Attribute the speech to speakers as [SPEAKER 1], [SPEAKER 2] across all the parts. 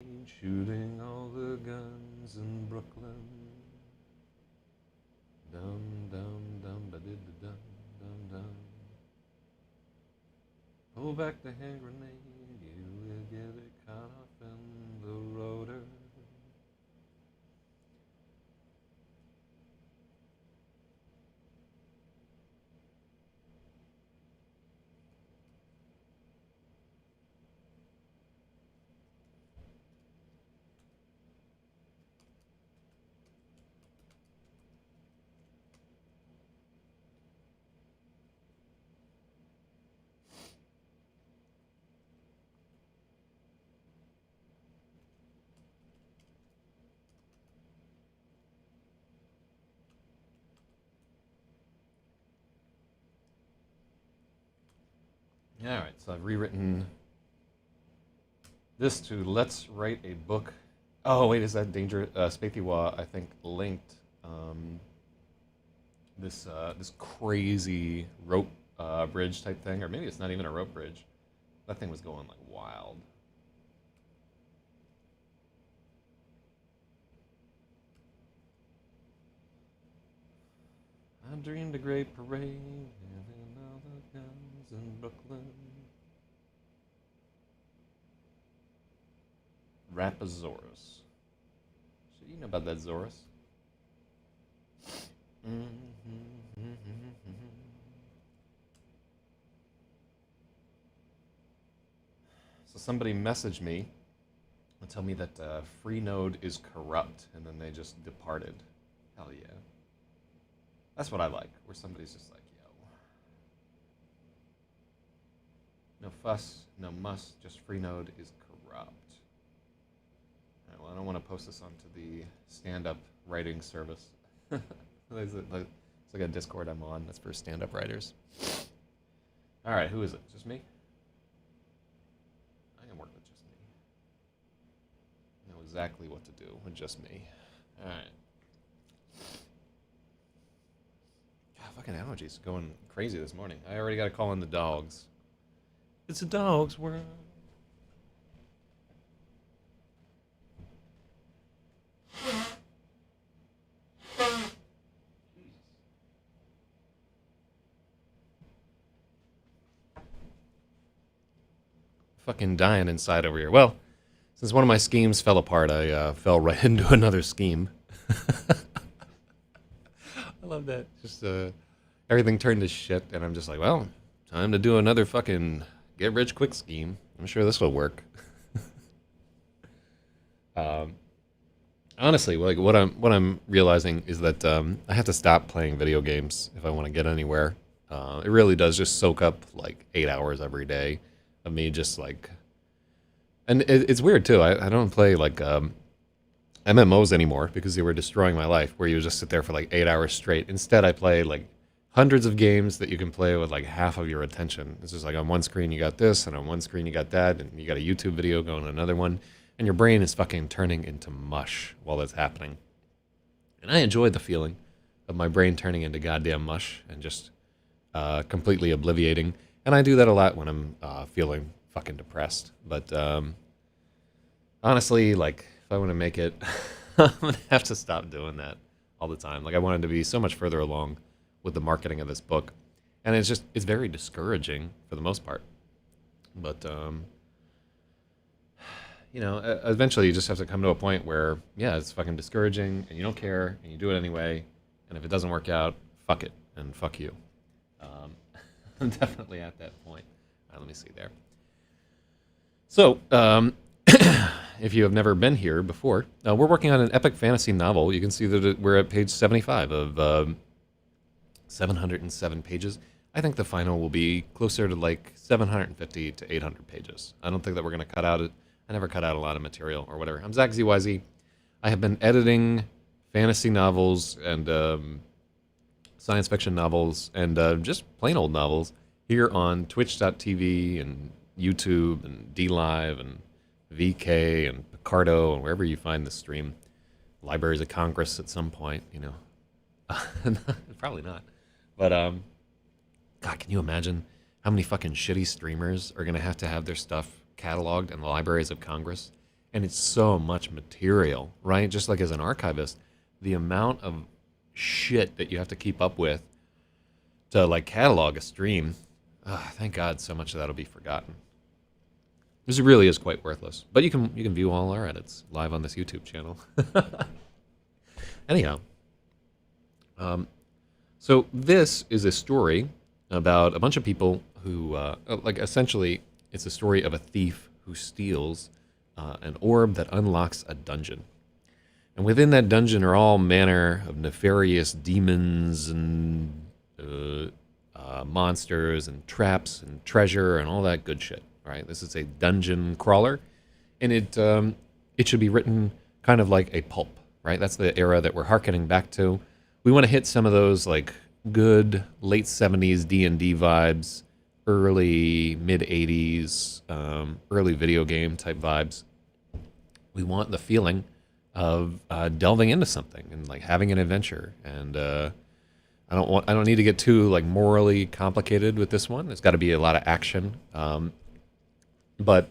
[SPEAKER 1] Shooting all the guns in Brooklyn. Dum dum dum ba did dum dum dum. Pull back the hand grenade, you will get it caught off in the rotor. Alright, so I've rewritten this to Let's Write a Book. Oh, wait, is that Danger? Spaethiwa, I think, linked this crazy rope bridge type thing, or maybe it's not even a rope bridge. That thing was going like wild. I dreamed a great parade, having all the guns in Brooklyn. RAPAXORIS. So you know about that Zorus? So somebody messaged me and tell me that Freenode is corrupt, and then they just departed. Hell yeah. That's what I like, where somebody's just like, yo. No fuss, no muss, just Freenode is corrupt. Alright, well, I don't want to post this onto the stand-up writing service. It's like a Discord I'm on that's for stand-up writers. Alright, who is it? Just me? I can work with just me. I know exactly what to do with just me. Alright. God, fucking allergies going crazy this morning. I already got to call in the dogs. It's a dog's world. Fucking dying inside over here. Well, since one of my schemes fell apart, I fell right into another scheme. I love that. Just everything turned to shit, and I'm just like, well, time to do another fucking get rich quick scheme. I'm sure this will work. Honestly, like what I'm realizing is that I have to stop playing video games if I want to get anywhere. It really does just soak up like 8 hours every day of me just like, and it's weird too. I don't play like MMOs anymore because they were destroying my life. Where you just sit there for like 8 hours straight. Instead, I play like hundreds of games that you can play with like half of your attention. It's just like on one screen you got this, and on one screen you got that, and you got a YouTube video going on another one, and your brain is fucking turning into mush while that's happening. And I enjoy the feeling of my brain turning into goddamn mush and just completely obliviating. And I do that a lot when I'm feeling fucking depressed. But honestly, like, if I want to make it, I'm going to have to stop doing that all the time. Like, I wanted to be so much further along with the marketing of this book. And it's very discouraging for the most part. But, you know, eventually you just have to come to a point where, yeah, it's fucking discouraging, and you don't care, and you do it anyway. And if it doesn't work out, fuck it, and fuck you. I'm definitely at that point. Let me see there. So, if you have never been here before, we're working on an epic fantasy novel. You can see that we're at page 75 of 707 pages. I think the final will be closer to like 750 to 800 pages. I don't think that we're going to cut out it. I never cut out a lot of material or whatever. I'm Zach ZYZ. I have been editing fantasy novels and science fiction novels and just plain old novels here on twitch.tv and YouTube and DLive and VK and Picardo and wherever you find the stream. Libraries of Congress at some point, you know. Probably not. But, God, can you imagine how many fucking shitty streamers are going to have their stuff cataloged in the Libraries of Congress? and it's so much material, right? Just like as an archivist, the amount of shit that you have to keep up with to like catalog a stream. Thank God, so much of that'll be forgotten. This really is quite worthless, but you can view all our edits live on this YouTube channel. Anyhow, so this is a story about a bunch of people who, like, essentially, it's a story of a thief who steals an orb that unlocks a dungeon. And within that dungeon are all manner of nefarious demons and monsters and traps and treasure and all that good shit. Right? This is a dungeon crawler, and it should be written kind of like a pulp. Right? That's the era that we're hearkening back to. We want to hit some of those like good late 70s D&D vibes, early mid 80s, early video game type vibes. We want the feeling of delving into something and like having an adventure. And I don't need to get too like morally complicated with this one. There's got to be a lot of action, but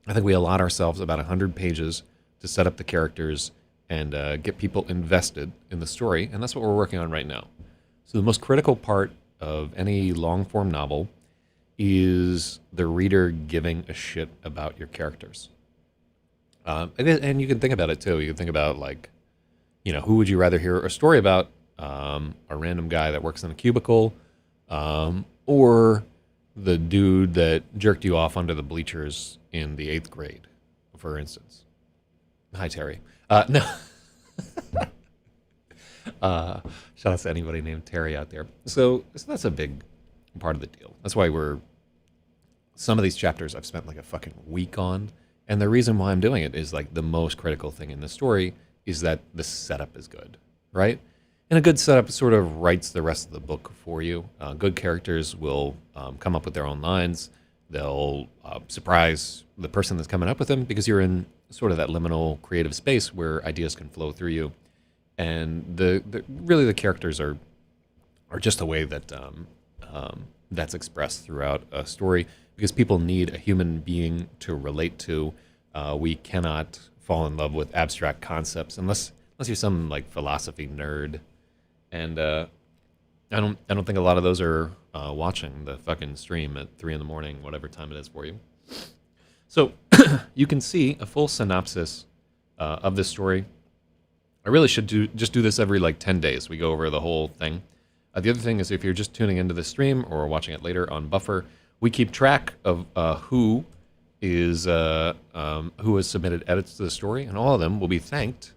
[SPEAKER 1] I think we allot ourselves about 100 pages to set up the characters and get people invested in the story, and that's what we're working on right now. So the most critical part of any long-form novel is the reader giving a shit about your characters. And you can think about it too. You can think about like, who would you rather hear a story about? A random guy that works in a cubicle, or the dude that jerked you off under the bleachers in the 8th grade, for instance. Hi, Terry. No. Shout out to anybody named Terry out there. So that's a big part of the deal. That's why some of these chapters I've spent like a fucking week on. And the reason why I'm doing it is like the most critical thing in the story is that the setup is good, right? And a good setup sort of writes the rest of the book for you. Good characters will come up with their own lines. They'll surprise the person that's coming up with them because you're in sort of that liminal creative space where ideas can flow through you. And really the characters are just a way that that's expressed throughout a story because people need a human being to relate to. We cannot fall in love with abstract concepts unless you're some like philosophy nerd. And I don't think a lot of those are watching the fucking stream at 3 a.m, whatever time it is for you. So you can see a full synopsis of this story. I really should just do this every like 10 days. We go over the whole thing. The other thing is if you're just tuning into the stream or watching it later on Buffer, we keep track of who has submitted edits to the story, and all of them will be thanked.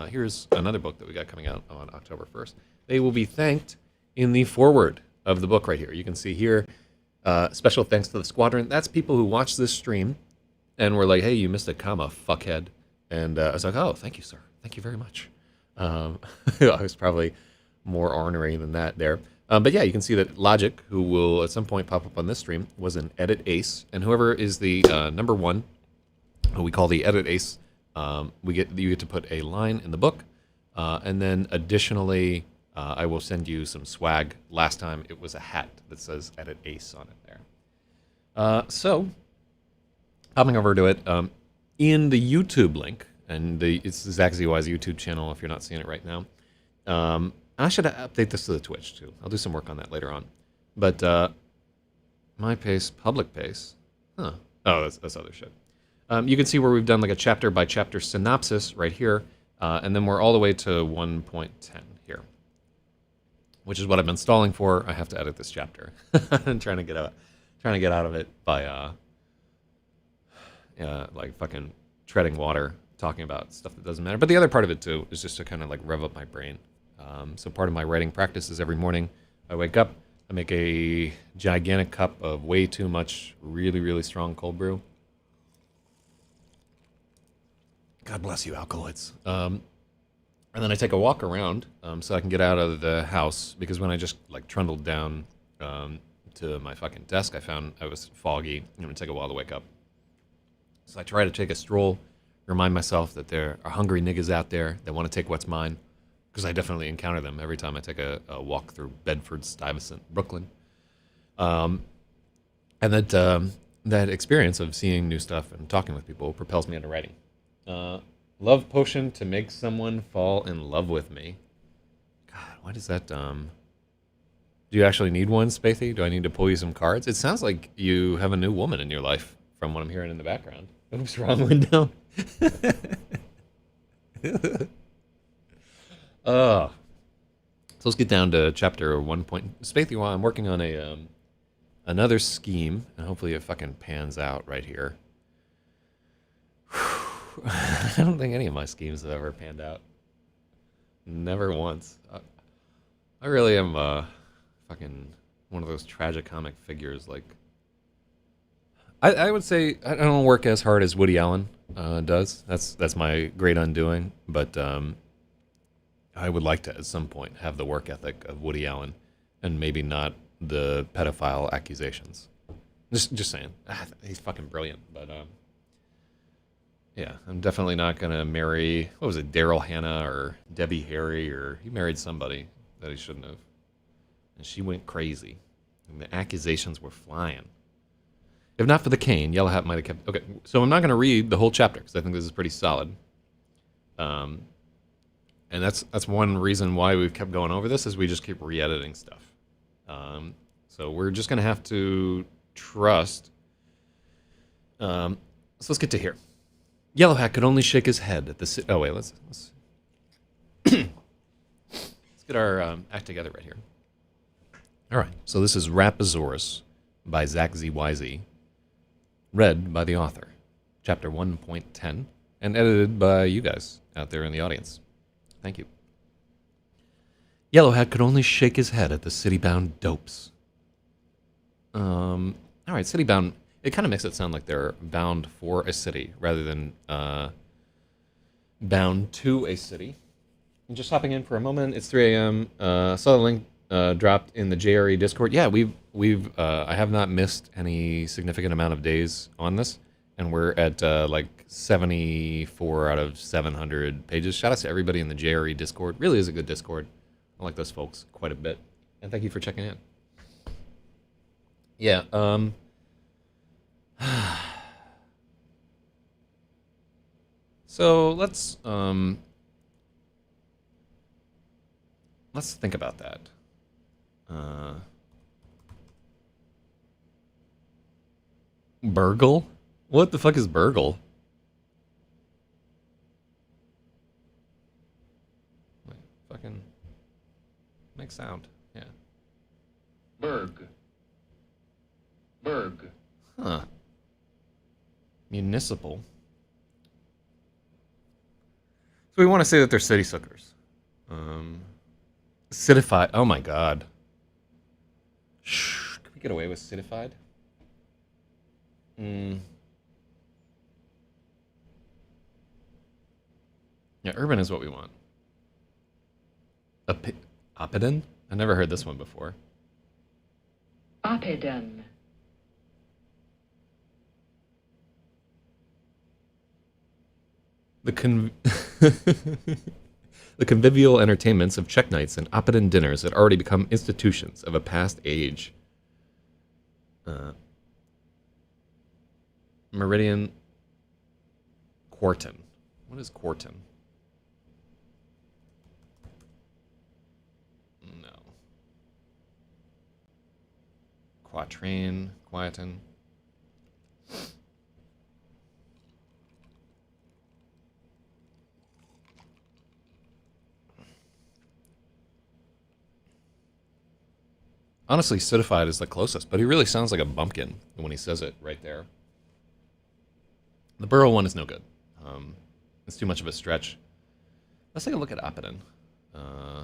[SPEAKER 1] Here's another book that we got coming out on October 1st. They will be thanked in the foreword of the book right here. You can see here, special thanks to the squadron. That's people who watch this stream and were like, hey, you missed a comma, fuckhead. And I was like, oh, thank you, sir. Thank you very much. I was probably more ornery than that there. But yeah, you can see that Logic, who will at some point pop up on this stream, was an edit ace. And whoever is the number one, who we call the edit ace, you get to put a line in the book. And then additionally, I will send you some swag. Last time it was a hat that says edit ace on it there. So, hopping over to it, in the YouTube link, and it's Zach ZY's YouTube channel if you're not seeing it right now. I should update this to the Twitch too. I'll do some work on that later on. But my pace, public pace, huh? Oh, that's other shit. You can see where we've done like a chapter by chapter synopsis right here, and then we're all the way to 1.10 here, which is what I've been stalling for. I have to edit this chapter. I'm trying to get out of it by like fucking treading water, talking about stuff that doesn't matter. But the other part of it too is just to kind of like rev up my brain. So part of my writing practice is every morning I wake up, I make a gigantic cup of way too much really, really strong cold brew. God bless you, alkaloids. And then I take a walk around so I can get out of the house, because when I just like trundled down to my fucking desk, I found I was foggy and it would take a while to wake up. So I try to take a stroll, remind myself that there are hungry niggas out there that want to take what's mine, because I definitely encounter them every time I take a walk through Bedford Stuyvesant, Brooklyn. And that experience of seeing new stuff and talking with people propels me into writing. Uh, love potion to make someone fall in love with me. God, what is that? Do you actually need one, Spathy? Do I need to pull you some cards? It sounds like you have a new woman in your life, from what I'm hearing in the background. Oops, wrong window. Oh, so let's get down to chapter 1. Spathy, while I'm working on a another scheme, and hopefully it fucking pans out right here. I don't think any of my schemes have ever panned out. Never once. I really am fucking one of those tragicomic figures. Like, I would say I don't work as hard as Woody Allen does. That's my great undoing. But I would like to, at some point, have the work ethic of Woody Allen, and maybe not the pedophile accusations. Just saying. He's fucking brilliant. But yeah, I'm definitely not gonna marry, what was it, Daryl Hannah or Debbie Harry, or he married somebody that he shouldn't have, and she went crazy, and the accusations were flying. If not for the cane, Yellow Hat might have kept. Okay, so I'm not gonna read the whole chapter because I think this is pretty solid. And that's one reason why we've kept going over this, is we just keep re-editing stuff. So we're just gonna have to trust. So let's get to here. Yellow Hat could only shake his head at the. Oh wait, let's let's get our act together right here. All right, so this is RAPAXORIS by Zach ZYZ, read by the author, chapter 1.10, and edited by you guys out there in the audience. Thank you. Yellow Hat could only shake his head at the city-bound dopes. All right, city-bound. It kind of makes it sound like they're bound for a city rather than bound to a city. I'm just hopping in for a moment. It's 3 a.m. Saw the link dropped in the JRE Discord. Yeah, I have not missed any significant amount of days on this, and we're at like 74 out of 700 pages. Shout out to everybody in the JRE Discord. Really is a good Discord. I like those folks quite a bit, and thank you for checking in. Yeah. So let's think about that. Burgle? What the fuck is burgle? Wait, fucking make sound. Yeah. Berg. Huh. Municipal. So we want to say that they're city suckers. Citified. Oh my god. Shh. Can we get away with citified? Yeah, urban is what we want. Oppidan? I never heard this one before.
[SPEAKER 2] Oppidan.
[SPEAKER 1] The convivial entertainments of Czech nights and Oppidan dinners had already become institutions of a past age. Meridian Quarton. What is Quarton? No. Quatrain, Quieton. Honestly, citified is the closest, but he really sounds like a bumpkin when he says it right there. The borough one is no good. It's too much of a stretch. Let's take a look at Oppidan. Yeah.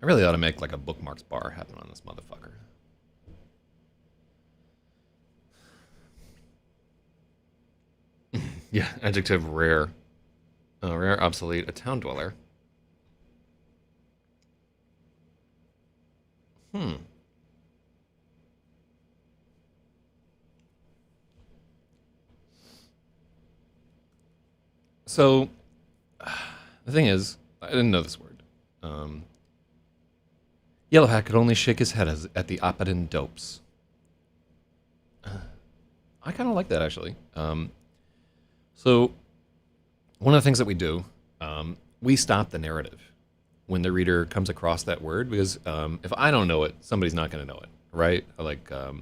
[SPEAKER 1] I really ought to make like a bookmarks bar happen on this motherfucker. Yeah, adjective rare. Rare, obsolete, a town dweller. So, the thing is, I didn't know this word. Yellow Hat could only shake his head at the Oppidan dopes. I kind of like that, actually. So, one of the things that we do, we stop the narrative when the reader comes across that word, because if I don't know it, somebody's not going to know it, right? Like, I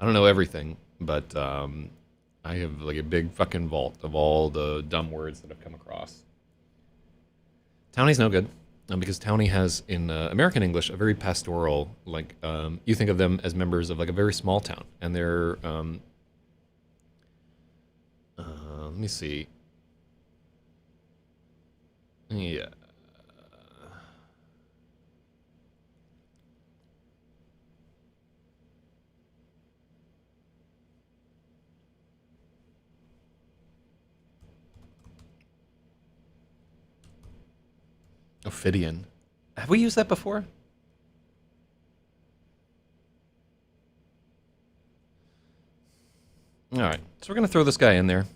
[SPEAKER 1] don't know everything, but I have like a big fucking vault of all the dumb words that I've come across. Townie's no good, because Townie has, in American English, a very pastoral, like, you think of them as members of like a very small town, and they're, let me see. Yeah. Ophidian. Have we used that before? All right, so we're gonna throw this guy in there,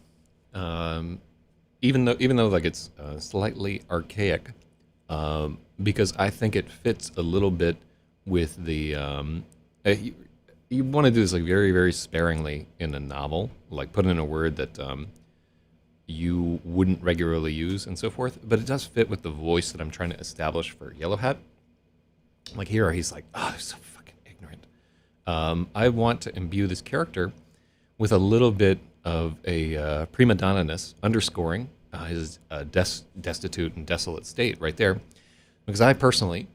[SPEAKER 1] even though like it's slightly archaic, because I think it fits a little bit with the. You want to do this like very very sparingly in a novel, like put in a word that you wouldn't regularly use and so forth, but it does fit with the voice that I'm trying to establish for Yellow Hat. Like here, he's like, oh, he's so fucking ignorant. I want to imbue this character with a little bit of a prima donna-ness, underscoring his destitute and desolate state right there, because I personally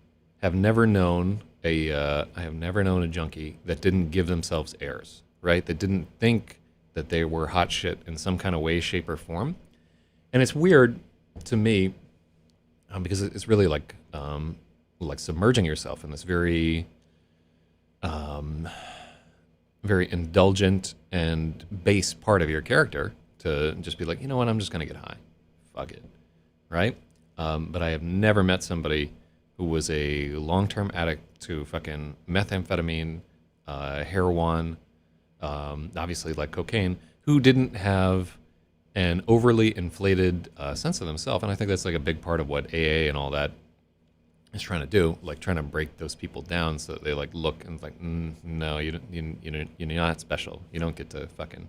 [SPEAKER 1] have never known a junkie that didn't give themselves airs, right? That didn't think that they were hot shit in some kind of way, shape, or form. And it's weird to me because it's really like submerging yourself in this very, very indulgent and base part of your character to just be like, you know what, I'm just gonna get high, fuck it, right? But I have never met somebody who was a long-term addict to fucking methamphetamine, heroin, obviously like cocaine, who didn't have an overly inflated sense of themselves. And I think that's like a big part of what AA and all that is trying to do, like trying to break those people down so that they like look and like, no, you're not special. You don't get to fucking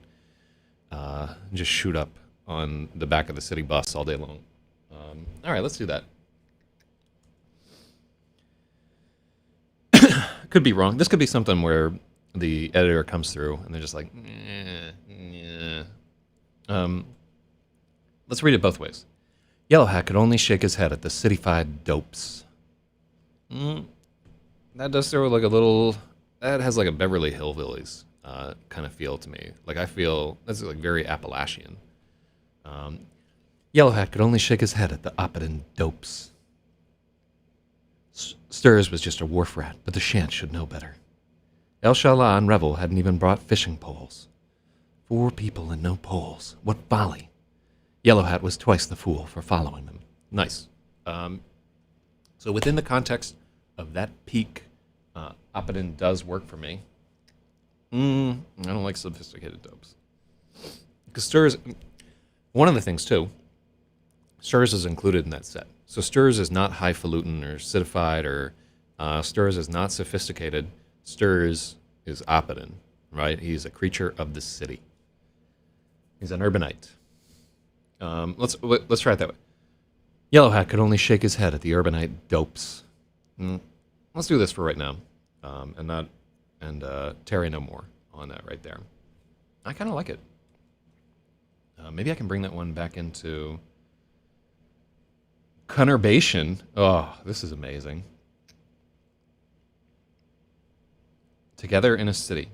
[SPEAKER 1] just shoot up on the back of the city bus all day long. All right, let's do that. Could be wrong. This could be something where the editor comes through and they're just like, let's read it both ways. Yellow Hat could only shake his head at the cityfied dopes. That does throw like a little. That has like a Beverly Hillbillies kind of feel to me. Like I feel that's like very Appalachian. Yellow Hat could only shake his head at the Oppidan dopes. Stirs was just a wharf rat, but the Shant should know better. El Shala and Revel hadn't even brought fishing poles. 4 people and no poles. What folly. Yellow Hat was twice the fool for following them. Nice. So within the context of that peak, Oppidan does work for me. I don't like sophisticated dopes. Because Stirs, one of the things too, Stirs is included in that set. So Stirs is not highfalutin or citified or Stirs is not sophisticated. Stirs is Oppidan, right? He's a creature of the city. He's an urbanite. Let's try it that way. Yellow Hat could only shake his head at the urbanite dopes. Let's do this for right now, and tarry no more on that right there. I kind of like it. Maybe I can bring that one back into conurbation. Oh, this is amazing. Together in a city.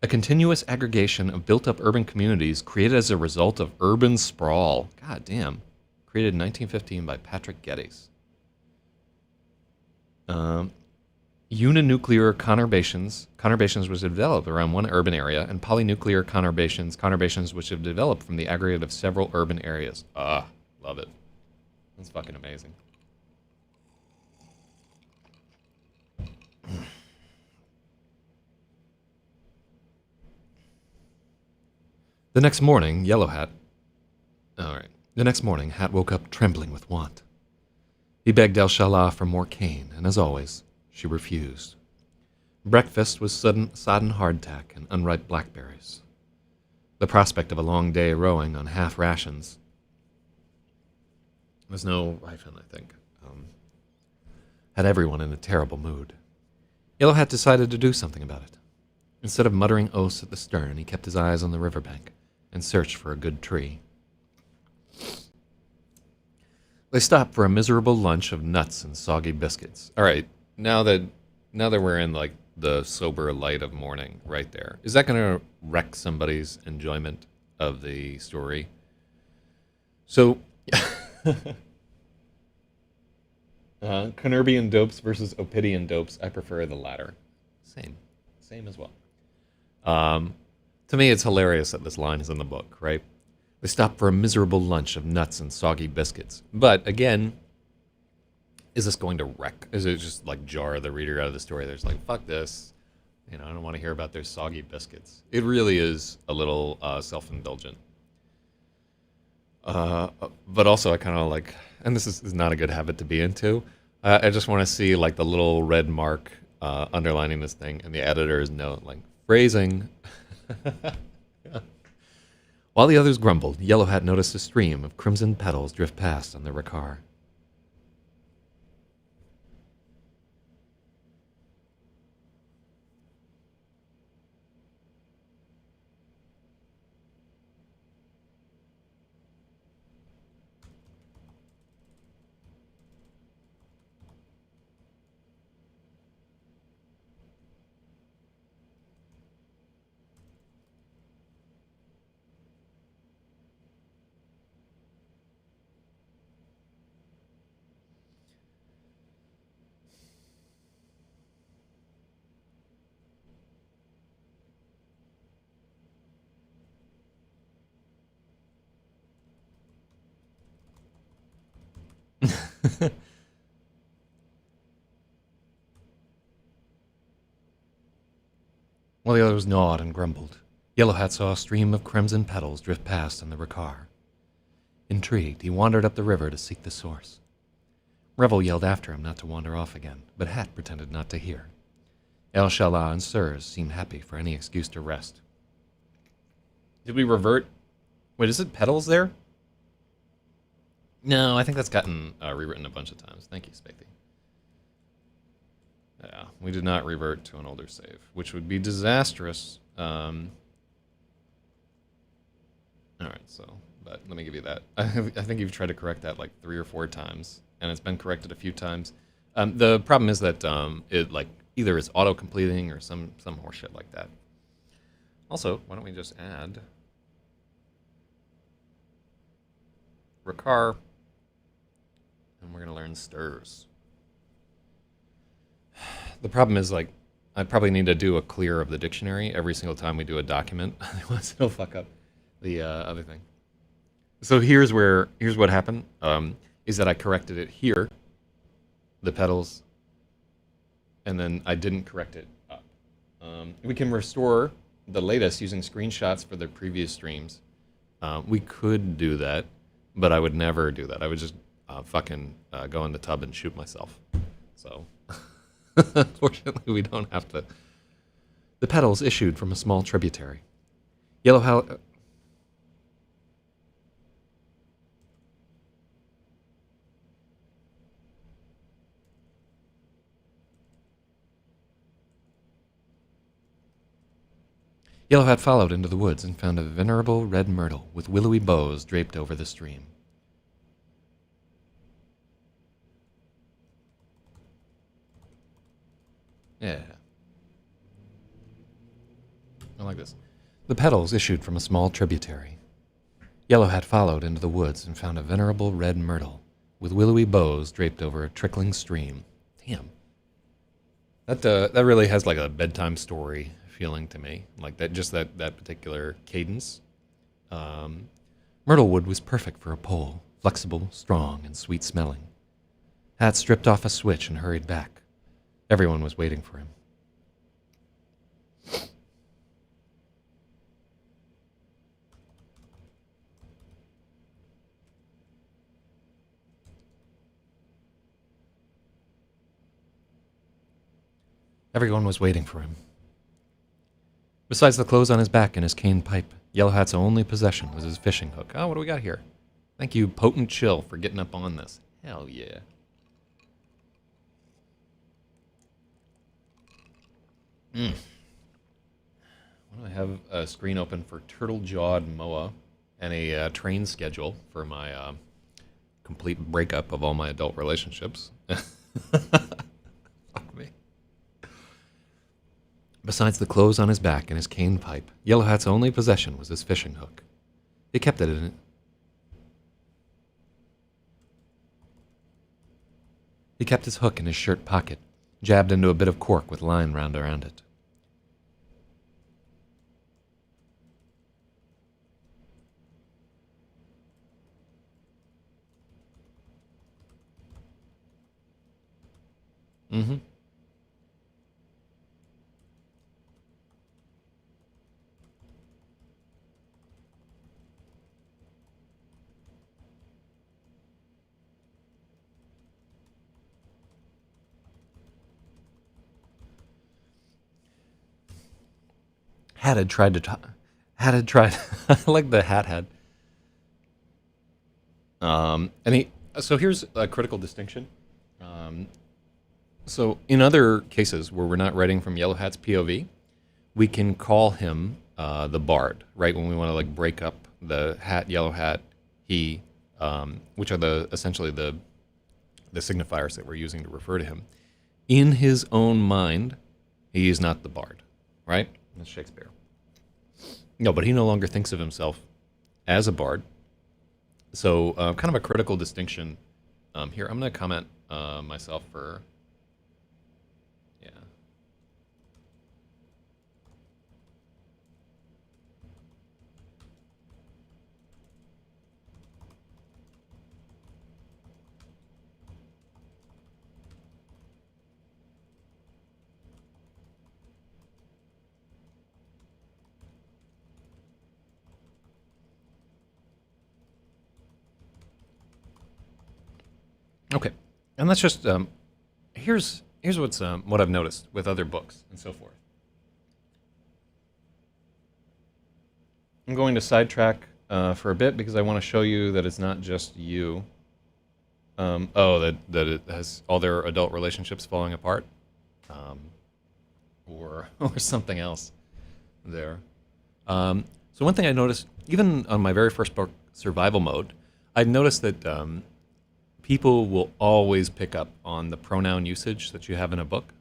[SPEAKER 1] A continuous aggregation of built-up urban communities created as a result of urban sprawl. God damn. Created in 1915 by Patrick Geddes. Uninuclear conurbations which have developed around one urban area, and polynuclear conurbations which have developed from the aggregate of several urban areas. Love it. That's fucking amazing. The next morning, Hat woke up trembling with want. He begged El-Shalah for more cane, and as always, she refused. Breakfast was sodden hardtack and unripe blackberries. The prospect of a long day rowing on half rations. There's no hyphen, I think. Had everyone in a terrible mood. Yellowhat decided to do something about it. Instead of muttering oaths at the stern, he kept his eyes on the riverbank and searched for a good tree. They stopped for a miserable lunch of nuts and soggy biscuits. All right, now that we're in like the sober light of morning, right there, is that going to wreck somebody's enjoyment of the story? So, Carnarbian dopes versus Opidian dopes. I prefer the latter. Same as well. To me, it's hilarious that this line is in the book, right? They stopped for a miserable lunch of nuts and soggy biscuits. But again, is this going to wreck? Is it just like jar the reader out of the story? There's like, fuck this. I don't want to hear about their soggy biscuits. It really is a little self-indulgent. But also I kind of like, and this is not a good habit to be into. I just want to see like the little red mark underlining this thing and the editor's note, like phrasing. While the others grumbled, Yellowhat noticed a stream of crimson petals drift past on the Rakar. While the others gnawed and grumbled, Yellowhat saw a stream of crimson petals drift past on the Rakar. Intrigued, he wandered up the river to seek the source. Revel yelled after him not to wander off again, but Hat pretended not to hear. El-Shalah and Sirs seemed happy for any excuse to rest. Did we revert? Wait, is it petals there? No, I think that's gotten rewritten a bunch of times. Thank you, Spathy. Yeah, we did not revert to an older save, which would be disastrous. All right, so, but let me give you that. I think you've tried to correct that like 3 or 4 times, and it's been corrected a few times. The problem is that it like either is auto-completing or some horseshit like that. Also, why don't we just add Rakar, and we're gonna learn stirs. The problem is, like, I probably need to do a clear of the dictionary every single time we do a document. Otherwise, it'll fuck up the other thing. So here's what happened. Is that I corrected it here, the petals, and then I didn't correct it up. We can restore the latest using screenshots for the previous streams. We could do that, but I would never do that. I would just fucking go in the tub and shoot myself. So... Fortunately, we don't have to. The petals issued from a small tributary. Yellowhat followed into the woods and found a venerable red myrtle with willowy boughs draped over the stream. Yeah. I like this. The petals issued from a small tributary. Yellowhat followed into the woods and found a venerable red myrtle with willowy boughs draped over a trickling stream. Damn. That really has like a bedtime story feeling to me. Like that, just that particular cadence. Myrtle wood was perfect for a pole, flexible, strong, and sweet smelling. Hat stripped off a switch and hurried back. Everyone was waiting for him. Everyone was waiting for him. Besides the clothes on his back and his cane pipe, Yellow Hat's only possession was his fishing hook. Oh, what do we got here? Thank you, Potent Chill, for getting up on this. Hell yeah. Why do I have a screen open for Turtle-Jawed Moa and a train schedule for my complete breakup of all my adult relationships? Fuck me. Besides the clothes on his back and his cane pipe, Yellow Hat's only possession was his fishing hook. He kept it in it. He kept his hook in his shirt pocket, jabbed into a bit of cork with line round around it. Mm-hmm. Hat had tried to talk. Hat had tried. I like the hat had. And he. So here's a critical distinction. Um, so in other cases where we're not writing from Yellow Hat's POV, we can call him the Bard, right? When we want to like break up the Hat, Yellow Hat, he, which are essentially the signifiers that we're using to refer to him. In his own mind, he is not the Bard, right? That's Shakespeare. No, but he no longer thinks of himself as a bard. So, kind of a critical distinction here. I'm going to comment myself for, yeah. Okay, and that's just here's what I've noticed with other books and so forth. I'm going to sidetrack for a bit because I want to show you that it's not just you. That it has all their adult relationships falling apart, um, or or something else there. So one thing I noticed, even on my very first book, Survival Mode, I noticed that people will always pick up on the pronoun usage that you have in a book.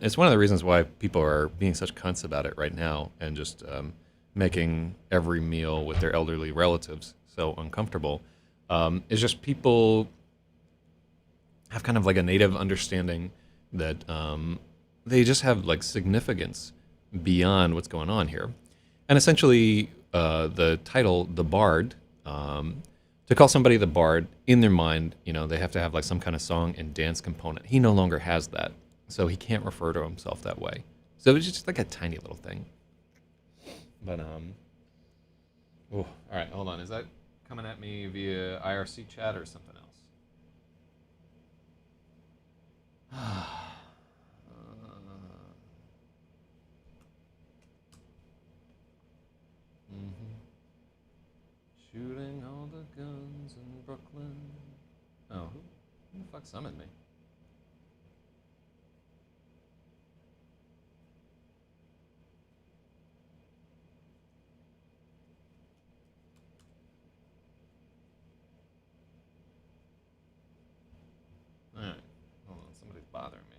[SPEAKER 1] It's one of the reasons why people are being such cunts about it right now and just making every meal with their elderly relatives so uncomfortable. It's just people have kind of like a native understanding that they just have like significance beyond what's going on here. And essentially, the title, The Bard, to call somebody the Bard, in their mind, you know, they have to have like some kind of song and dance component. He no longer has that, so he can't refer to himself that way. So it's just like a tiny little thing. But, oh, all right, hold on. Is that coming at me via IRC chat or something else? Mhm. Shooting all the guns in Brooklyn. Oh, who the fuck summoned me? All right, hold on. Somebody's bothering me.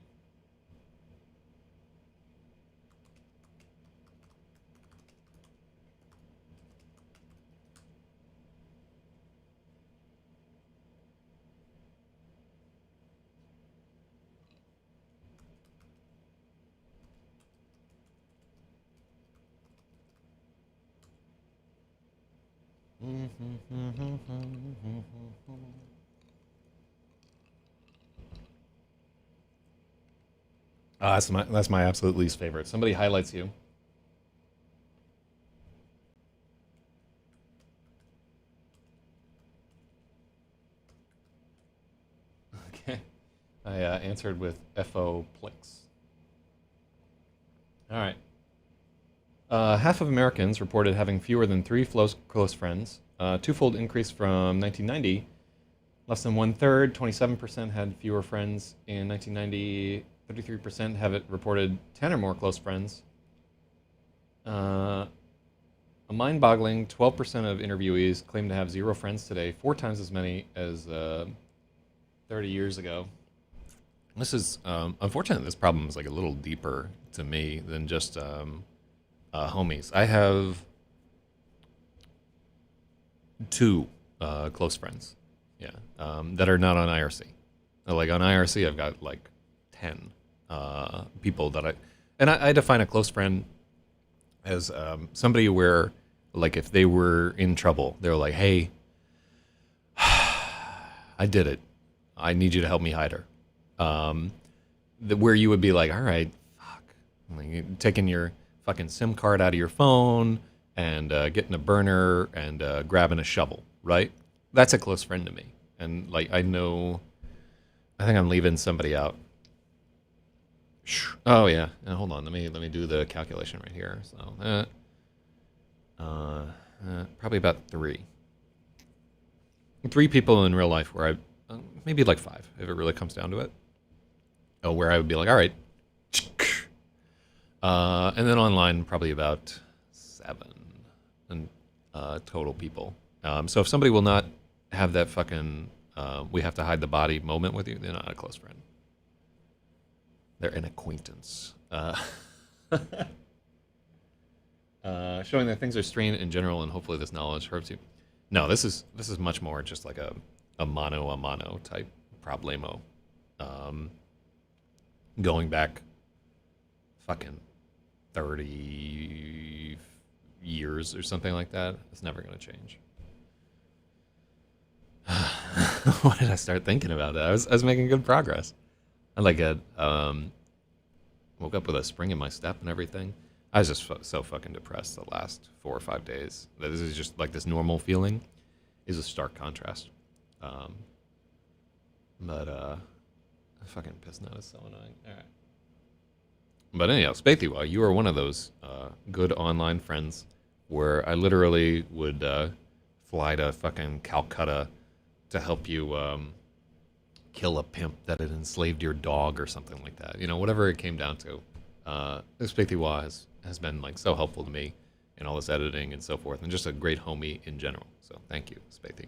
[SPEAKER 1] That's my absolute least favorite. Somebody highlights you. Okay. I answered with FO Plix. All right. Half of Americans reported having fewer than three close friends, a twofold increase from 1990. Less than one third, 27% had fewer friends in 1990. 33% have it reported 10 or more close friends. A mind-boggling 12% of interviewees claim to have zero friends today, four times as many as 30 years ago. This is unfortunately, this problem is like a little deeper to me than just homies. I have two close friends, yeah, that are not on IRC. Like on IRC, I've got like 10 people that I define a close friend as somebody where, like, if they were in trouble, they're like, hey, I did it. I need you to help me hide her. Where you would be like, all right, fuck, like, taking your fucking SIM card out of your phone and getting a burner and grabbing a shovel, right? That's a close friend to me. And like, I think I'm leaving somebody out. Oh yeah, hold on. Let me do the calculation right here. So, probably about three people in real life where maybe like five if it really comes down to it. Oh, where I would be like, all right, and then online probably about seven and total people. So if somebody will not have that fucking we have to hide the body moment with you, they're not a close friend. They're an acquaintance. Showing that things are strained in general, and hopefully this knowledge hurts you. No, this is much more just like a mano a mano type problemo. Going back fucking 30 years or something like that, it's never going to change. Why did I start thinking about that? I was making good progress. I like woke up with a spring in my step and everything. I was just so fucking depressed the last 4 or 5 days. This is just like this normal feeling is a stark contrast. But fucking piss nut is so annoying. All right. But anyhow, Spathiwa, you are one of those good online friends where I literally would fly to fucking Calcutta to help you kill a pimp that had enslaved your dog or something like that. You know, whatever it came down to. Spathiwa has been like so helpful to me in all this editing and so forth, and just a great homie in general. So thank you, Spathi.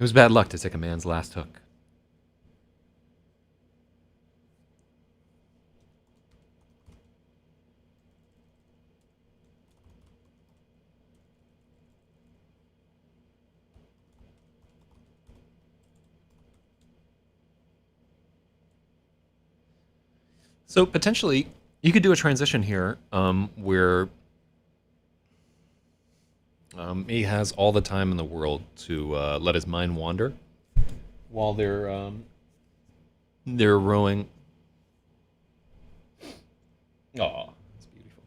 [SPEAKER 1] It was bad luck to take a man's last hook. So potentially, you could do a transition here where he has all the time in the world to let his mind wander while they're rowing. Oh, that's beautiful.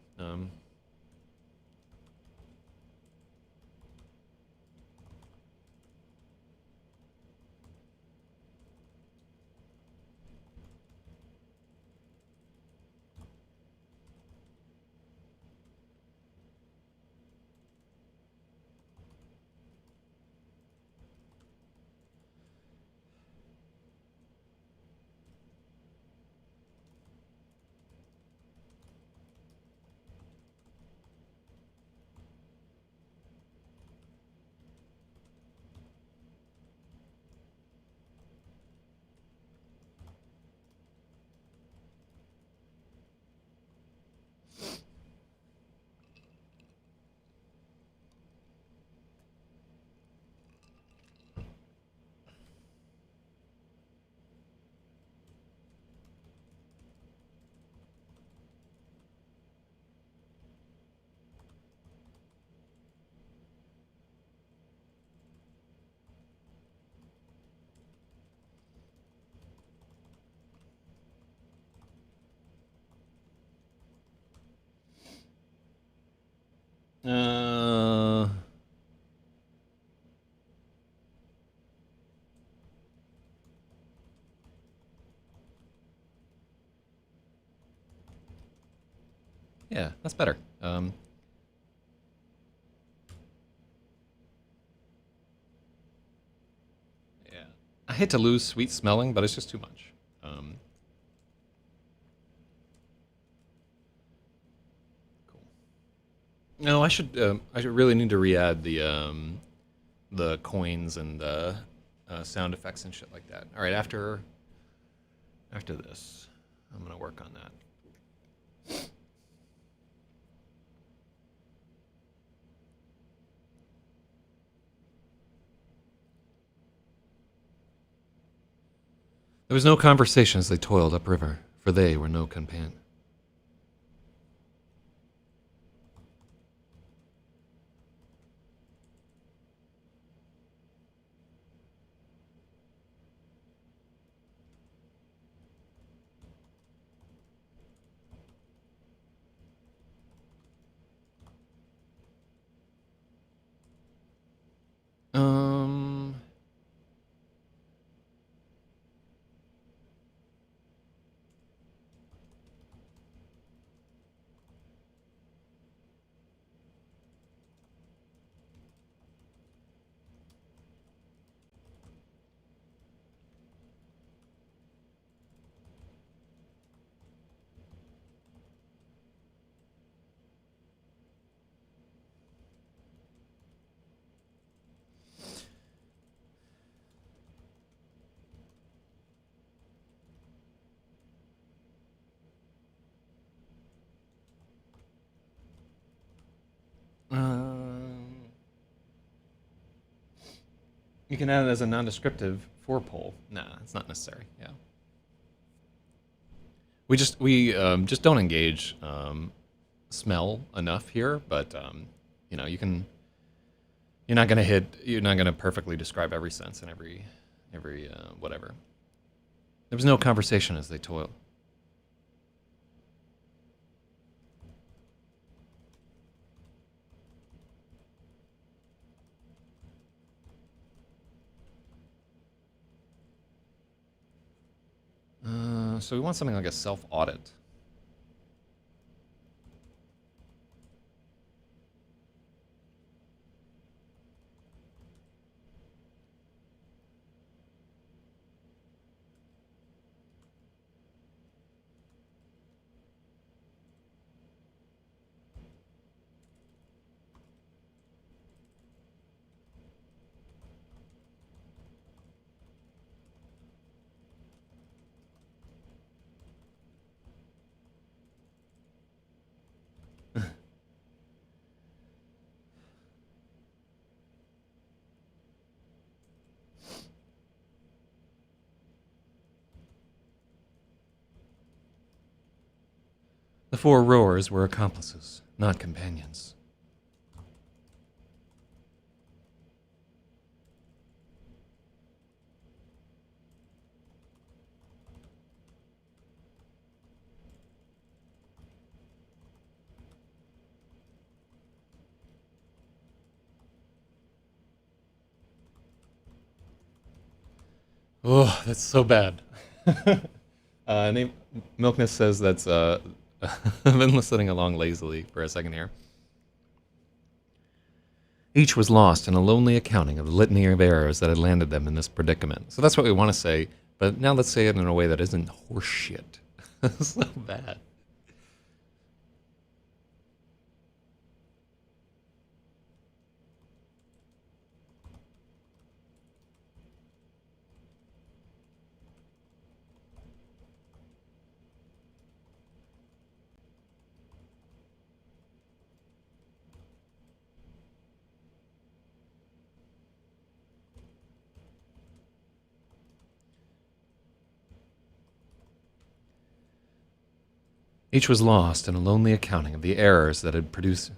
[SPEAKER 1] Yeah, that's better. Yeah. I hate to lose sweet smelling, but it's just too much. Cool. No, I should really need to re-add the coins and the sound effects and shit like that. All right, after this, I'm gonna work on that. There was no conversation as they toiled upriver, for they were no companion. Um, um, you can add it as a non-descriptive for poll. Nah, it's not necessary. Yeah, we just don't engage smell enough here, but you know, you're not gonna perfectly describe every sense and every whatever. There was no conversation as they toiled. So we want something like a self-audit. The four rowers were accomplices, not companions. Oh, that's so bad. Name Milkness says that's I've been listening along lazily for a second here. Each was lost in a lonely accounting of the litany of errors that had landed them in this predicament. So that's what we want to say, but now let's say it in a way that isn't horseshit. So bad. Each was lost in a lonely accounting of the errors that had produced.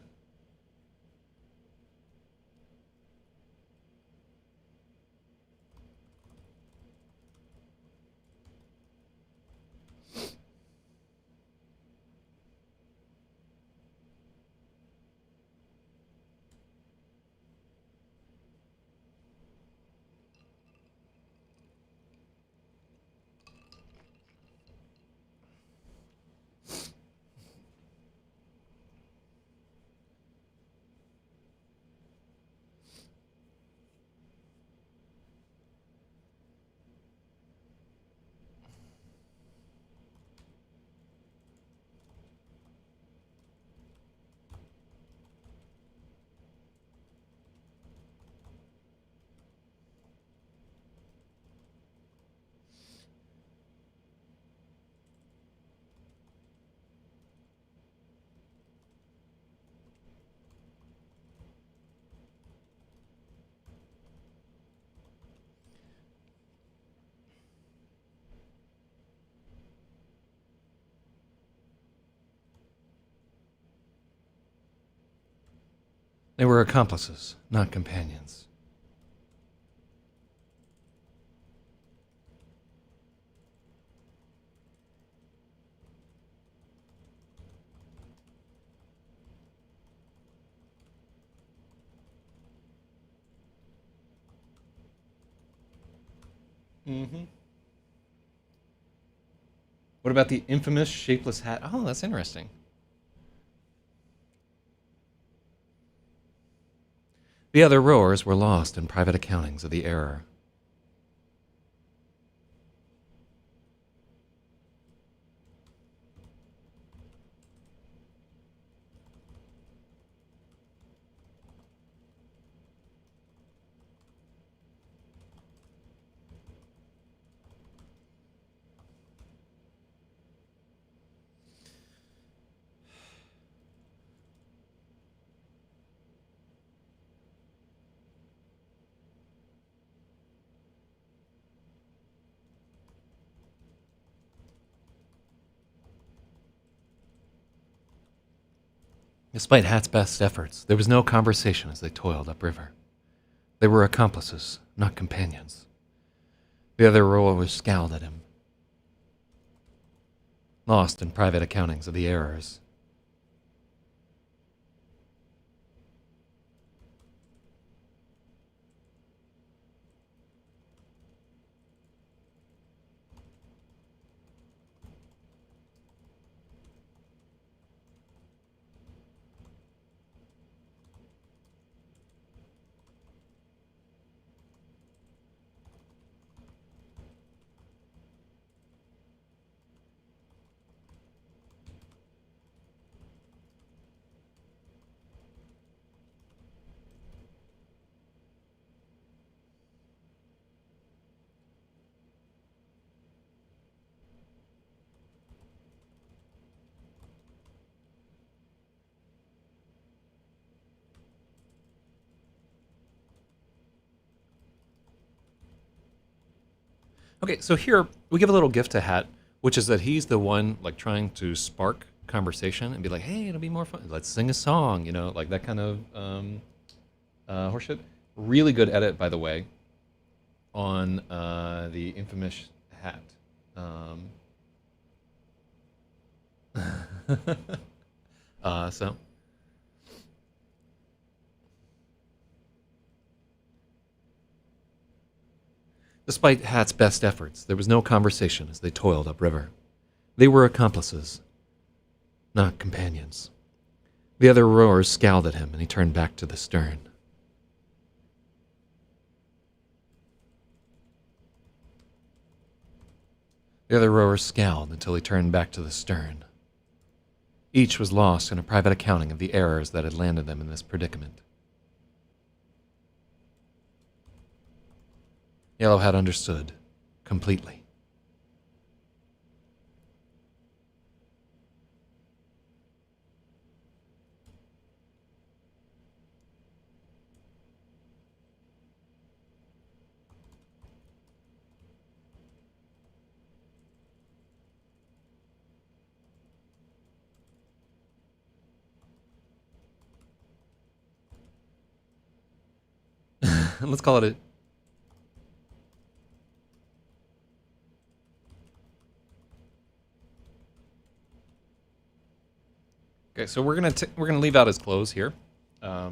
[SPEAKER 1] They were accomplices, not companions. Mm-hmm. What about the infamous shapeless hat? Oh, that's interesting. The other rowers were lost in private accountings of the error. Despite Hat's best efforts, there was no conversation as they toiled upriver. They were accomplices, not companions. The other rowers scowled at him, lost in private accountings of the errors. Okay, so here we give a little gift to Hat, which is that he's the one like trying to spark conversation and be like, "Hey, it'll be more fun. Let's sing a song," like that kind of horseshit. Really good edit, by the way, on the infamous Hat. So despite Hat's best efforts, there was no conversation as they toiled upriver. They were accomplices, not companions. The other rowers scowled at him, and he turned back to the stern. The other rowers scowled until he turned back to the stern. Each was lost in a private accounting of the errors that had landed them in this predicament. Yellow Hat understood completely. Let's call it a... Okay, so we're gonna leave out his clothes here. I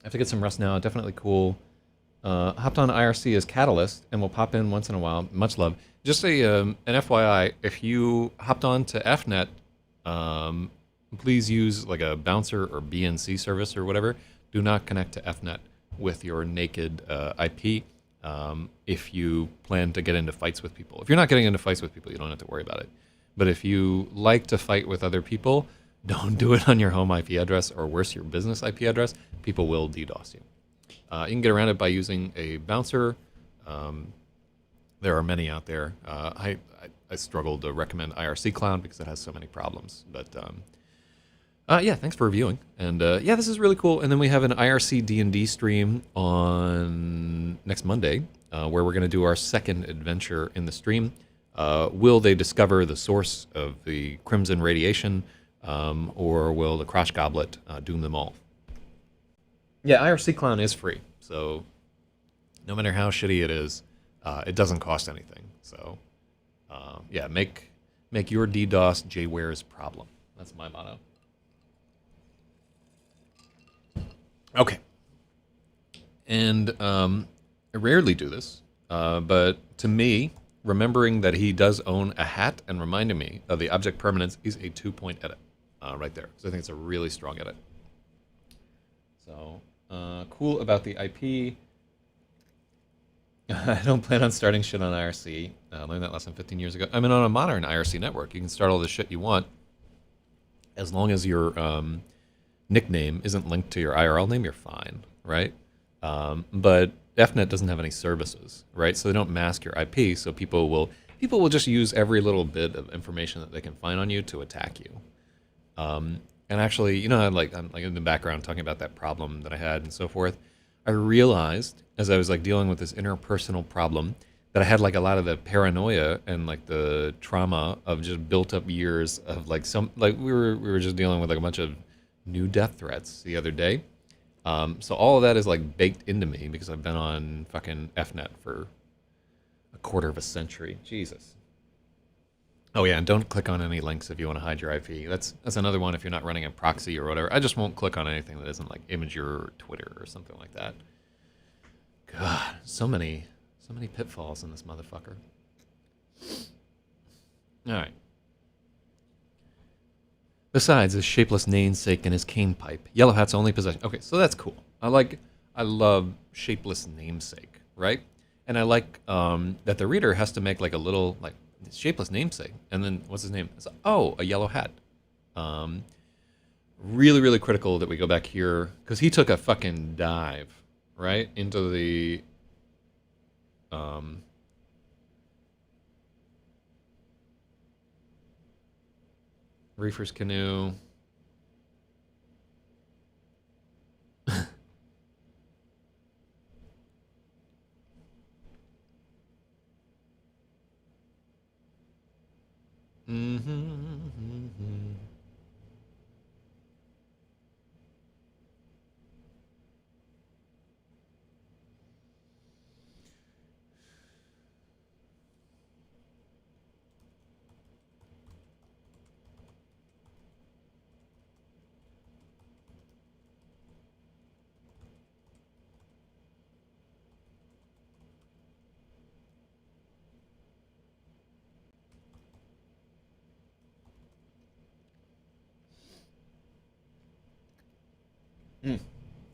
[SPEAKER 1] have to get some rest now. Definitely cool. Hopped on IRC as Catalyst, and we'll pop in once in a while. Much love. Just an FYI, if you hopped on to FNet, please use like a bouncer or BNC service or whatever. Do not connect to FNet with your naked IP if you plan to get into fights with people. If you're not getting into fights with people, you don't have to worry about it. But if you like to fight with other people, don't do it on your home IP address, or worse, your business IP address. People will DDoS you. You can get around it by using a bouncer. There are many out there. I struggle to recommend IRC Cloud because it has so many problems. But yeah, thanks for reviewing. And yeah, this is really cool. And then we have an IRC D&D stream on next Monday, where we're going to do our second adventure in the stream. Will they discover the source of the Crimson Radiation, or will the Crash Goblet doom them all? Yeah, IRC Clown is free, so no matter how shitty it is, it doesn't cost anything. So yeah, make your DDoS Jware's problem. That's my motto. Okay, and I rarely do this, but to me, remembering that he does own a hat and reminding me of the object permanence is a 2-point edit right there. So I think it's a really strong edit. So cool about the IP. I don't plan on starting shit on IRC. I learned that lesson 15 years ago. I mean, on a modern IRC network, you can start all the shit you want as long as your nickname isn't linked to your IRL name. You're fine, right? But FNet doesn't have any services, right? So they don't mask your IP. So people will just use every little bit of information that they can find on you to attack you. And actually, you know, I'm like in the background talking about that problem that I had and so forth. I realized as I was like dealing with this interpersonal problem that I had like a lot of the paranoia and like the trauma of just built up years of like we were just dealing with like a bunch of new death threats the other day. So all of that is like baked into me because I've been on fucking FNet for a quarter of a century. Jesus. Oh yeah, and don't click on any links if you want to hide your IP. That's another one if you're not running a proxy or whatever. I just won't click on anything that isn't like Imager or Twitter or something like that. God, so many pitfalls in this motherfucker. All right. Besides his shapeless namesake and his cane pipe, Yellow Hat's only possession. Okay, so that's cool. I love shapeless namesake, right? And I like that the reader has to make like a little like shapeless namesake, and then what's his name? It's, oh, a yellow hat. Really, really critical that we go back here because he took a fucking dive right into the Reefer's Canoe. Mm-hmm.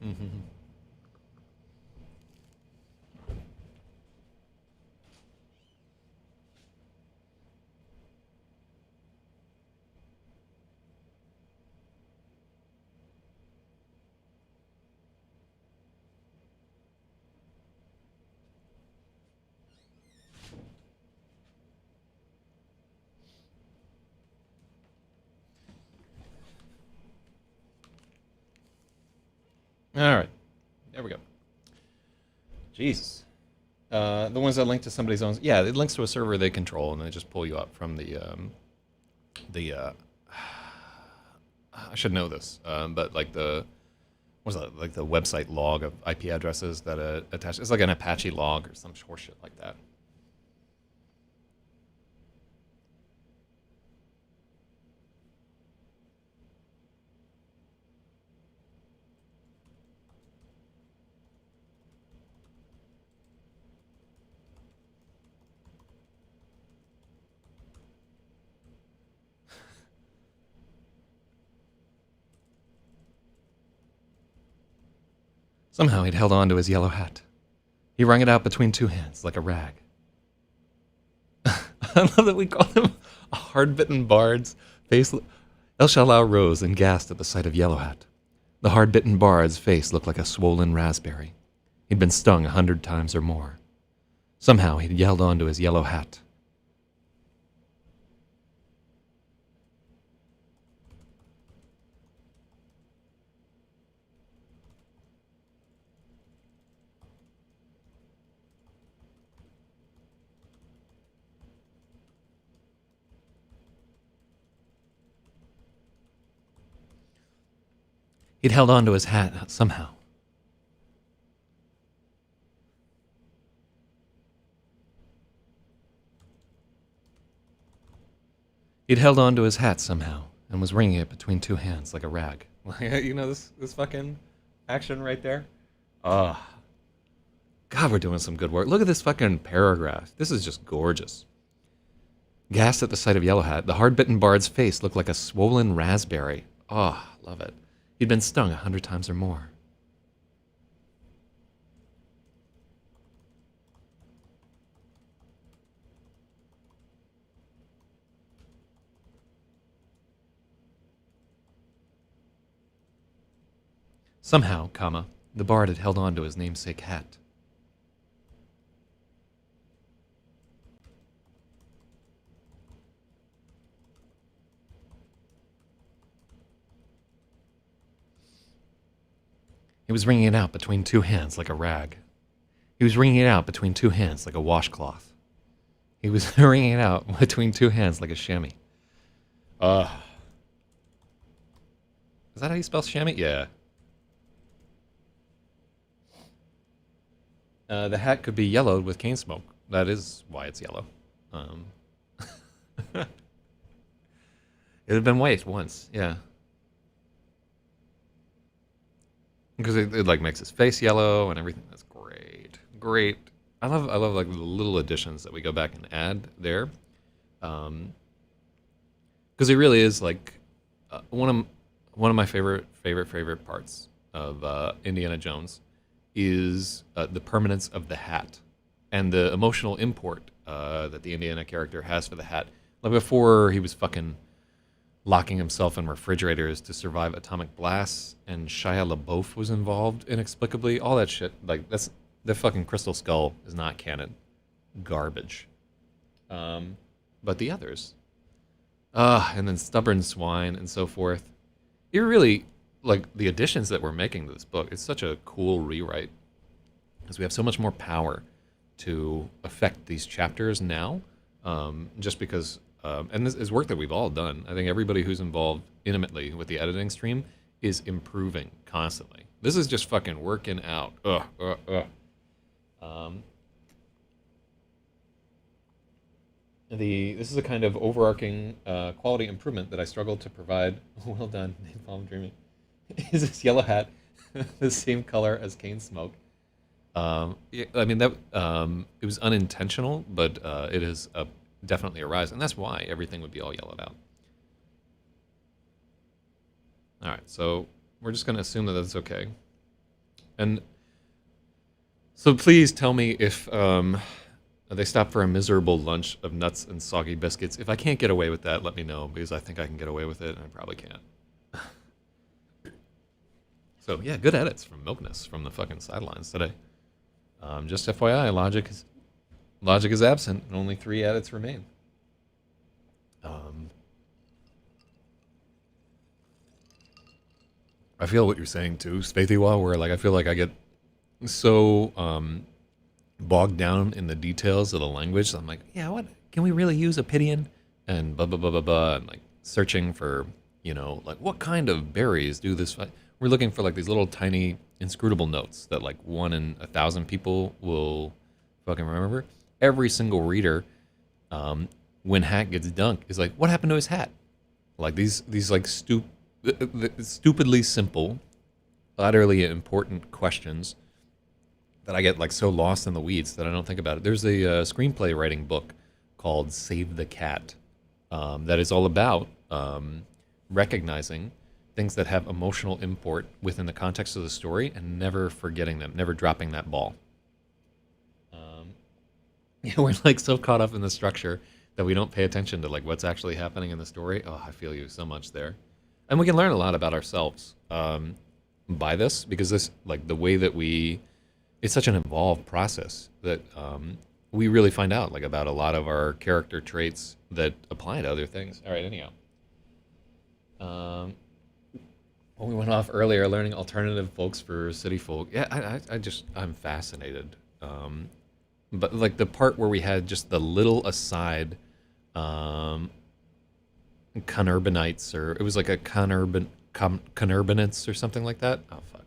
[SPEAKER 1] Mm-hmm. All right, there we go. Jesus. The ones that link to somebody's own, yeah, it links to a server they control, and they just pull you up from the. I should know this, but like what's that? Like the website log of IP addresses that attach. It's like an Apache log or some horseshit like that. Somehow he'd held on to his yellow hat. He wrung it out between two hands like a rag. I love that we call him a hard-bitten bard's face. El Shalal rose and gasped at the sight of Yellow Hat. The hard-bitten bard's face looked like a swollen raspberry. He'd been stung 100 times or more. Somehow he'd held on to his yellow hat. He'd held on to his hat somehow. He'd held on to his hat somehow and was wringing it between two hands like a rag. You know this fucking action right there? Oh, God, we're doing some good work. Look at this fucking paragraph. This is just gorgeous. Gasped at the sight of Yellow Hat, the hard-bitten bard's face looked like a swollen raspberry. Oh, love it. He'd been stung 100 times or more. Somehow, the bard had held on to his namesake hat. He was wringing it out between two hands like a rag. He was wringing it out between two hands like a washcloth. He was wringing it out between two hands like a chamois. Is that how you spell chamois? Yeah. The hat could be yellowed with cane smoke. That is why it's yellow. It had been white once, yeah. Because it like makes his face yellow and everything. That's great, great. I love like the little additions that we go back and add there, because it really is like one of my favorite parts of Indiana Jones is the permanence of the hat and the emotional import that the Indiana character has for the hat. Like before, he was fucking locking himself in refrigerators to survive atomic blasts, and Shia LaBeouf was involved inexplicably. All that shit, like that's the fucking Crystal Skull is not canon, garbage. But the others, and then Stubborn Swine and so forth. It really like the additions that we're making to this book. It's such a cool rewrite because we have so much more power to affect these chapters now. Just because. And this is work that we've all done. I think everybody who's involved intimately with the editing stream is improving constantly. This is just fucking working out. This is a kind of overarching quality improvement that I struggle to provide. Well done, Napalm Dreaming. Is this yellow hat the same color as cane smoke? I mean that it was unintentional, but it is definitely a rise, and that's why everything would be all yellowed out. All right, so we're just going to assume that that's okay. And so please tell me if they stop for a miserable lunch of nuts and soggy biscuits. If I can't get away with that, let me know, because I think I can get away with it, and I probably can't. So yeah, good edits from Milkness from the fucking sidelines today. Just FYI, Logic is absent, and only 3 edits remain. I feel what you're saying too, Spathiwa, where like I feel like I get so bogged down in the details of the language. So I'm like, yeah, what can we really use Ophidian? And blah blah blah blah blah, and like searching for like what kind of berries do this. We're looking for like these little tiny inscrutable notes that like 1 in 1,000 people will fucking remember. Every single reader, when Hat gets dunked, is like, what happened to his hat? Like these like stupidly simple, utterly important questions that I get like so lost in the weeds that I don't think about it. There's a screenplay writing book called Save the Cat that is all about recognizing things that have emotional import within the context of the story and never forgetting them, never dropping that ball. We're like so caught up in the structure that we don't pay attention to like what's actually happening in the story. Oh, I feel you so much there. And we can learn a lot about ourselves by this, because this, like the way that it's such an involved process that we really find out like about a lot of our character traits that apply to other things. All right, anyhow. When we went off earlier, learning alternative folks for city folk. Yeah, I'm fascinated. But like the part where we had just the little aside, conurbanites, or it was like a conurbanates or something like that. Oh fuck,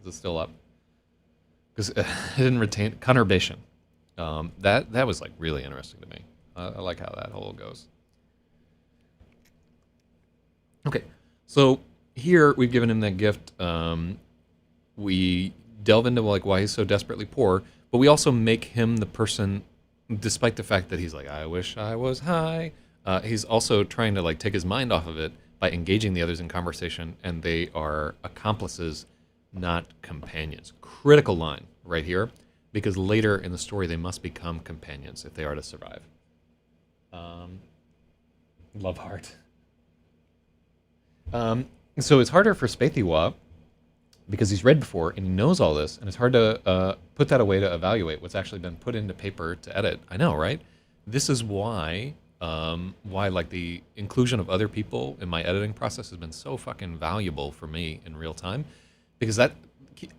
[SPEAKER 1] is it still up? Because it didn't retain conurbation. That was like really interesting to me. I like how that whole goes. So here we've given him that gift. We delve into like why he's so desperately poor, but we also make him the person, despite the fact that he's like, I wish I was high. He's also trying to like take his mind off of it by engaging the others in conversation, and they are accomplices, not companions. Critical line right here, because later in the story they must become companions if they are to survive. Love heart. So it's harder for Spaethiwa because he's read before and he knows all this, and it's hard to put that away to evaluate what's actually been put into paper to edit. I know, right? This is why like the inclusion of other people in my editing process has been so fucking valuable for me in real time, because that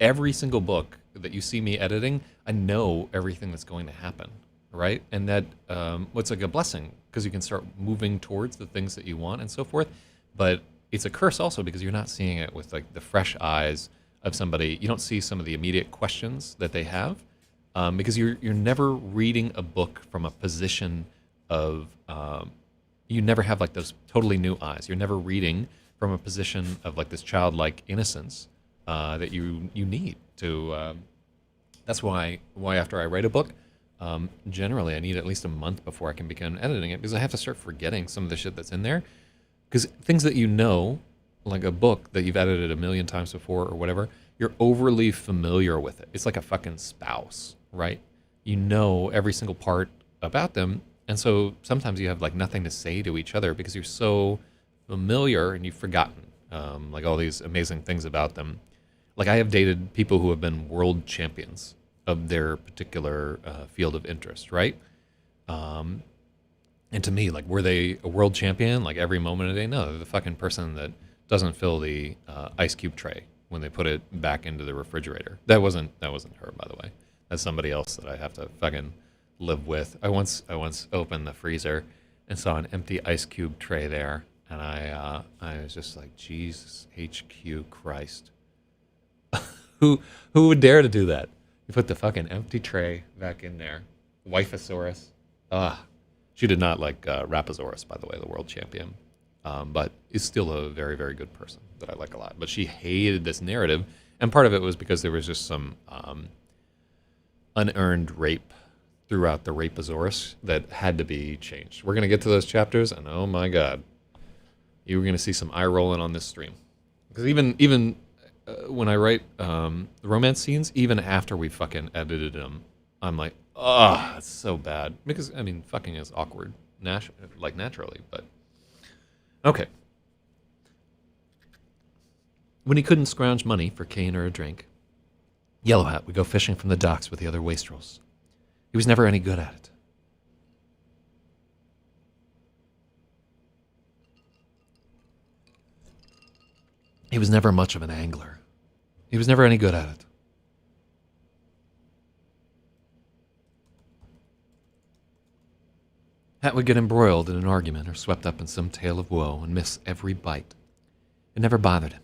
[SPEAKER 1] every single book that you see me editing, I know everything that's going to happen, right? And that what's like a blessing because you can start moving towards the things that you want and so forth, but it's a curse also because you're not seeing it with like the fresh eyes of somebody. You don't see some of the immediate questions that they have because you're never reading a book from a position of you never have like those totally new eyes. You're never reading from a position of like this childlike innocence that you need to. That's why after I write a book, generally I need at least a month before I can begin editing it, because I have to start forgetting some of the shit that's in there. Because things that you know, like a book that you've edited a million times before or whatever, you're overly familiar with it. It's like a fucking spouse, right? You know every single part about them, and so sometimes you have like nothing to say to each other because you're so familiar and you've forgotten like all these amazing things about them. Like I have dated people who have been world champions of their particular field of interest, right? And to me, like, were they a world champion like every moment of the day? No, they're the fucking person that doesn't fill the ice cube tray when they put it back into the refrigerator. That wasn't her, by the way. That's somebody else that I have to fucking live with. I once opened the freezer and saw an empty ice cube tray there, and I was just like, Jesus HQ Christ, who would dare to do that? You put the fucking empty tray back in there, Wifeosaurus. She did not like RAPAXORIS, by the way, the world champion, but is still a very, very good person that I like a lot. But she hated this narrative, and part of it was because there was just some unearned rape throughout the RAPAXORIS that had to be changed. We're going to get to those chapters, and oh my God, you were going to see some eye rolling on this stream. Because even when I write the romance scenes, even after we fucking edited them, I'm like, oh, it's so bad. Because, I mean, fucking is awkward, naturally, but... Okay. When he couldn't scrounge money for cane or a drink, Yellow Hat would go fishing from the docks with the other wastrels. He was never any good at it. He was never much of an angler. He was never any good at it. Hat would get embroiled in an argument or swept up in some tale of woe and miss every bite. It never bothered him.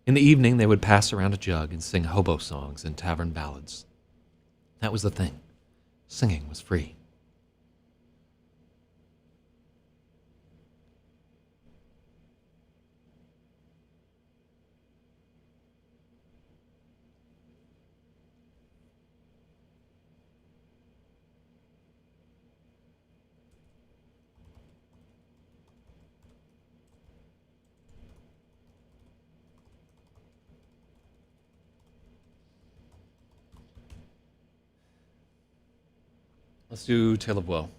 [SPEAKER 1] In the evening, they would pass around a jug and sing hobo songs and tavern ballads. That was the thing. Singing was free. Let's do Tale of Woe.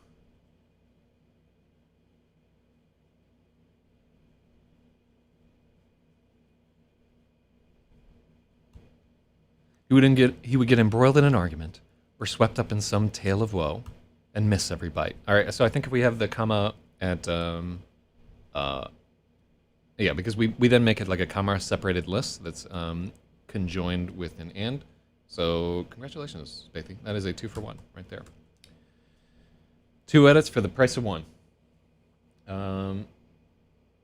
[SPEAKER 1] He would get embroiled in an argument or swept up in some tale of woe and miss every bite. All right, so I think if we have the comma at yeah, because we then make it like a comma separated list that's conjoined with an and. So congratulations, Bathy. That is a 2-for-1 right there. 2 edits for the price of 1.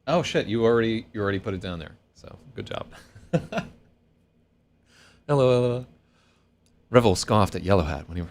[SPEAKER 1] Oh shit, you already put it down there. So good job. Hello. Revel scoffed at Yellow Hat when he...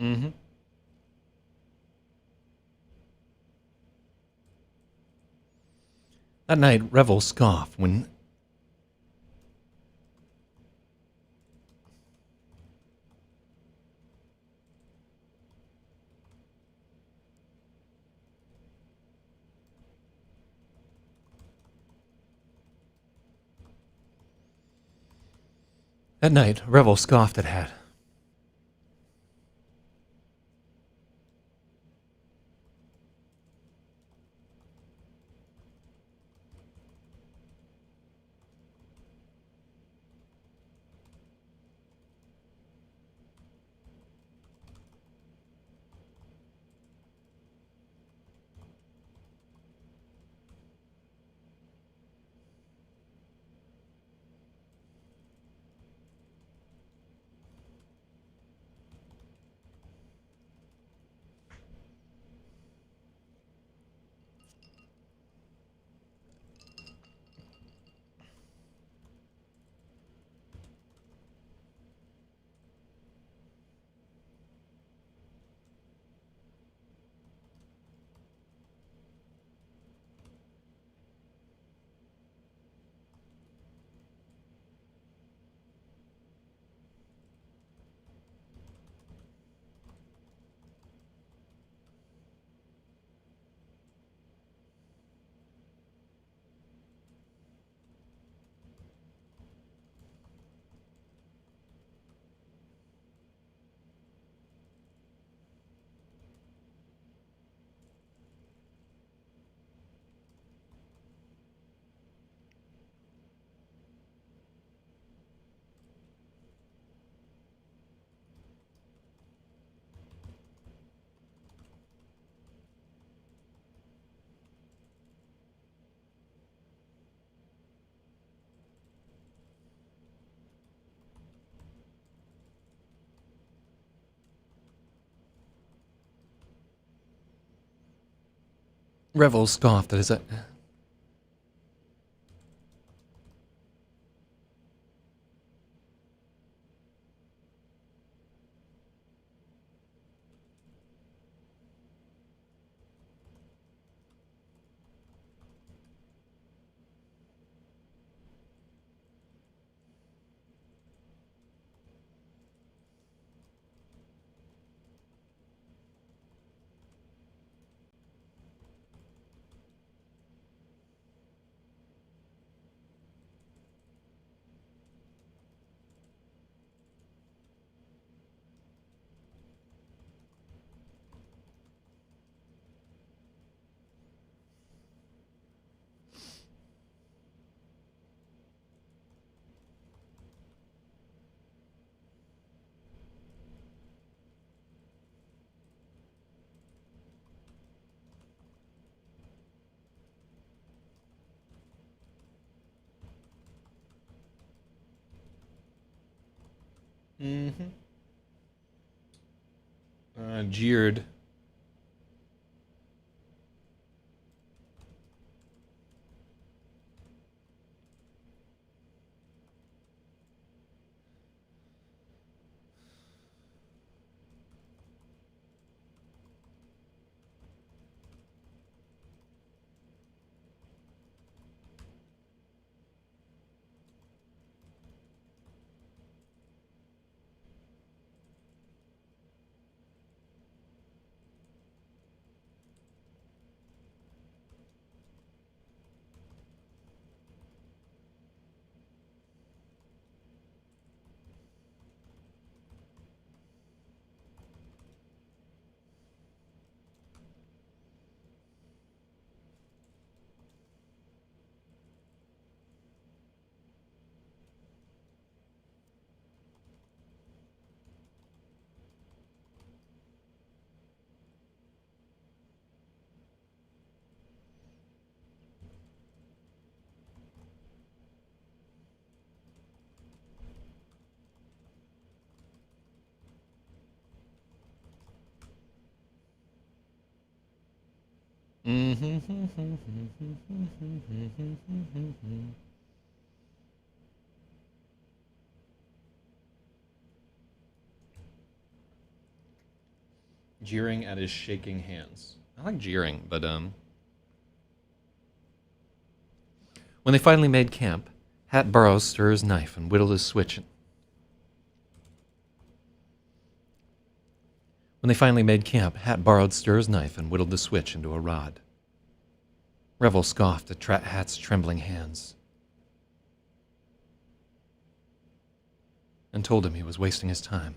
[SPEAKER 1] Mm-hmm. That night, Revel scoffed when... That night, Revel scoffed at Hat. Revel scoffed at his... Mm-hmm. Jeered. Mm-hmm. Jeering at his shaking hands. I like jeering, but when they finally made camp, Hat borrowed Stir's knife and whittled his switch. When they finally made camp, Hat borrowed Stir's knife and whittled the switch into a rod. Revel scoffed at Hat's trembling hands and told him he was wasting his time.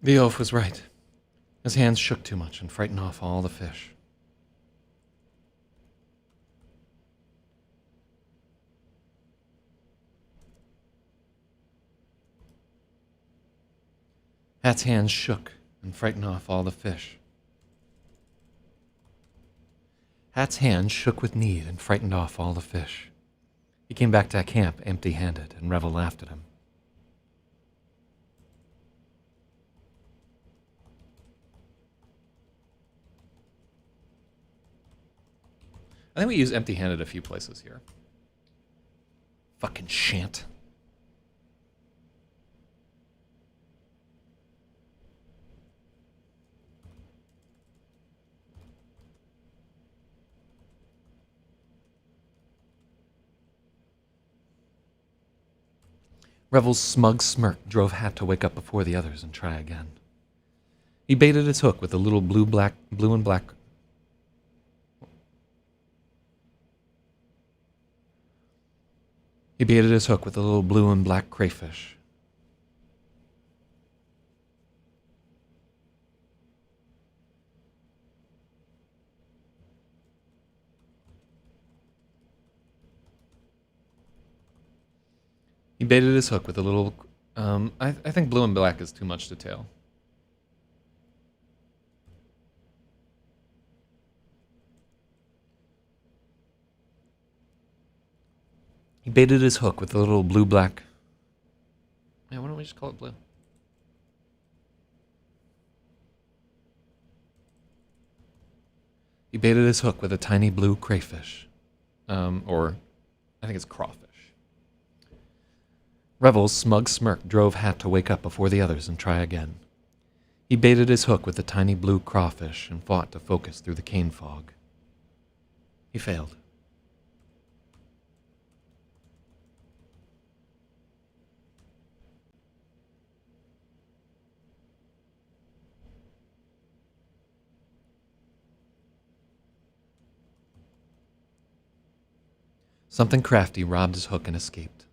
[SPEAKER 1] The oaf was right. His hands shook too much and frightened off all the fish. Hat's hands shook and frightened off all the fish. Hat's hands shook with need and frightened off all the fish. He came back to camp empty-handed, and Revel laughed at him. I think we use empty-handed a few places here. Fucking shant. Revel's smug smirk drove Hat to wake up before the others and try again. He baited his hook with a little blue and black. He baited his hook with a little blue and black crayfish. He baited his hook with a little... I think blue and black is too much detail. He baited his hook with a little blue-black... Yeah, why don't we just call it blue? He baited his hook with a tiny blue crayfish. Or, I think it's crawfish. Revel's smug smirk drove Hat to wake up before the others and try again. He baited his hook with the tiny blue crawfish and fought to focus through the cane fog. He failed. Something crafty robbed his hook and escaped.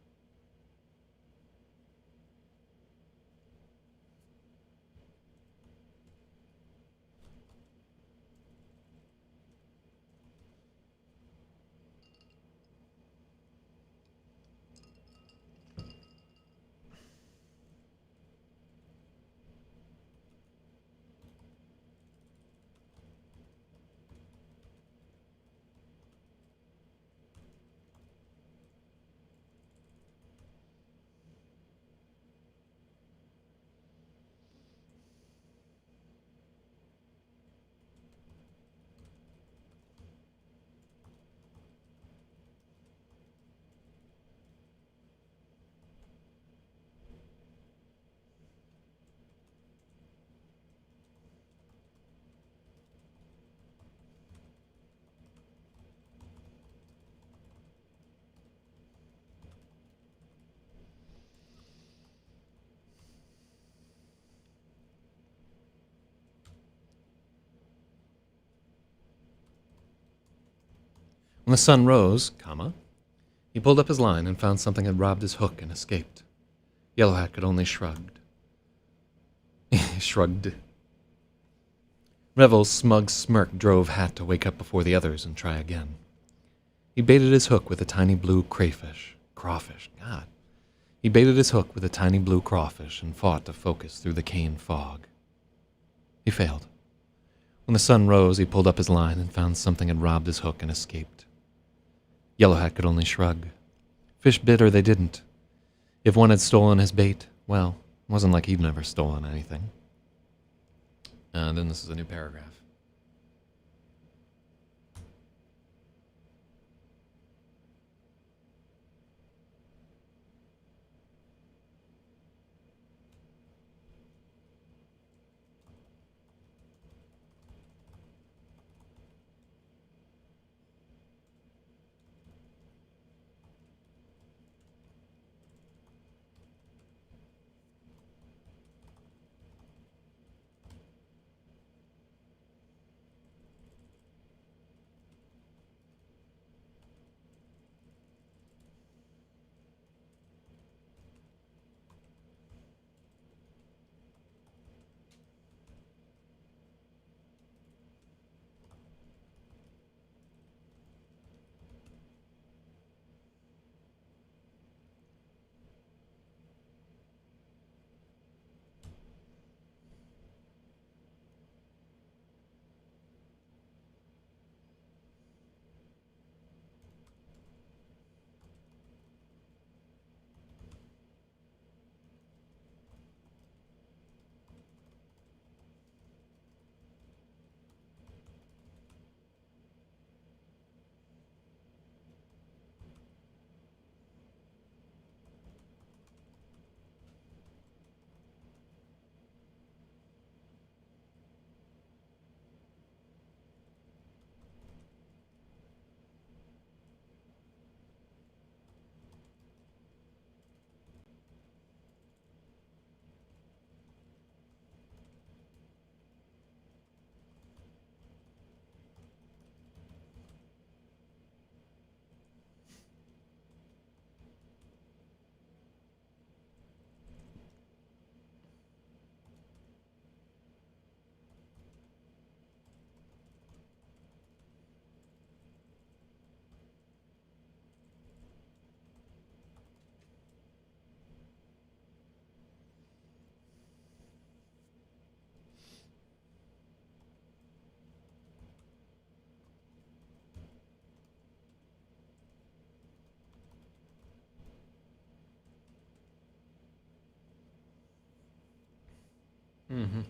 [SPEAKER 1] When the sun rose, he pulled up his line and found something had robbed his hook and escaped. Yellowhat could only shrug. He shrugged. Revel's smug smirk drove Hat to wake up before the others and try again. He baited his hook with a tiny blue crawfish, God. He baited his hook with a tiny blue crawfish and fought to focus through the cane fog. He failed. When the sun rose, he pulled up his line and found something had robbed his hook and escaped. Yellow Hat could only shrug. Fish bit or they didn't. If one had stolen his bait, well, it wasn't like he'd never stolen anything. And then this is a new paragraph. Mm-hmm.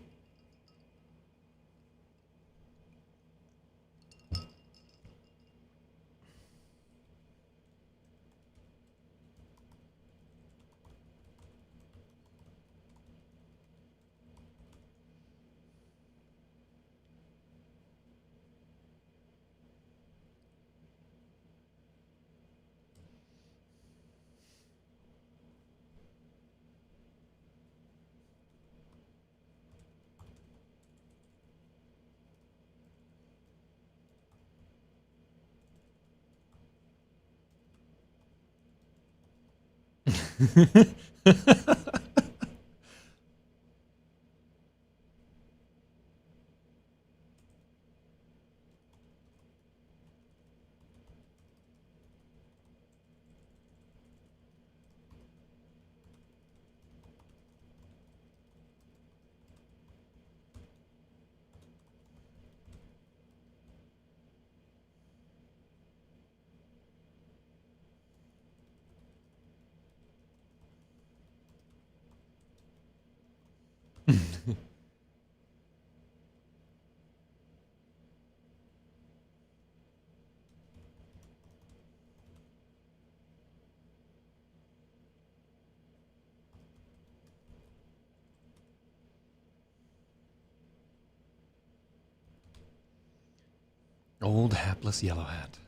[SPEAKER 1] Old hapless Yellow Hat.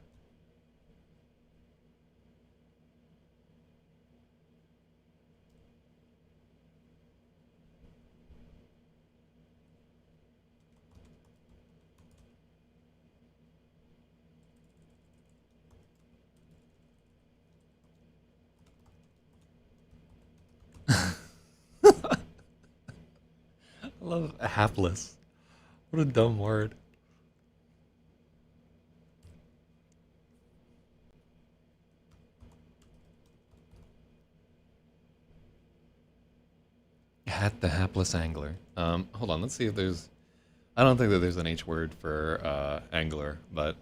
[SPEAKER 1] love hapless. What a dumb word. Hat the hapless angler. Hold on, let's see if there's... I don't think that there's an H word for angler, but...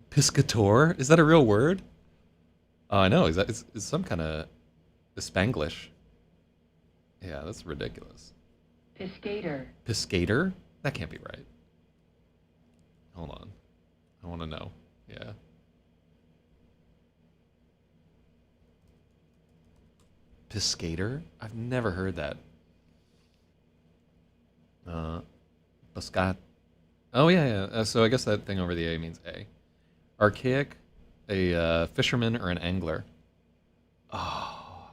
[SPEAKER 1] Piscator? Is that a real word? Oh, I know. Is that it's some kind of Spanglish? Yeah, that's ridiculous.
[SPEAKER 2] Piscator.
[SPEAKER 1] Piscator? That can't be right. Hold on. I want to know. Yeah. Piscator? I've never heard that. Piscat. Oh, yeah, yeah. So I guess that thing over the A means A. Archaic, a fisherman or an angler. Oh.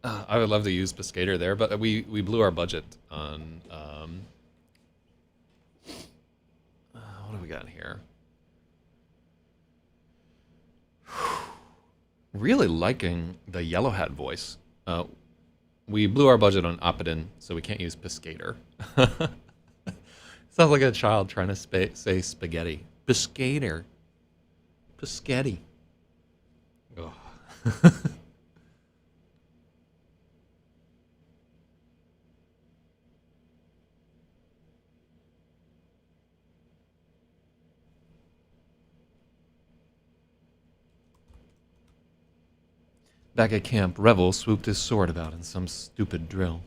[SPEAKER 1] I would love to use Piscator there, but we blew our budget on... what do we got here? Really liking the Yellow Hat voice. We blew our budget on Opidin, so we can't use Piscator. Sounds like a child trying to say spaghetti. Piscator. Piscetti. Oh. Back at camp, Revel swooped his sword about in some stupid drill.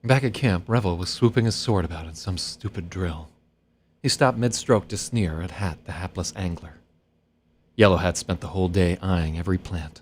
[SPEAKER 1] Back at camp, Revel was swooping his sword about in some stupid drill. He stopped mid-stroke to sneer at Hat, the hapless angler. Yellow Hat spent the whole day eyeing every plant.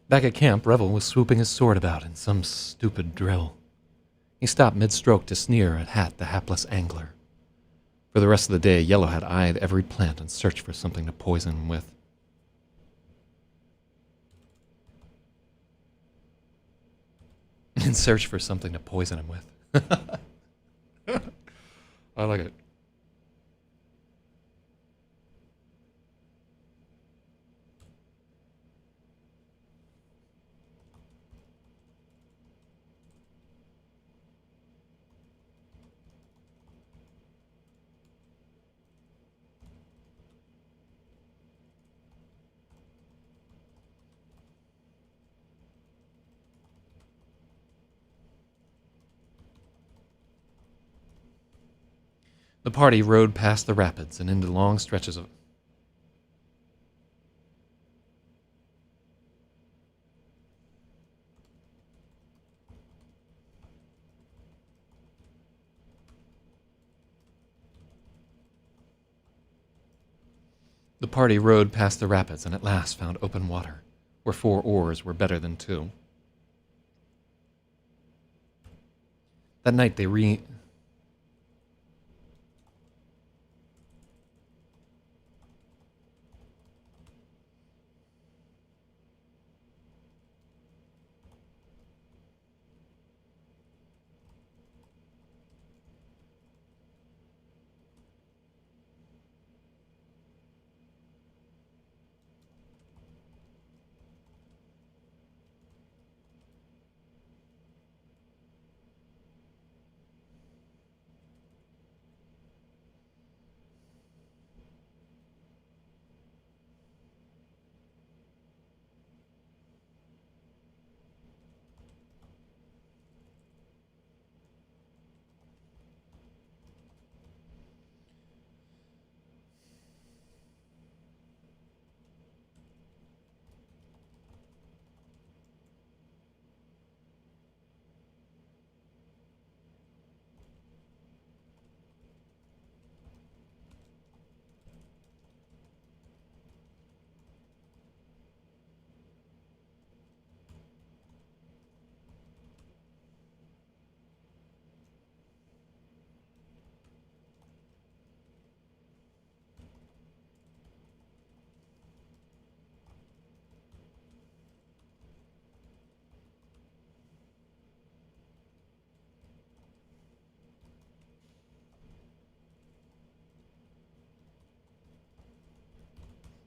[SPEAKER 1] Back at camp, Revel was swooping his sword about in some stupid drill. He stopped mid-stroke to sneer at Hat, the hapless angler. For the rest of the day, Yellow Hat eyed every plant and searched for something to poison him with. In search for something to poison him with. I like it. The party rode past the rapids and into long stretches of... The party rode past the rapids and at last found open water, where 4 oars were better than 2. That night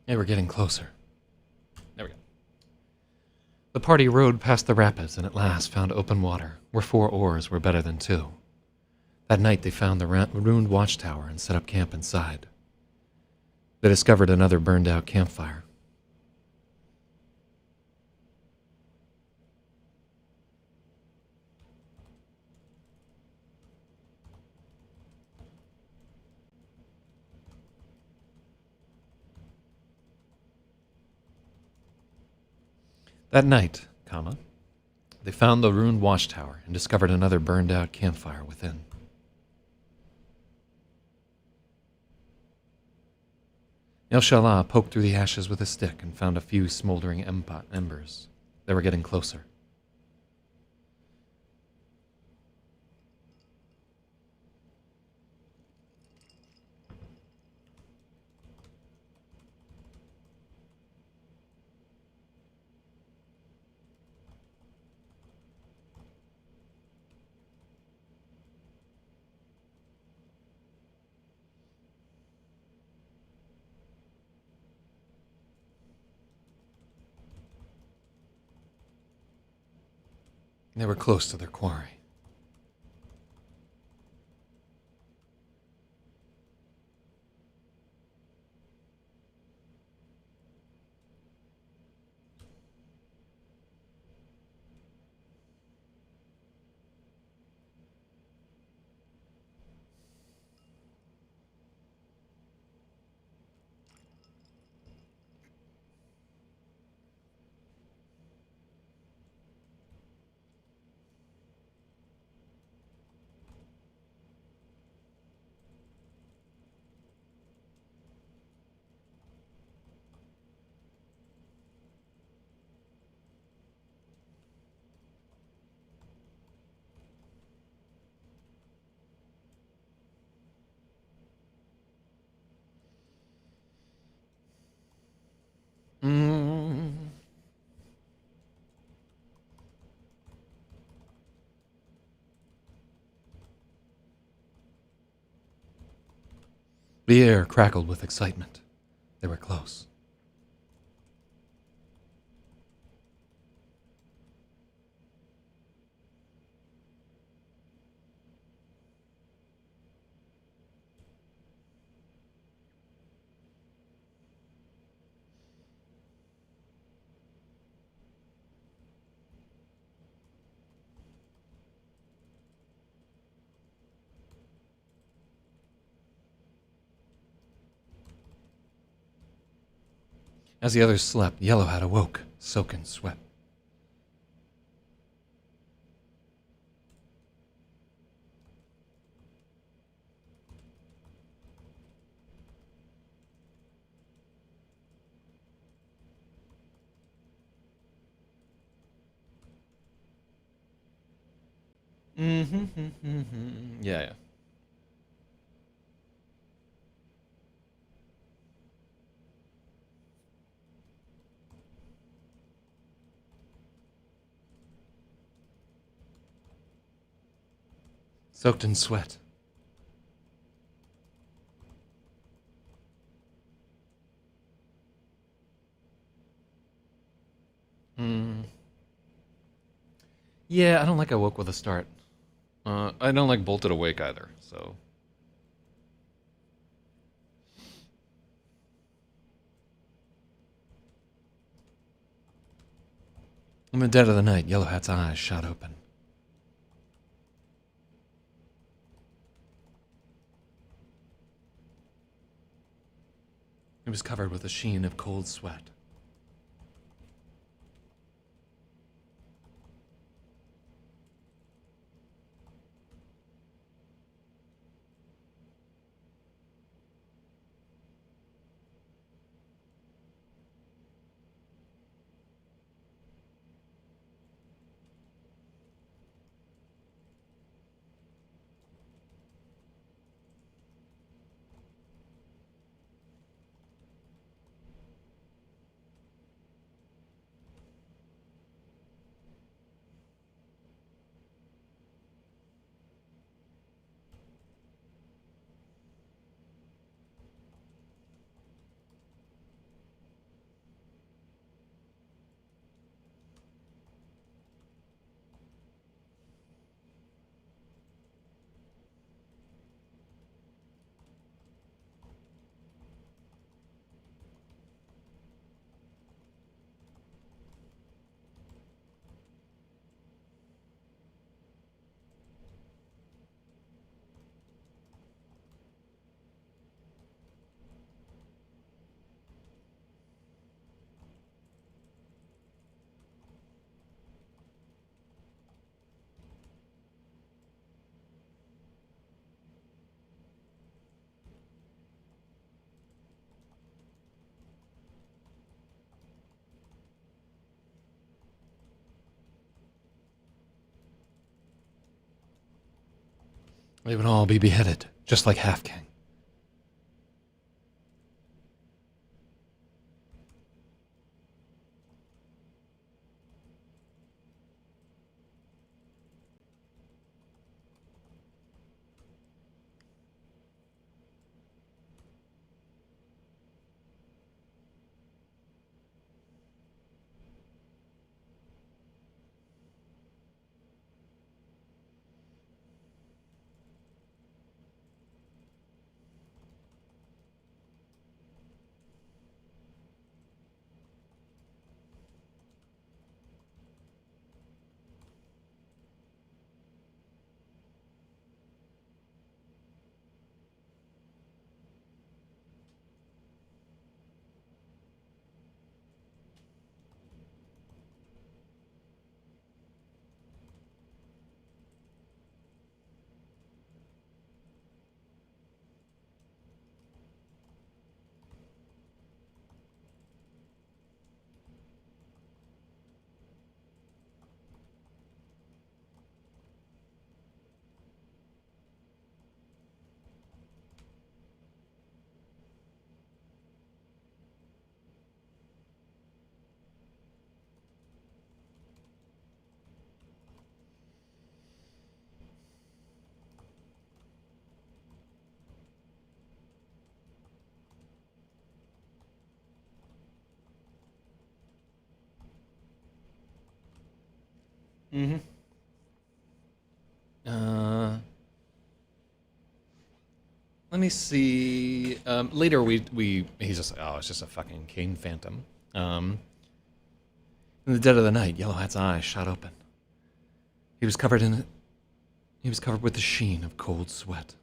[SPEAKER 1] They were getting closer. There we go. The party rowed past the rapids and at last found open water, where 4 oars were better than 2. That night they found the ruined watchtower and set up camp inside. They discovered another burned-out campfire. That night, they found the ruined watchtower and discovered another burned-out campfire within. El Shalah poked through the ashes with a stick and found a few smoldering embers. They were getting closer. They were close to their quarry. The air crackled with excitement. They were close. As the others slept, Yellowhat awoke, soaked in sweat. Yeah. Soaked in sweat. Yeah, I don't like I woke with a start. I don't like bolted awake either, so... In the dead of the night, Yellowhat's eyes shot open. It was covered with a sheen of cold sweat. They would all be beheaded, just like Half King. Mm-hmm. Let me see. Later, he's just like, oh, it's just a fucking cane phantom. Um, in the dead of the night, Yellow Hat's eyes shot open. He was covered in. He was covered with the sheen of cold sweat.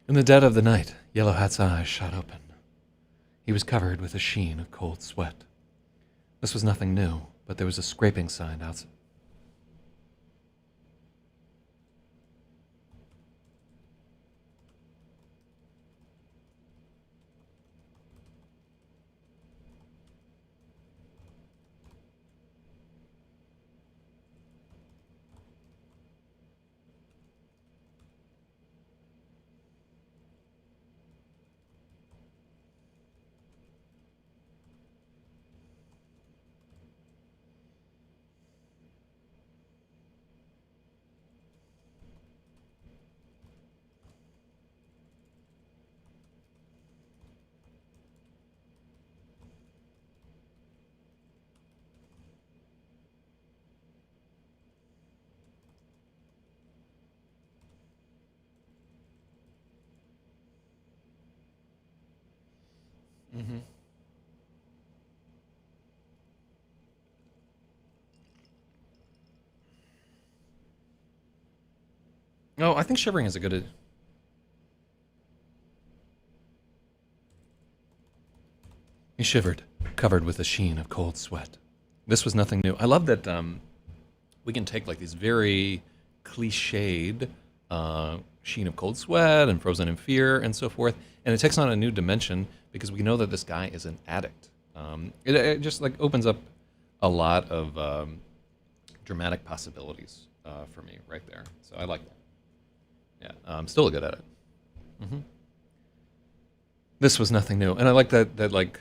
[SPEAKER 1] In the dead of the night, Yellow Hat's eyes shot open. He was covered with a sheen of cold sweat. This was nothing new, but there was a scraping sound outside. Mm-hmm. Oh, I think shivering is a good. He shivered, covered with a sheen of cold sweat. This was nothing new. I love that we can take like these very cliched sheen of cold sweat and frozen in fear and so forth, and it takes on a new dimension because we know that this guy is an addict. It just like opens up a lot of dramatic possibilities for me right there. So I like that. Yeah, I'm still good at it. Hmm. This was nothing new, and I like that like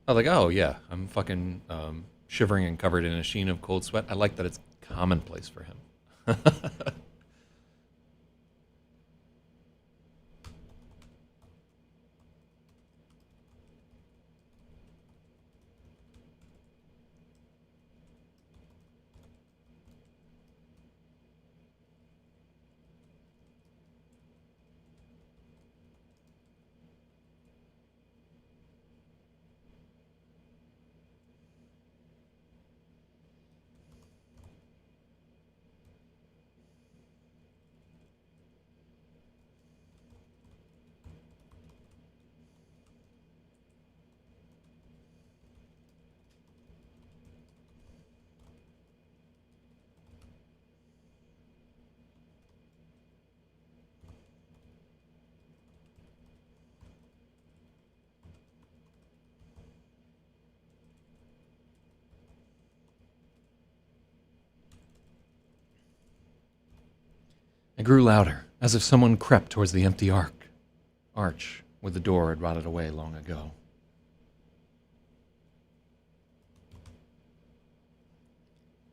[SPEAKER 1] I was like, oh yeah, I'm fucking shivering and covered in a sheen of cold sweat. I like that it's commonplace for him.
[SPEAKER 2] It grew louder, as if someone crept towards the empty arch where the door had rotted away long ago.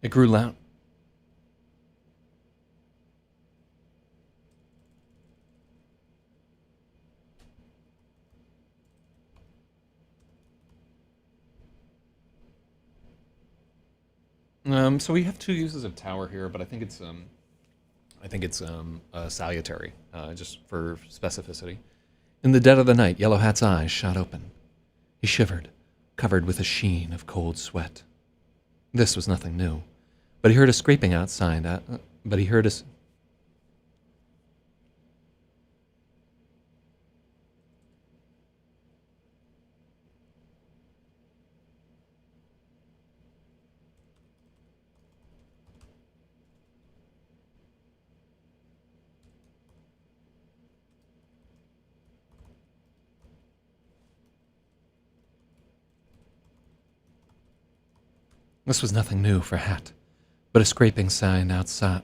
[SPEAKER 2] It grew loud. So we have two uses of tower here, but I think it's salutary, just for specificity. In the dead of the night, Yellowhat's eyes shot open. He shivered, covered with a sheen of cold sweat. This was nothing new, but he heard a scraping outside. But he heard a. This was nothing new for Hat, but a scraping sound outside.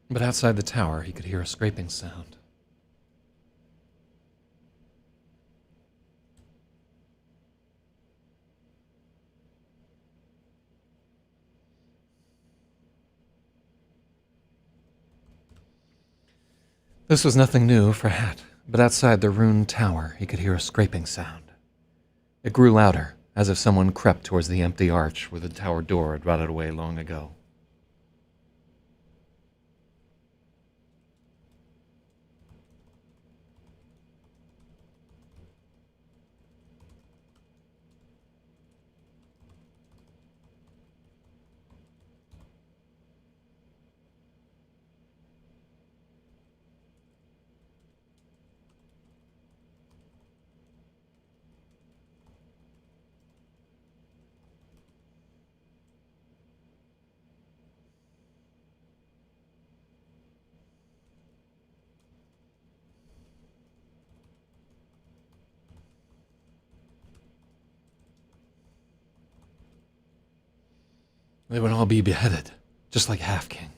[SPEAKER 2] But outside the tower, he could hear a scraping sound. This was nothing new for Hat, but outside the ruined tower, he could hear a scraping sound. It grew louder, as if someone crept towards the empty arch where the tower door had rotted away long ago. They would all be beheaded, just like Half King.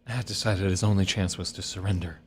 [SPEAKER 2] Hat decided his only chance was to surrender.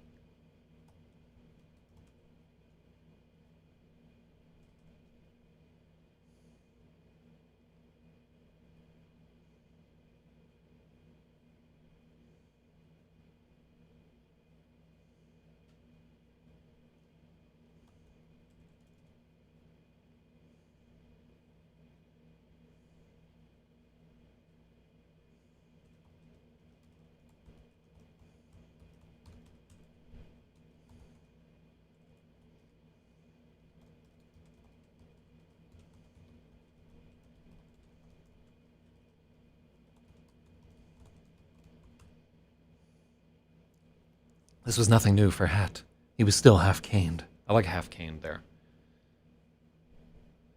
[SPEAKER 2] This was nothing new for Hat. He was still half-caned. I like half-caned there.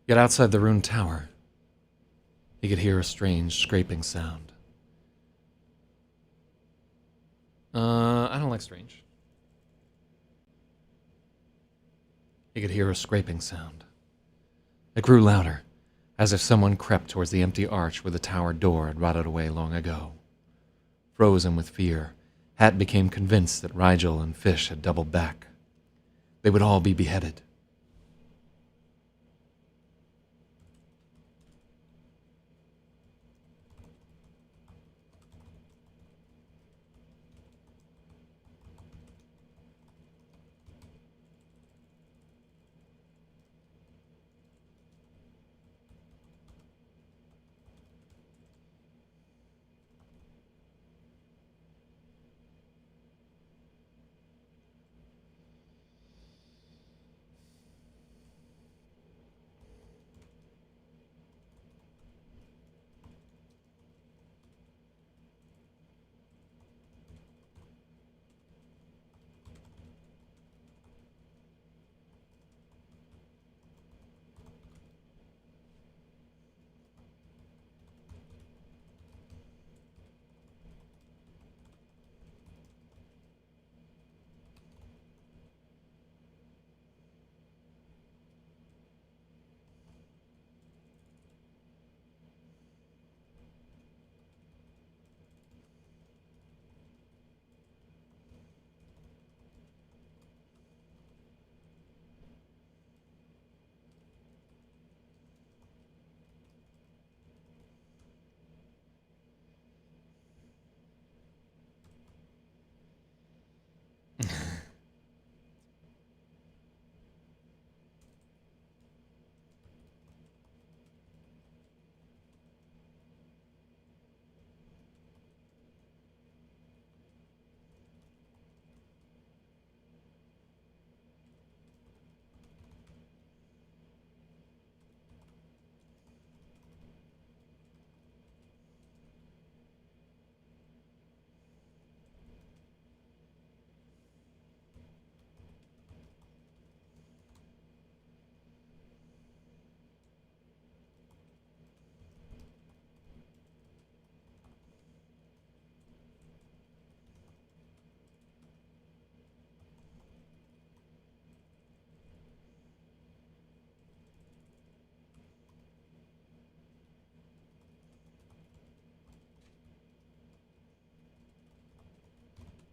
[SPEAKER 2] Yet outside the ruined tower, he could hear a strange scraping sound. I don't like strange. He could hear a scraping sound. It grew louder, as if someone crept towards the empty arch where the tower door had rotted away long ago. Frozen with fear, Hat became convinced that Rigel and Fish had doubled back. They would all be beheaded.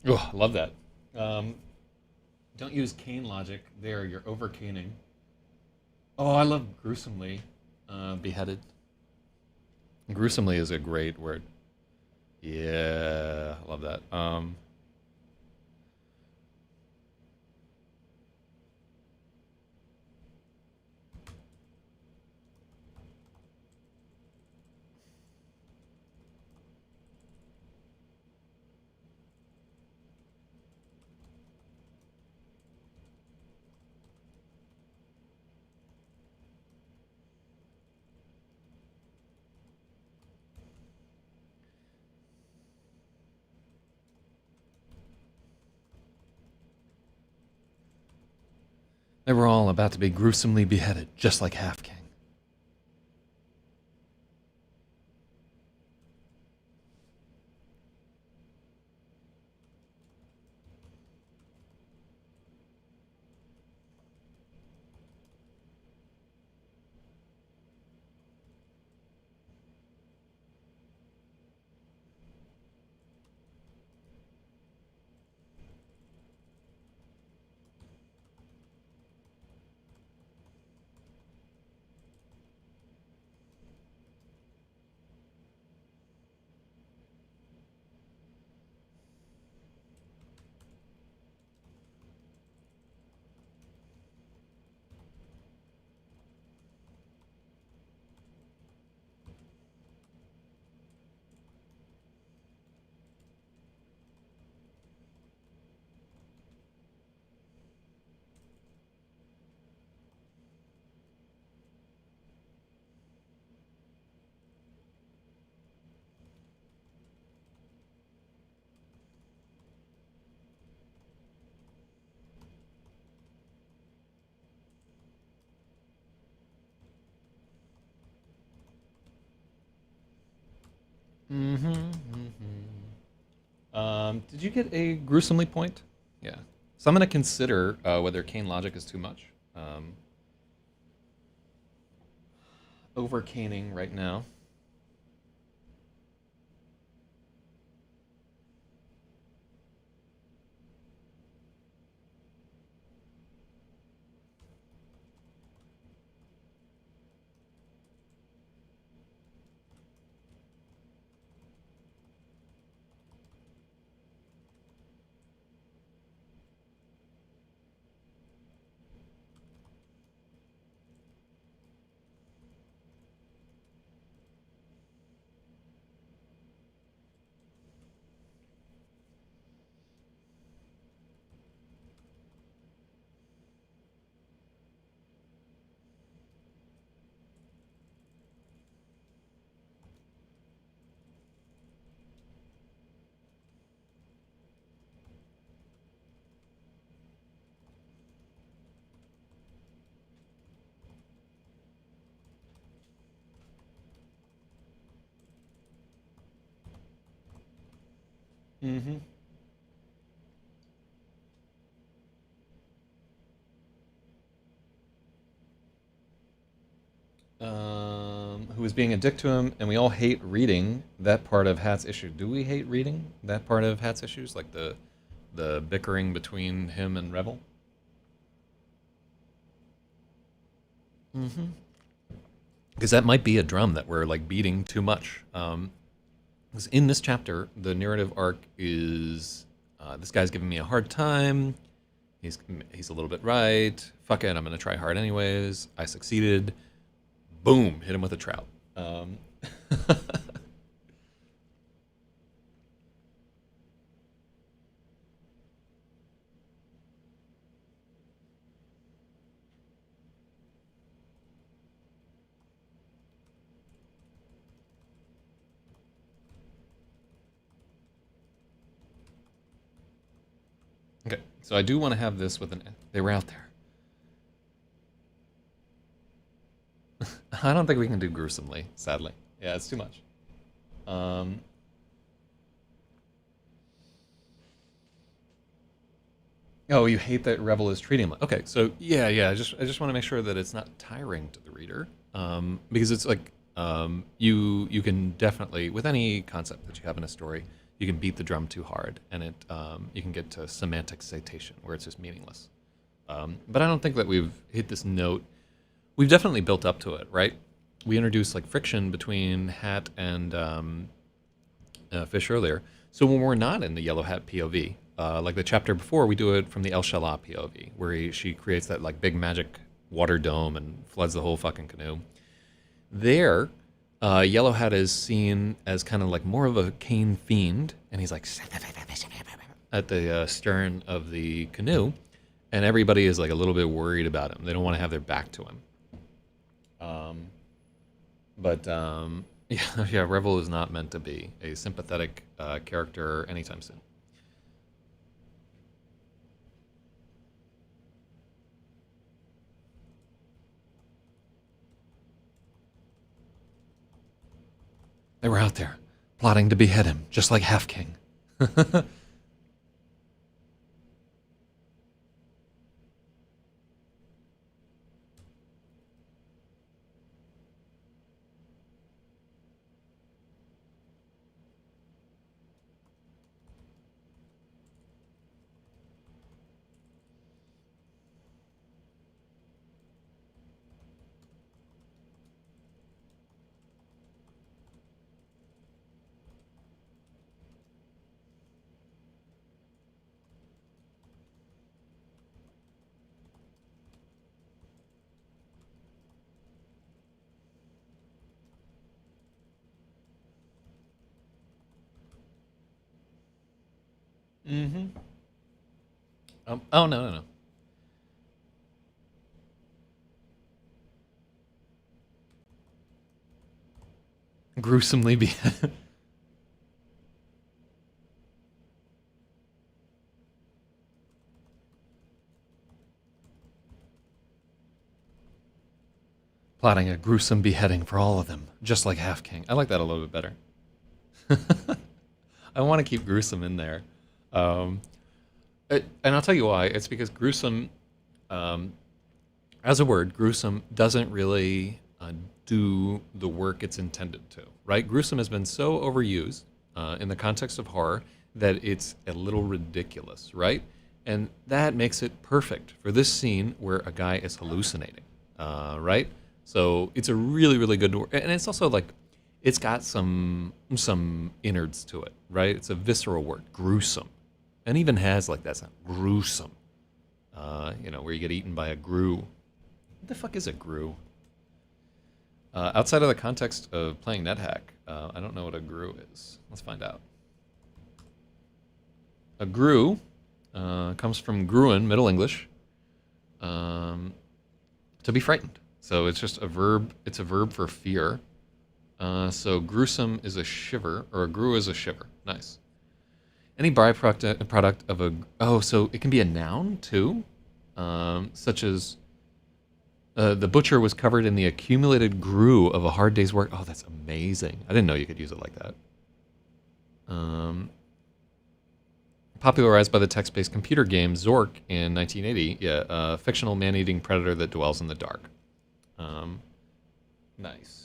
[SPEAKER 2] Oh, I love that. Um, don't use cane logic. There, you're over caning. Oh, I love gruesomely beheaded. Gruesomely is a great word. Yeah, I love that. They were all about to be gruesomely beheaded, just like Half King. Mm-hmm. Did you get a gruesomely point? Yeah. So I'm going to consider whether cane logic is too much. Over caning right now. Mm-hmm. Who was being a dick to him, and we all hate reading that part of Hat's issue. Do we hate reading that part of Hat's issues, like the bickering between him and Rebel? Mm-hmm. Because that might be a drum that we're like beating too much. 'Cause in this chapter, the narrative arc is this guy's giving me a hard time. He's a little bit right. Fuck it, I'm gonna try hard anyways. I succeeded. Boom, hit him with a trout. Okay, so I do want to have this with an. They were out there. I don't think we can do gruesomely, sadly. Yeah, it's too much. Um, oh, you hate that Rebel is treating him. Okay, so yeah. I just want to make sure that it's not tiring to the reader, because it's like you can definitely with any concept that you have in a story,
[SPEAKER 1] you can beat the drum too hard, and you can get to semantic citation where it's just meaningless. But I don't think that we've hit this note. We've definitely built up to it, right? We introduced like friction between Hat and Fish earlier. So when we're not in the Yellow Hat POV, like the chapter before, we do it from the El Shala POV, where she creates that like big magic water dome and floods the whole fucking canoe. There, Yellow Hat is seen as kind of like more of a Cain fiend, and he's like at the stern of the canoe, and everybody is like a little bit worried about him. They don't want to have their back to him. Yeah, Revel is not meant to be a sympathetic character anytime soon.
[SPEAKER 2] They were out there, plotting to behead him, just like Half King.
[SPEAKER 1] Mm-hmm. Oh, no.
[SPEAKER 2] Gruesomely beheaded. Plotting a gruesome beheading for all of them, just like Half King.
[SPEAKER 1] I like that a little bit better. I want to keep gruesome in there. And I'll tell you why. It's because gruesome, as a word, gruesome doesn't really do the work it's intended to, right? Gruesome has been so overused in the context of horror that it's a little ridiculous, right? And that makes it perfect for this scene where a guy is hallucinating, right? So it's a really, really good word. And it's also like, it's got some innards to it, right? It's a visceral word, gruesome. And even has like that sound, gruesome. Where you get eaten by a grue. What the fuck is a grue? Outside of the context of playing NetHack, I don't know what a grue is. Let's find out. A grue comes from gruen, Middle English, to be frightened. So it's just a verb. It's a verb for fear. So gruesome is a shiver, or a grue is a shiver. Nice. Any byproduct of a... Oh, so it can be a noun, too? Such as... the butcher was covered in the accumulated grue of a hard day's work. Oh, that's amazing. I didn't know you could use it like that. Popularized by the text-based computer game Zork in 1980. Yeah, a fictional man-eating predator that dwells in the dark. Nice.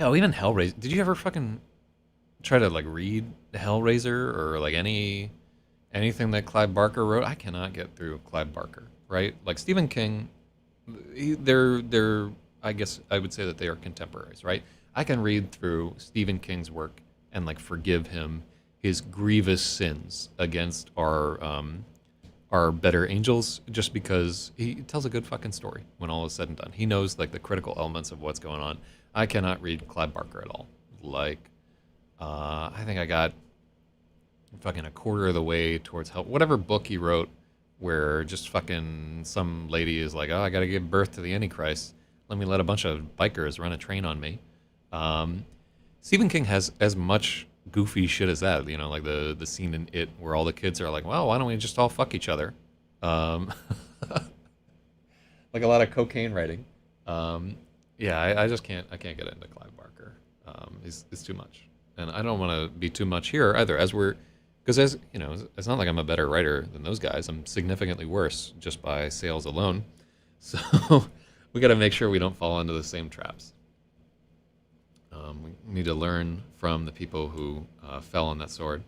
[SPEAKER 1] Oh, even Hellraiser. Did you ever fucking try to like read Hellraiser or like anything that Clive Barker wrote? I cannot get through Clive Barker, right? Like Stephen King, they're I guess I would say that they are contemporaries, right? I can read through Stephen King's work and like forgive him his grievous sins against our better angels, just because he tells a good fucking story when all is said and done. He knows like the critical elements of what's going on. I cannot read Clive Barker at all. Like, I think I got fucking a quarter of the way towards whatever book he wrote, where just fucking some lady is like, oh, I gotta give birth to the Antichrist. Let me let a bunch of bikers run a train on me. Stephen King has as much goofy shit as that, like the scene in It where all the kids are like, well, why don't we just all fuck each other? Like a lot of cocaine writing. Yeah, I just can't get into Clive Barker. It's too much, and I don't want to be too much here either. Because it's not like I'm a better writer than those guys. I'm significantly worse just by sales alone. So we got to make sure we don't fall into the same traps. We need to learn from the people who fell on that sword.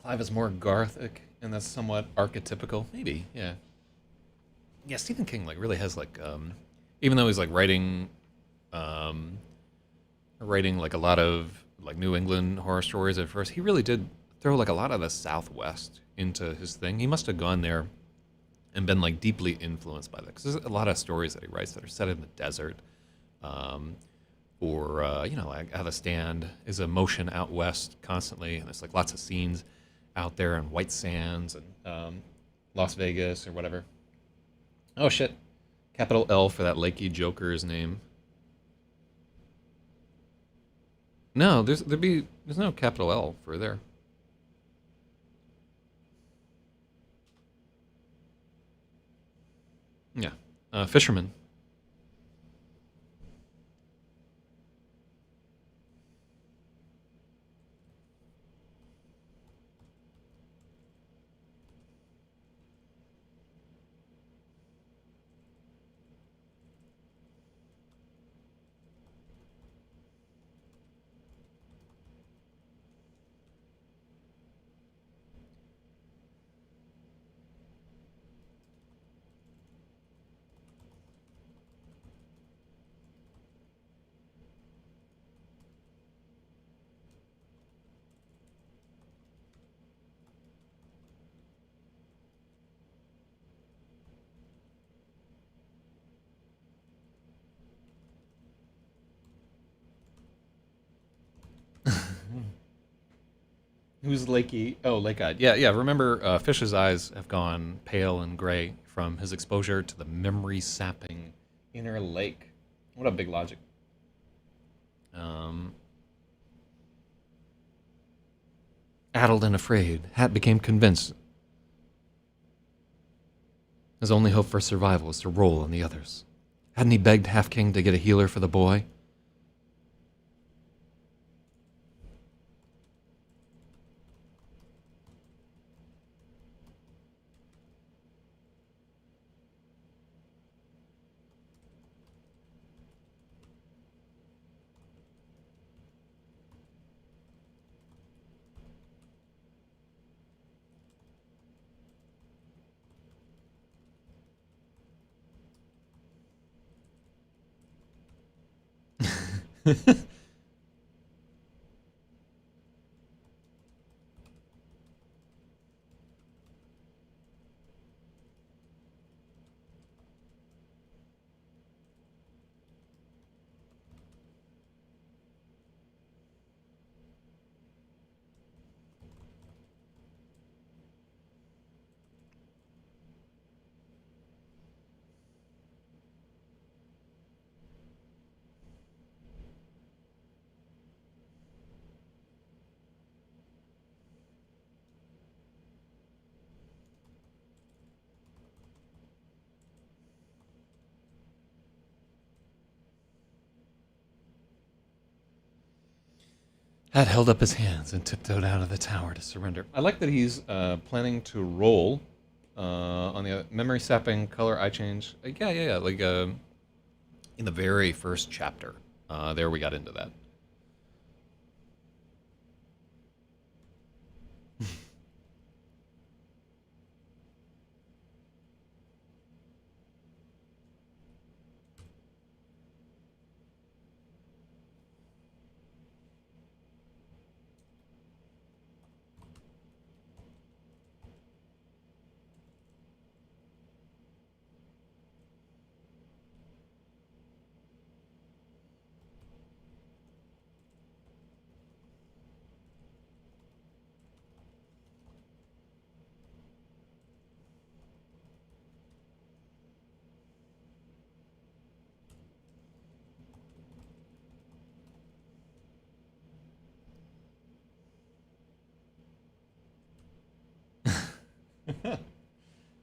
[SPEAKER 1] Clive is more gothic, and that's somewhat archetypical. Maybe, yeah. Yeah, Stephen King like really has like, even though he's like um, writing like a lot of like New England horror stories at first, he really did throw like a lot of the Southwest into his thing. He must have gone there and been like deeply influenced by that because there's a lot of stories that he writes that are set in the desert, um, or like how the stand is a motion out west constantly, and there's like lots of scenes out there in White Sands and Las Vegas or whatever. Oh shit! Capital L for that Lakey Joker's name. No, there's no capital L for there. Yeah, fisherman. Who's Lakey? Oh, Lake Eyed. Yeah, yeah. Remember, Fish's eyes have gone pale and gray from his exposure to the memory sapping inner lake. What a big logic. Um, Addled and afraid, Hat became convinced his only hope for survival was to roll on the others. Hadn't he begged Half King to get a healer for the boy?
[SPEAKER 2] Hat held up his hands and tiptoed out of the tower to surrender. I like that he's planning to roll on the memory sapping color I change. Yeah. Like in the very first chapter, there we got into that.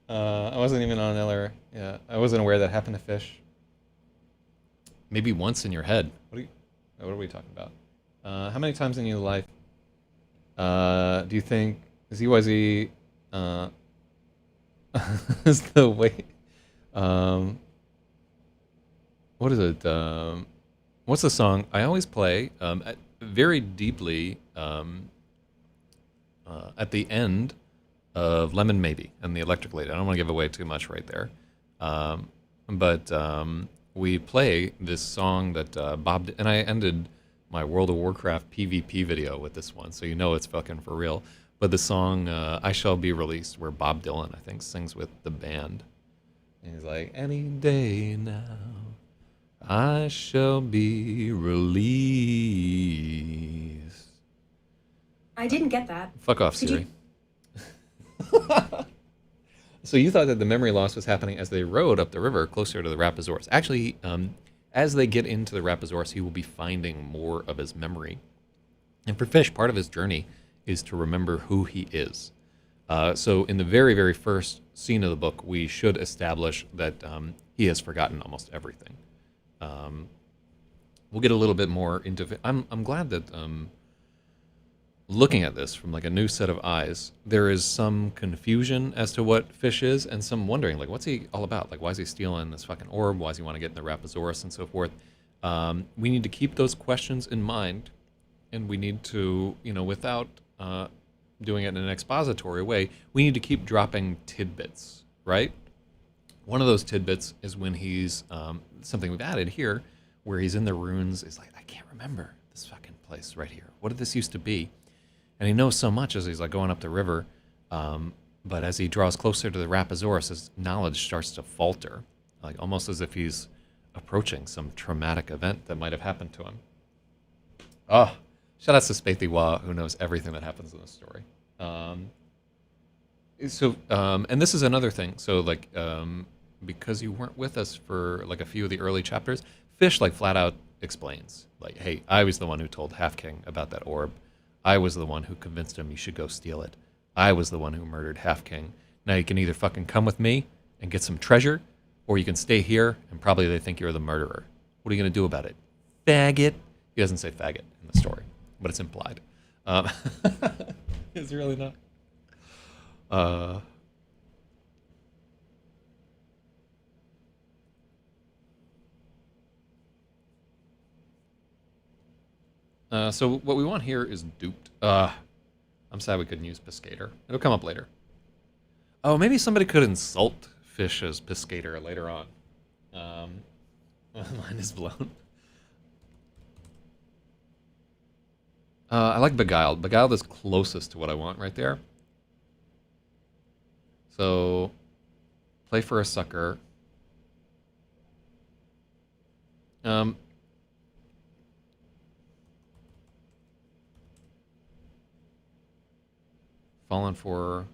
[SPEAKER 2] I wasn't even on another. Yeah, I wasn't aware that happened to fish. Maybe once in your head. What are we talking about? How many times in your life do you think ZYZ is the way? What is it? What's the song I always play very deeply at the end of Lemon Maybe and the Electric Lady. I don't want to give away too much right there. But we play this song that and I ended my World of Warcraft PvP video with this one, so you know it's fucking for real. But the song I Shall Be Released, where Bob Dylan, I think, sings with the band. And he's like, any day now, I shall be released.
[SPEAKER 3] I didn't get that.
[SPEAKER 2] Fuck off, Siri. So you thought that the memory loss was happening as they rode up the river closer to the RAPAXORIS. Actually, as they get into the RAPAXORIS, he will be finding more of his memory. And for Fish, part of his journey is to remember who he is. So in the very, very first scene of the book, we should establish that he has forgotten almost everything. We'll get a little bit more into it. I'm glad that looking at this from like a new set of eyes, there is some confusion as to what Fish is and some wondering, like, what's he all about? Like, why is he stealing this fucking orb? Why does he want to get in the RAPAXORIS and so forth? We need to keep those questions in mind, and we need to, without doing it in an expository way, we need to keep dropping tidbits, right? One of those tidbits is when he's, something we've added here, where he's in the ruins, is like, I can't remember this fucking place right here. What did this used to be? And he knows so much as he's like going up the river, but as he draws closer to the RAPAXORIS, his knowledge starts to falter, like almost as if he's approaching some traumatic event that might have happened to him. Oh, shout out to Spathy Wah, who knows everything that happens in this story. And this is another thing. So, like, because you weren't with us for like a few of the early chapters, Fish like flat out explains, like, hey, I was the one who told Half King about that orb. I was the one who convinced him you should go steal it. I was the one who murdered Half King. Now you can either fucking come with me and get some treasure, or you can stay here and probably they think you're the murderer. What are you going to do about it? Faggot. He doesn't say faggot in the story, but it's implied. It's really not. So what we want here is duped. I'm sad we couldn't use Piscator. It'll come up later. Oh, maybe somebody could insult Fish as Piscator later on. Mine is blown. I like Beguiled. Beguiled is closest to what I want right there. So, play for a sucker. Fallen for...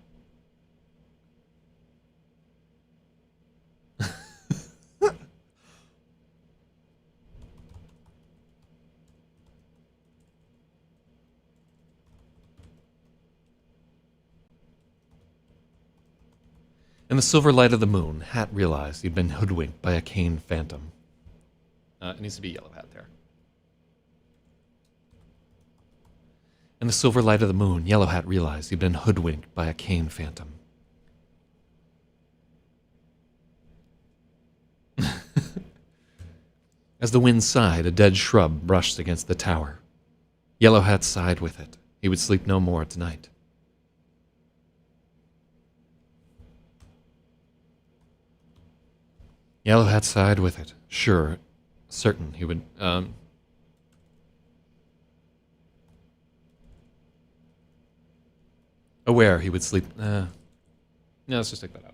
[SPEAKER 2] In the silver light of the moon, Hat realized he'd been hoodwinked by a cane phantom. It needs to be Yellow Hat there. In the silver light of the moon, Yellow Hat realized he'd been hoodwinked by a cane phantom. As the wind sighed, a dead shrub brushed against the tower. Yellow Hat sighed with it. He would sleep no more tonight. Yellow Hat sighed with it. Sure, certain he would... aware he would sleep... no, let's just take that out.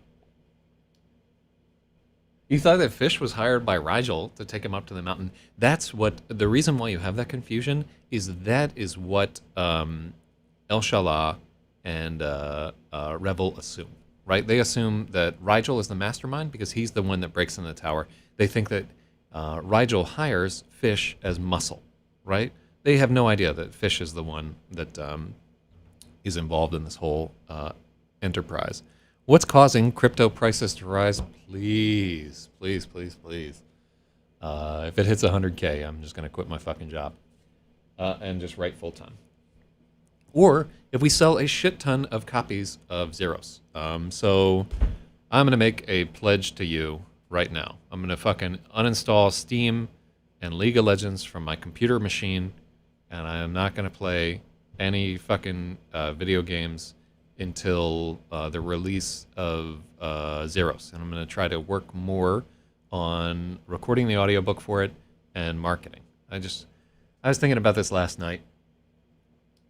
[SPEAKER 2] You thought that Fish was hired by Rigel to take him up to the mountain. That's what... The reason why you have that confusion is that is what El Shala and Revel assume, right? They assume that Rigel is the mastermind because he's the one that breaks in the tower. They think that Rigel hires Fish as muscle, right? They have no idea that Fish is the one that is involved in this whole enterprise. What's causing crypto prices to rise? Please, please, please, please. If it hits 100K, I'm just going to quit my fucking job and just write full time. Or if we sell a shit ton of copies of Zeros. So I'm going to make a pledge to you right now. I'm going to fucking uninstall Steam and League of Legends from my computer machine, and I am not going to play any fucking video games until the release of Zeros. And I'm going to try to work more on recording the audiobook for it and marketing. I was thinking about this last night.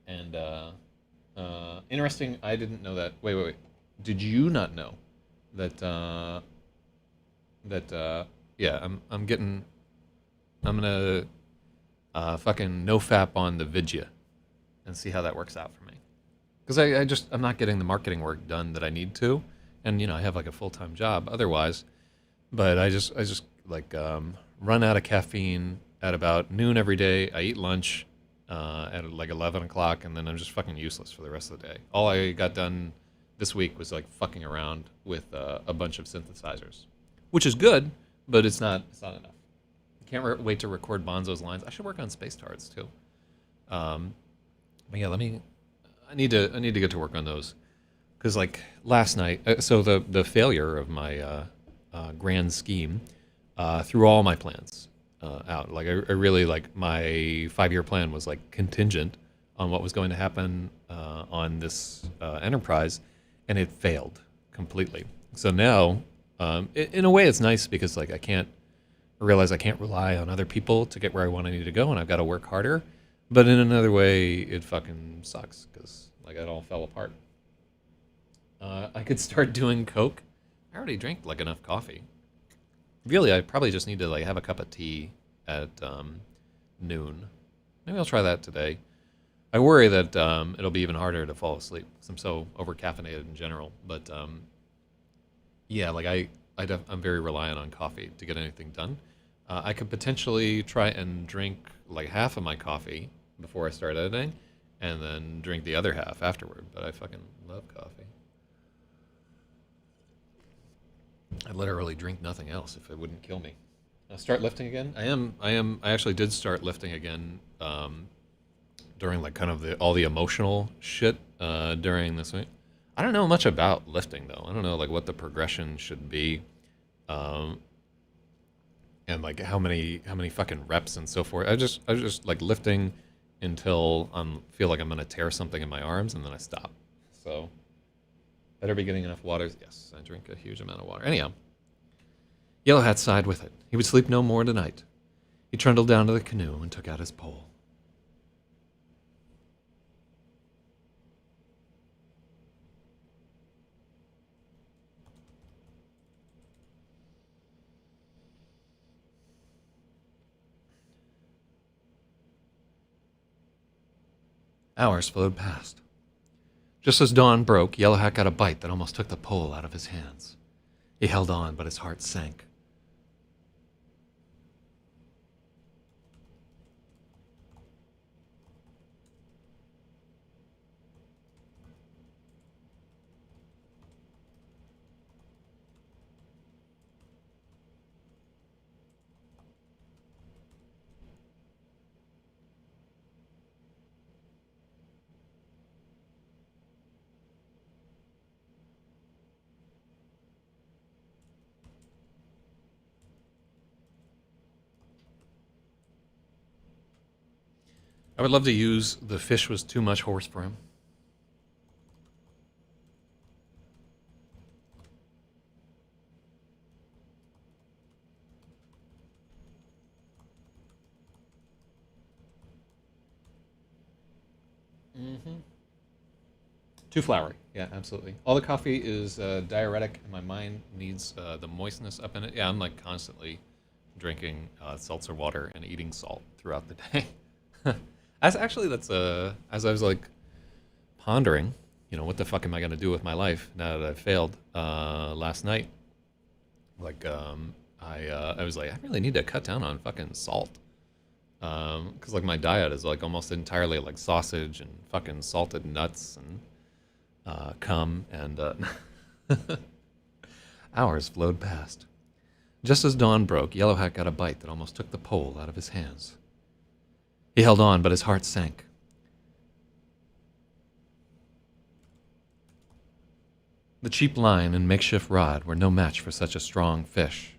[SPEAKER 2] And interesting, I didn't know that. Wait. Did you not know that, yeah, I'm going to fucking nofap on the Vidya and see how that works out for me. Because I'm not getting the marketing work done that I need to, and I have like a full-time job otherwise. But I just like run out of caffeine at about noon every day. I eat lunch at like 11 o'clock, and then I'm just fucking useless for the rest of the day. All I got done this week was like fucking around with a bunch of synthesizers, which is good, but it's not enough. I can't wait to record Bonzo's lines. I should work on space tards too. But yeah, I need to get to work on those, because like last night, so the failure of my grand scheme threw all my plans out. Like I really like my 5-year plan was like contingent on what was going to happen on this enterprise, and it failed completely. So now, in a way, it's nice because like I realize I can't rely on other people to get where I need to go, and I've got to work harder. But in another way, it fucking sucks because like it all fell apart. I could start doing coke. I already drank like enough coffee. Really, I probably just need to like have a cup of tea at noon. Maybe I'll try that today. I worry that it'll be even harder to fall asleep because I'm so over-caffeinated in general. But yeah, like I'm very reliant on coffee to get anything done. I could potentially try and drink like half of my coffee before I start editing, and then drink the other half afterward. But I fucking love coffee. I literally drink nothing else if it wouldn't kill me. Start lifting again? I actually did start lifting again during like kind of all the emotional shit during this week. I don't know much about lifting though. I don't know like what the progression should be. And like how many fucking reps and so forth. I was just like lifting until I feel like I'm gonna tear something in my arms, and then I stop. So better be getting enough water. Yes, I drink a huge amount of water. Anyhow, Yellow Hat sighed with it. He would sleep no more tonight. He trundled down to the canoe and took out his pole. Hours flowed past. Just as dawn broke, Yellow Hat got a bite that almost took the pole out of his hands. He held on, but his heart sank. I would love to use the fish was too much horse for him. Mm-hmm. Too flowery. Yeah, absolutely. All the coffee is diuretic, and my mind needs the moistness up in it. Yeah, I'm like constantly drinking seltzer water and eating salt throughout the day. That's as I was like pondering, what the fuck am I gonna do with my life now that I've failed? Last night, like, I was like, I really need to cut down on fucking salt. Because like my diet is like almost entirely like sausage and fucking salted nuts and cum and hours flowed past. Just as dawn broke, Yellowhat got a bite that almost took the pole out of his hands. He held on, but his heart sank. The cheap line and makeshift rod were no match for such a strong fish.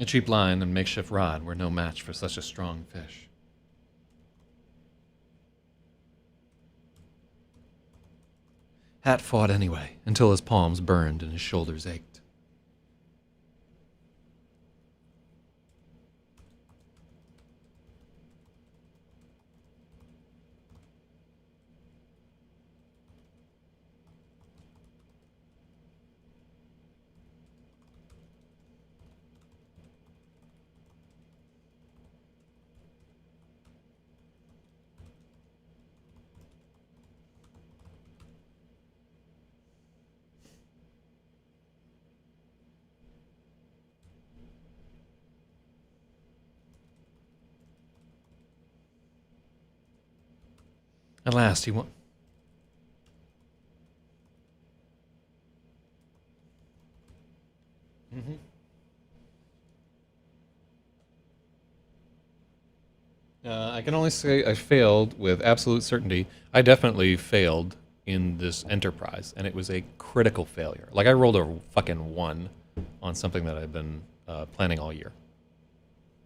[SPEAKER 2] A cheap line and makeshift rod were no match for such a strong fish. Hat fought anyway, until his palms burned and his shoulders ached. At last he won. Mm-hmm. I can only say I failed with absolute certainty. I definitely failed in this enterprise, and it was a critical failure. Like, I rolled a fucking 1 on something that I've been planning all year.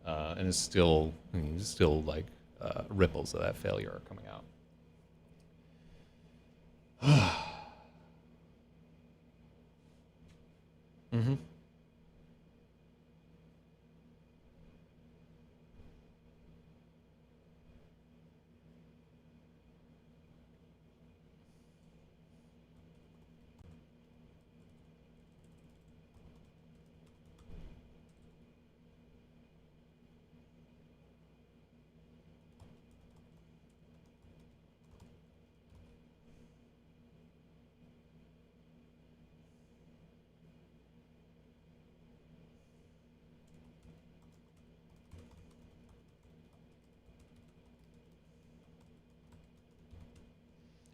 [SPEAKER 2] And it's still, like, ripples of that failure are coming out. Mm-hmm.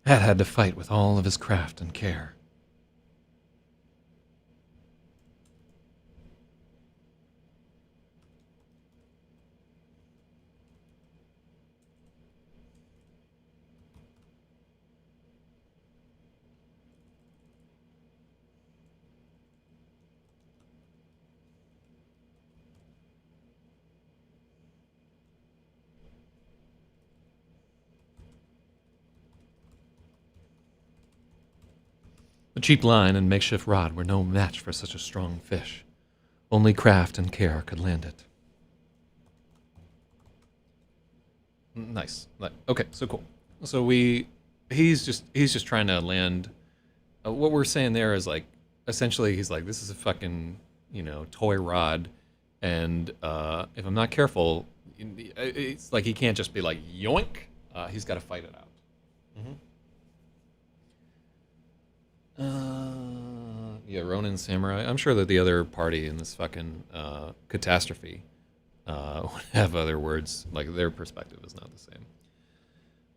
[SPEAKER 2] Had to fight with all of his craft and care. A cheap line and makeshift rod were no match for such a strong fish. Only craft and care could land it. Nice. Okay, so cool. So he's just trying to land. What we're saying there is like, essentially, he's like, this is a fucking, toy rod, and if I'm not careful, it's like he can't just be like yoink. He's got to fight it out. Yeah, Ronin Samurai. I'm sure that the other party in this fucking catastrophe would have other words. Like their perspective is not the same.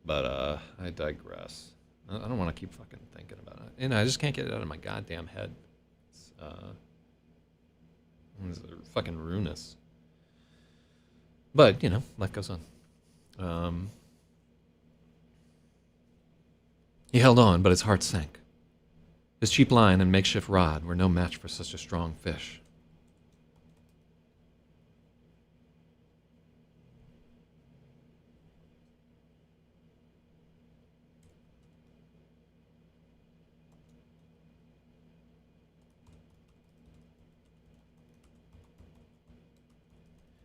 [SPEAKER 2] But I digress. I don't want to keep fucking thinking about it. And I just can't get it out of my goddamn head. It's fucking ruinous. But, life goes on. He held on, but his heart sank. His cheap line and makeshift rod were no match for such a strong fish.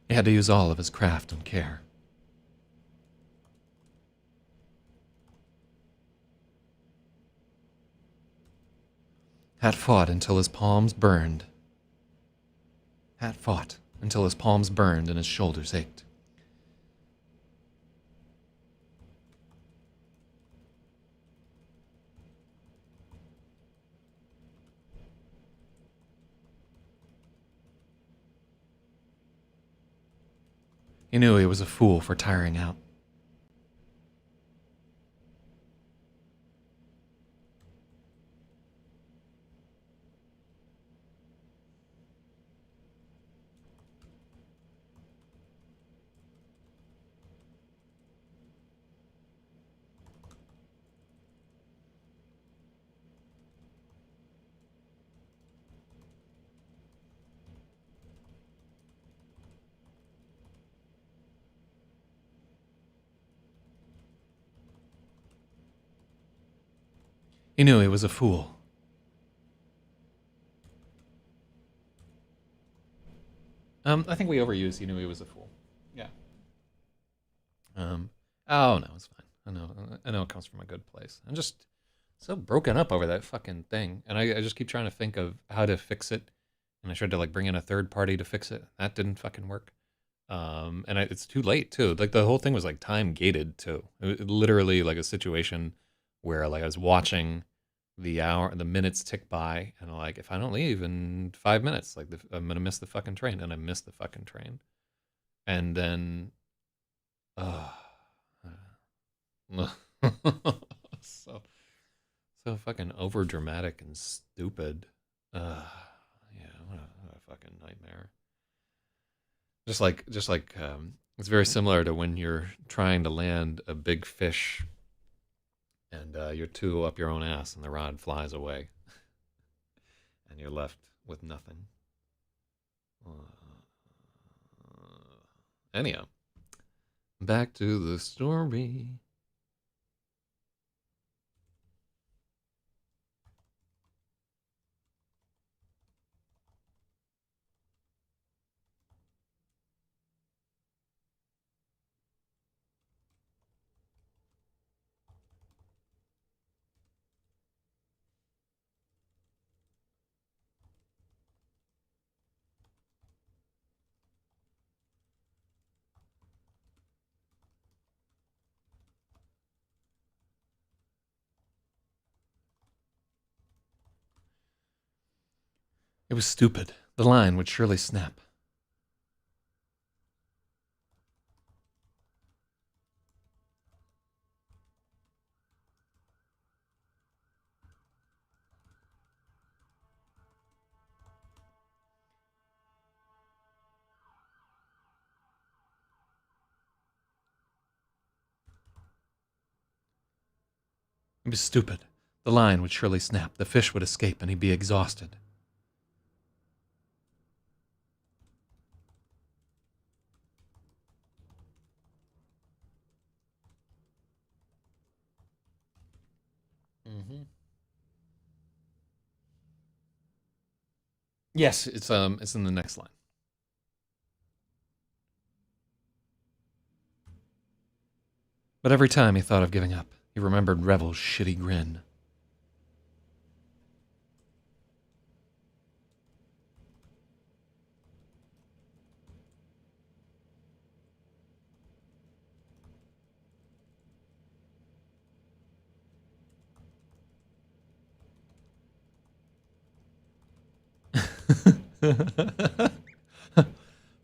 [SPEAKER 2] He had to use all of his craft and care. Hat fought until his palms burned. Hat fought until his palms burned and his shoulders ached. He knew he was a fool for tiring out. He knew he was a fool. I think we overused he knew he was a fool. Yeah. Oh no, it's fine. I know it comes from a good place. I'm just so broken up over that fucking thing. And I just keep trying to think of how to fix it. And I tried to like bring in a third party to fix it. That didn't fucking work. It's too late too. Like the whole thing was like time gated too. It literally like a situation where like I was watching the minutes tick by, and I'm like, if I don't leave in 5 minutes, like I'm gonna miss the fucking train, and I missed the fucking train, and then, uh, so fucking over dramatic and stupid. Yeah, what a fucking nightmare. Just like it's very similar to when you're trying to land a big fish and you're too up your own ass and the rod flies away and you're left with nothing. Anyhow, back to the story. It was stupid. The line would surely snap. It was stupid. The line would surely snap. The fish would escape and he'd be exhausted. Yes, it's in the next line. But every time he thought of giving up, he remembered Revel's shitty grin.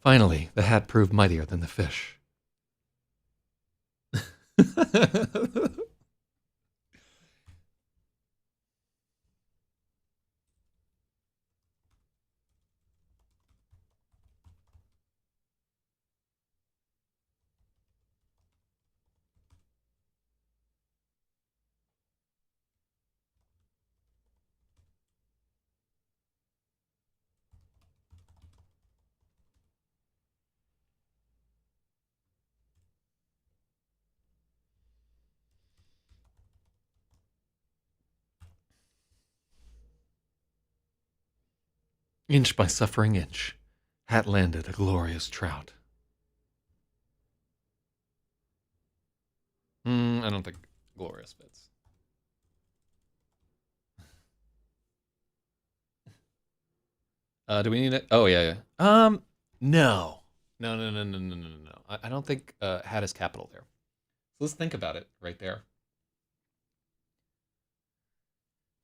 [SPEAKER 2] Finally, the hat proved mightier than the fish. Inch by suffering inch, hat landed a glorious trout. I don't think glorious fits. Do we need it? Oh yeah, yeah. No, no. I don't think hat is capital there. So let's think about it right there.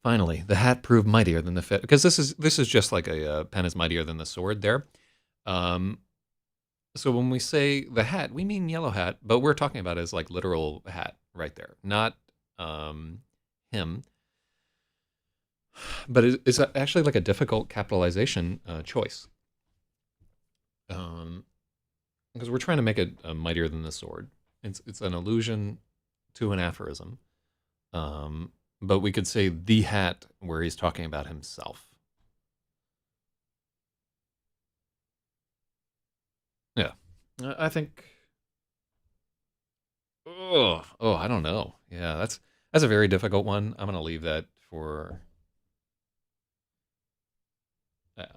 [SPEAKER 2] Finally, the hat proved mightier than the fish, because this is just like a pen is mightier than the sword there. Um, so when we say the hat, we mean yellow hat, but we're talking about it as like literal hat right there, not him. But it's actually like a difficult capitalization choice. Because we're trying to make it mightier than the sword. It's an allusion to an aphorism. But we could say the hat where he's talking about himself. Yeah, I think. Oh, I don't know. Yeah, that's a very difficult one. I'm gonna leave that for. Yeah.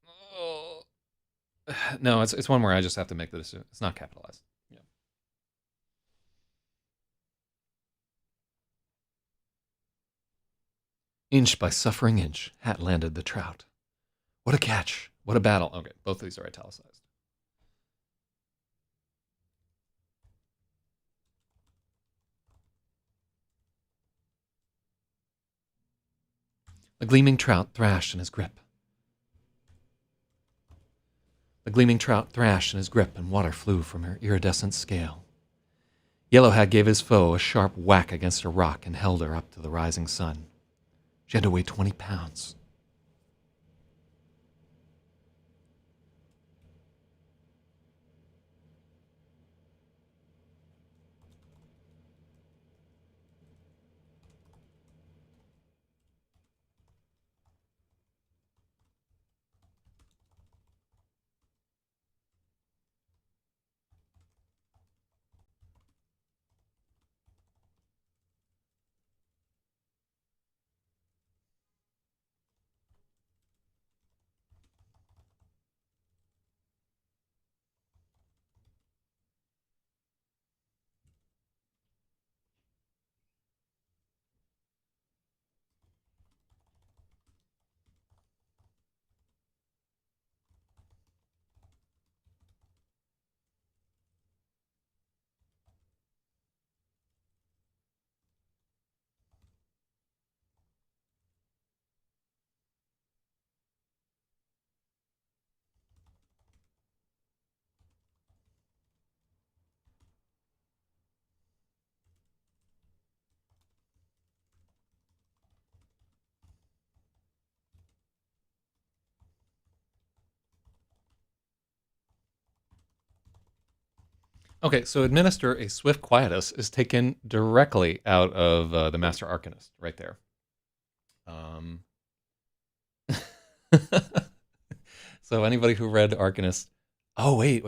[SPEAKER 2] Oh. No, it's one where I just have to make the decision. It's not capitalized. Yeah. Inch by suffering inch, hat landed the trout. What a catch! What a battle! Okay, both of these are italicized. The gleaming trout thrashed in his grip. The gleaming trout thrashed in his grip, and water flew from her iridescent scale. Yellowhat gave his foe a sharp whack against a rock and held her up to the rising sun. She had to weigh 20 pounds. Okay, so administer a swift quietus is taken directly out of the Master Arcanist, right there. Um, so anybody who read Arcanist, oh wait.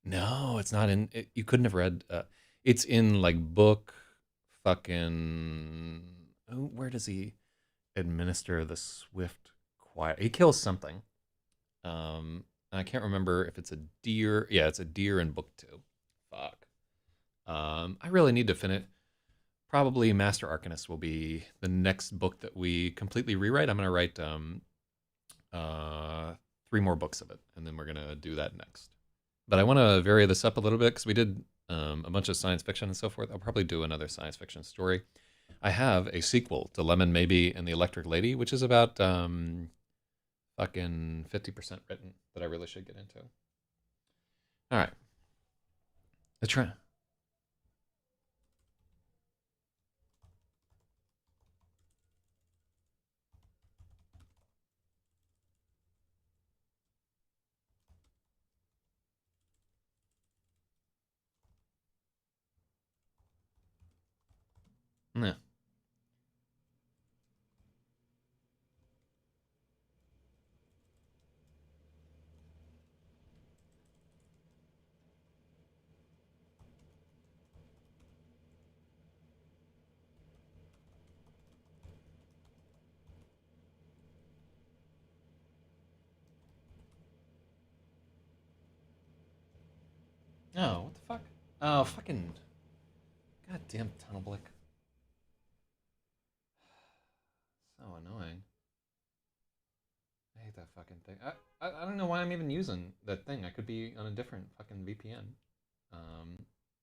[SPEAKER 2] No, it's not in. You couldn't have read. It's in like book fucking. Oh, where does he administer the swift quiet? He kills something. I can't remember if it's a deer. Yeah, it's a deer in book 2. Fuck. I really need to finish. Probably Master Arcanist will be the next book that we completely rewrite. I'm gonna write 3 more books of it, and then we're gonna do that next. But I want to vary this up a little bit because we did a bunch of science fiction and so forth. I'll probably do another science fiction story. I have a sequel to Lemon Maybe and the Electric Lady, which is about fucking 50% written that I really should get into. All right. Let's try. Yeah. Oh, what the fuck? Oh, fucking. Goddamn tunnel blick. So annoying. I hate that fucking thing. I don't know why I'm even using that thing. I could be on a different fucking VPN.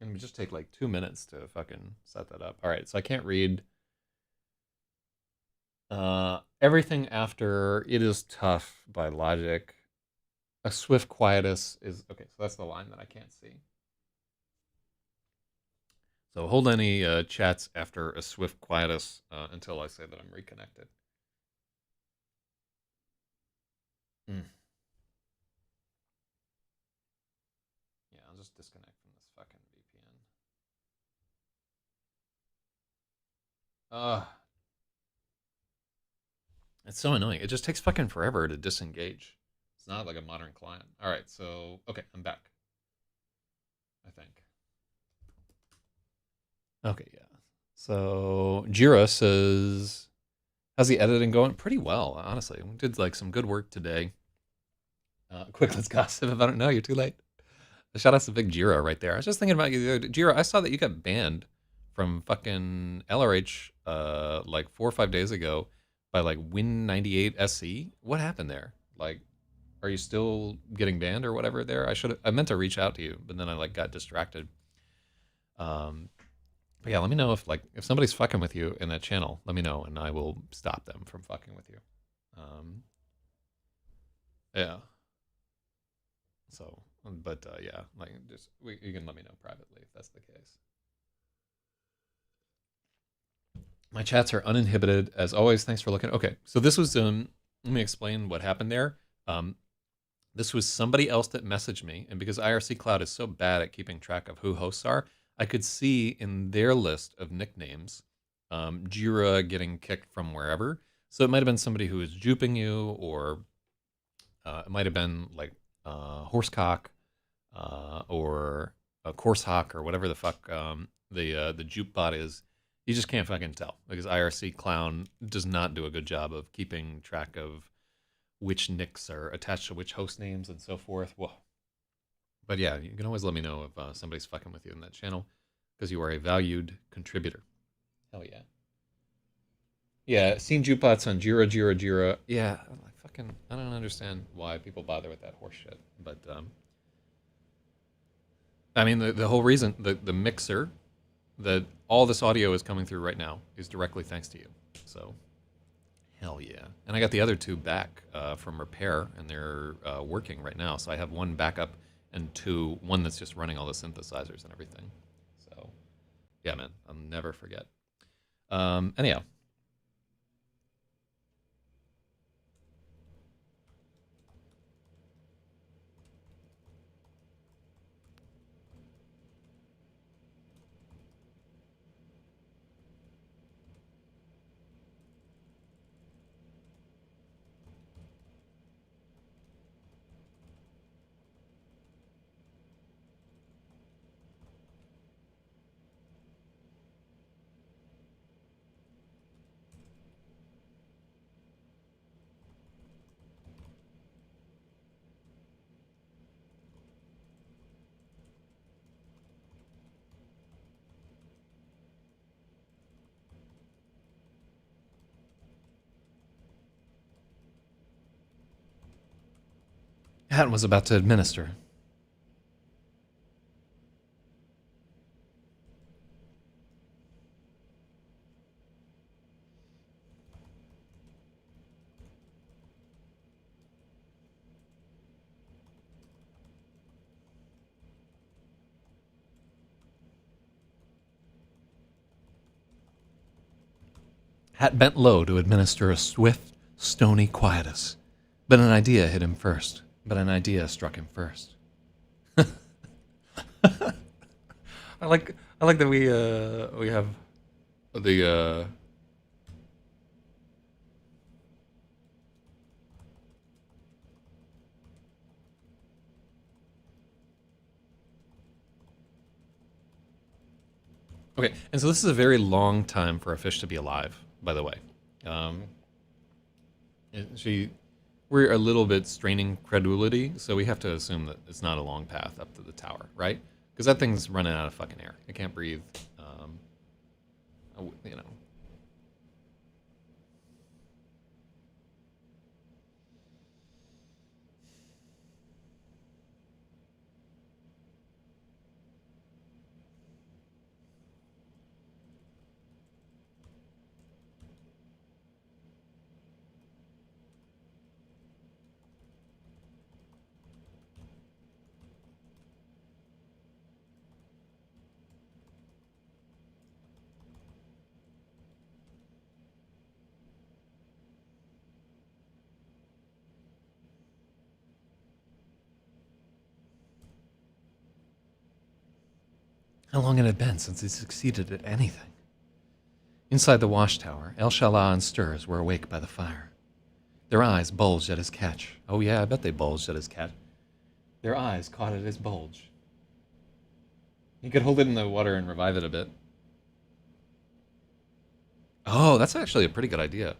[SPEAKER 2] It would just take like 2 minutes to fucking set that up. All right, so I can't read. Everything after "It is tough" by Logic. A swift quietus is okay. So that's the line that I can't see. So hold any chats after a swift quietus until I say that I'm reconnected. Mm. Yeah, I'll just disconnect from this fucking VPN. It's so annoying. It just takes fucking forever to disengage. It's not like a modern client. All right, so okay, I'm back. I think. Okay, yeah. So Jira says, "How's the editing going?" Pretty well, honestly. We did like some good work today. Quick, let's gossip. If I don't know, you're too late. Shout out to Big Jira right there. I was just thinking about you, Jira. I saw that you got banned from fucking LRH like 4 or 5 days ago by like Win98 SC. What happened there? Like, are you still getting banned or whatever there? I meant to reach out to you, but then I like got distracted. But yeah, let me know if somebody's fucking with you in that channel. Let me know, and I will stop them from fucking with you. Yeah. So, but yeah, like you can let me know privately if that's the case. My chats are uninhibited as always. Thanks for looking. Okay, so this was let me explain what happened there. This was somebody else that messaged me, and because IRC Cloud is so bad at keeping track of who hosts are, I could see in their list of nicknames Jira getting kicked from wherever. So it might have been somebody who was duping you, or it might have been like Horsecock or a Corsehawk or whatever the fuck the jupe bot is. You just can't fucking tell because IRC Clown does not do a good job of keeping track of which nicks are attached to which host names and so forth. Whoa. But yeah, you can always let me know if somebody's fucking with you in that channel because you are a valued contributor. Hell yeah. Yeah, seen jukebots on Jira. Yeah, I don't understand why people bother with that horse shit. But I mean, the whole reason, the mixer that all this audio is coming through right now is directly thanks to you. So, hell yeah. And I got the other 2 back from repair, and they're working right now. So I have 1 backup and 1 that's just running all the synthesizers and everything. So, yeah, man, I'll never forget. Anyhow. Hat was about to administer. Hat bent low to administer a swift, stony quietus. But an idea hit him first. But an idea struck him first. I like that we have
[SPEAKER 1] The
[SPEAKER 2] okay, and so this is a very long time for a fish to be alive, by the way. We're a little bit straining credulity, so we have to assume that it's not a long path up to the tower, right? Because that thing's running out of fucking air. It can't breathe. You know. How long had it been since he succeeded at anything? Inside the watchtower, El Shalah and Stirs were awake by the fire. Their eyes bulged at his catch. Oh yeah, I bet they bulged at his catch. Their eyes caught at his bulge. He could hold it in the water and revive it a bit. Oh, that's actually a pretty good idea.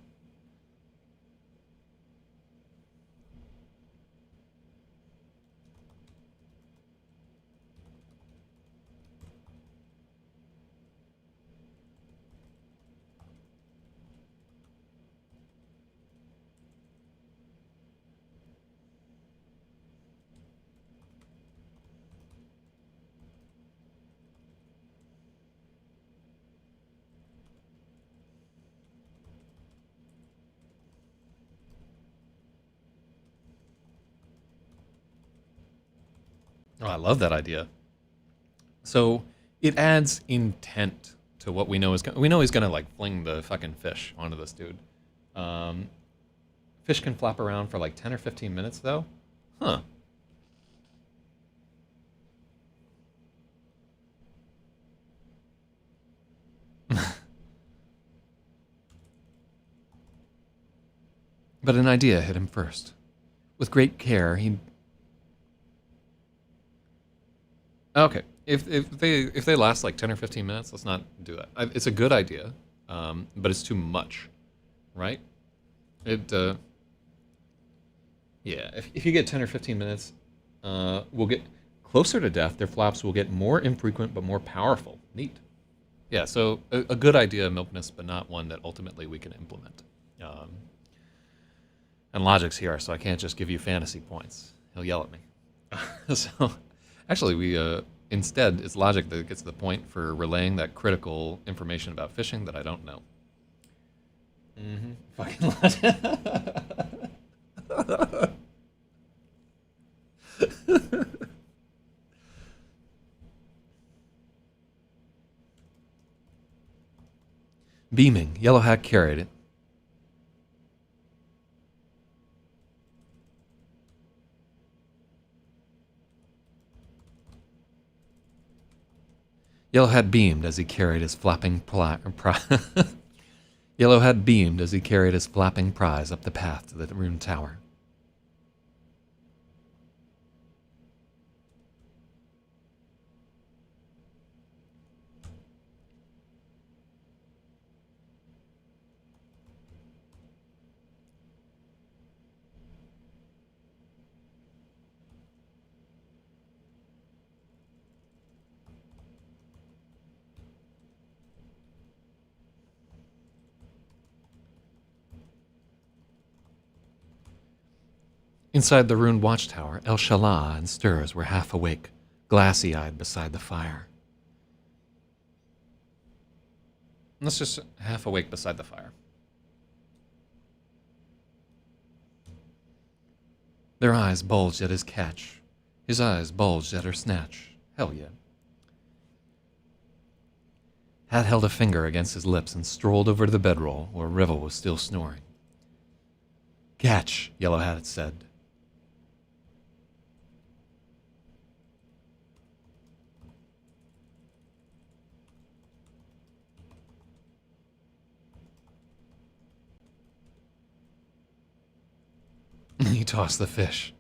[SPEAKER 2] Oh, I love that idea. So it adds intent to what we know is. We know he's gonna like fling the fucking fish onto this dude. Fish can flap around for like 10 or 15 minutes though. Huh. But an idea hit him first. With great care, he. Okay, if they last like 10 or 15 minutes, let's not do that. It's a good idea, but it's too much, right? Yeah. If you get 10 or 15 minutes, we'll get closer to death. Their flaps will get more infrequent but more powerful. Neat. Yeah. So a good idea, Milkness, but not one that ultimately we can implement. And Logic's here, so I can't just give you fantasy points. He'll yell at me. So, actually, instead, it's Logic that gets the point for relaying that critical information about fishing that I don't know. Fucking Logic. Beaming, Yellow Hat carried it. Yellow Hat beamed as he carried his flapping Yellow Hat beamed as he carried his flapping prize up the path to the ruined tower. Inside the ruined watchtower, El Shalah and Stirs were half awake, glassy-eyed beside the fire.
[SPEAKER 1] Let's just half awake beside the fire.
[SPEAKER 2] Their eyes bulged at his catch. His eyes bulged at her snatch. Hell yeah. Hat held a finger against his lips and strolled over to the bedroll where Rivel was still snoring. Catch, Yellow Hat said. He tossed the fish.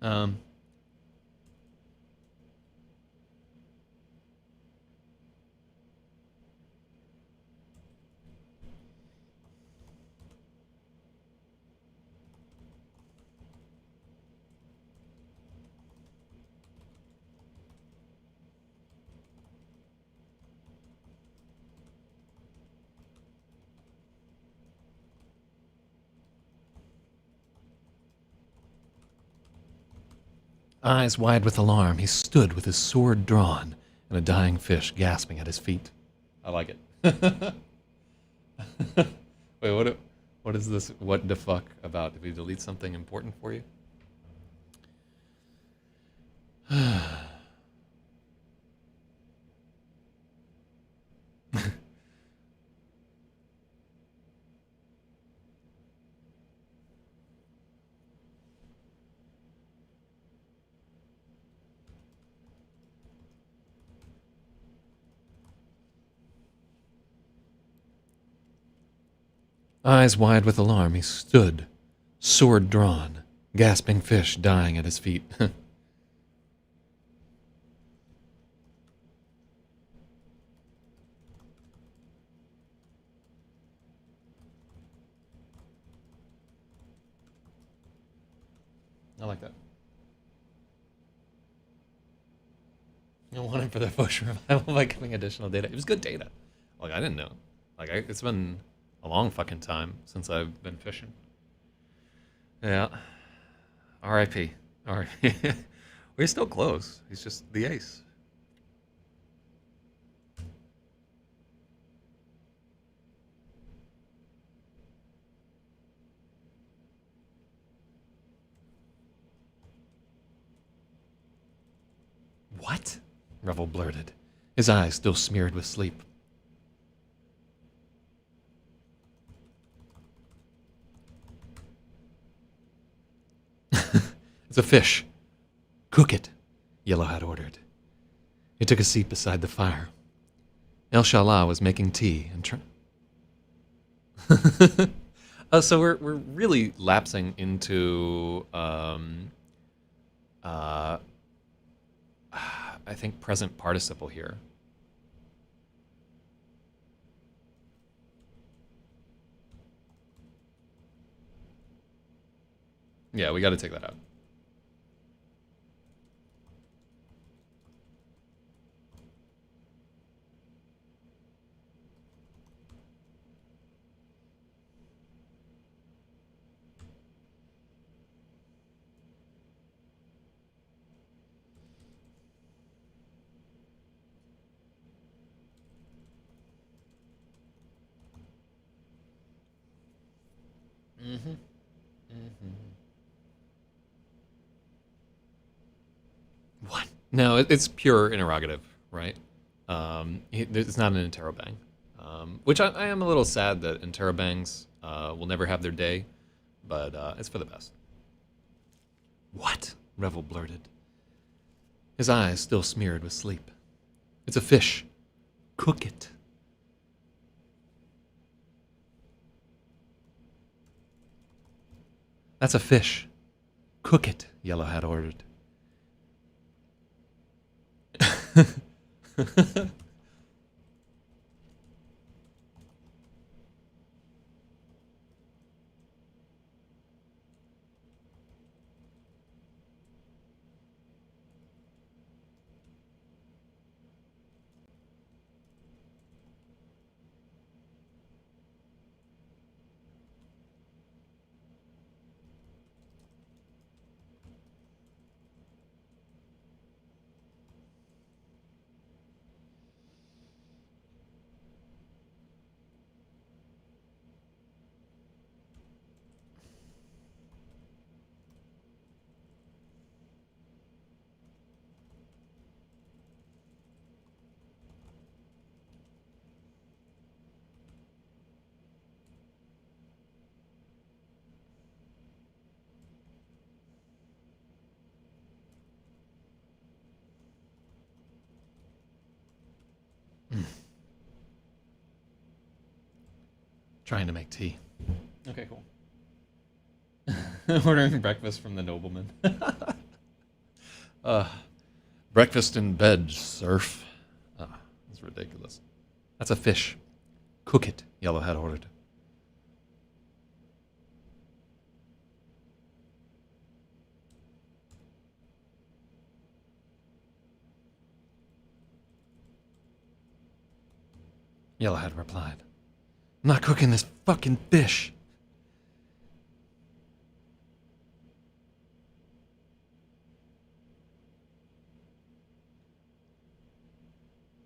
[SPEAKER 2] Um, Eyes wide with alarm, he stood with his sword drawn and a dying fish gasping at his feet.
[SPEAKER 1] I like it. Wait, what is this? What the fuck about? Did we delete something important for you?
[SPEAKER 2] Eyes wide with alarm, he stood, sword drawn, gasping fish dying at his feet.
[SPEAKER 1] I like that.
[SPEAKER 2] I wanted for the bush revival by giving additional data.
[SPEAKER 1] It was good data. Like, I didn't know. It's been a long fucking time since I've been fishing.
[SPEAKER 2] Yeah. R.I.P. R.I.P. We're still close. He's just the ace. What? Revel blurted, his eyes still smeared with sleep. It's a fish. Cook it, Yellowhat ordered. He took a seat beside the fire. El Shala was making tea and so we're really lapsing into I think present participle here. Yeah, we got to take that out. What? No, it's pure interrogative, right? It's not an interrobang. Which I am a little sad that interrobangs will never have their day, but it's for the best. What? Revel blurted, his eyes still smeared with sleep. It's a fish. Cook it. That's a fish. Cook it, Yellowhat ordered. Trying to make tea. Okay, cool. Ordering breakfast from the nobleman. Breakfast in bed, serf. That's ridiculous. That's a fish. Cook it, Yellowhat ordered. Yellowhat replied. I'm not cooking this fucking fish.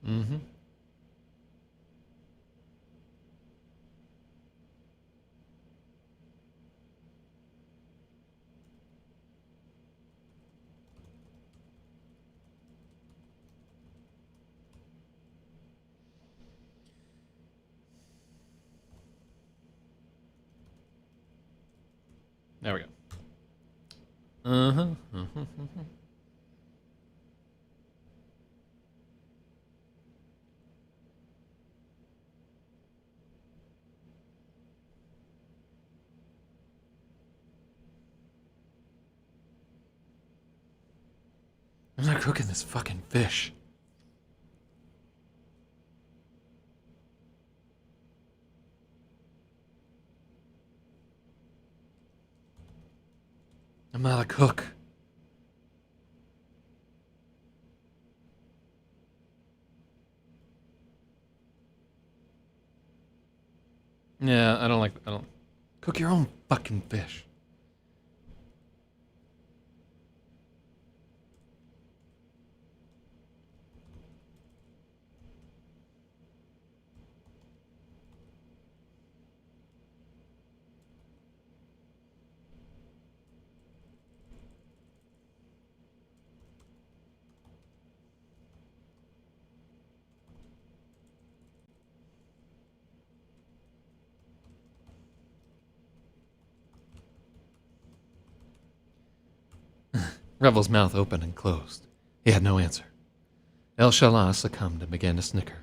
[SPEAKER 2] Mm-hmm. There we go. Uh-huh. I'm not cooking this fucking fish. I'm not a cook. Yeah, I don't cook your own fucking fish. Revel's mouth opened and closed. He had no answer. El Shalah succumbed and began to snicker.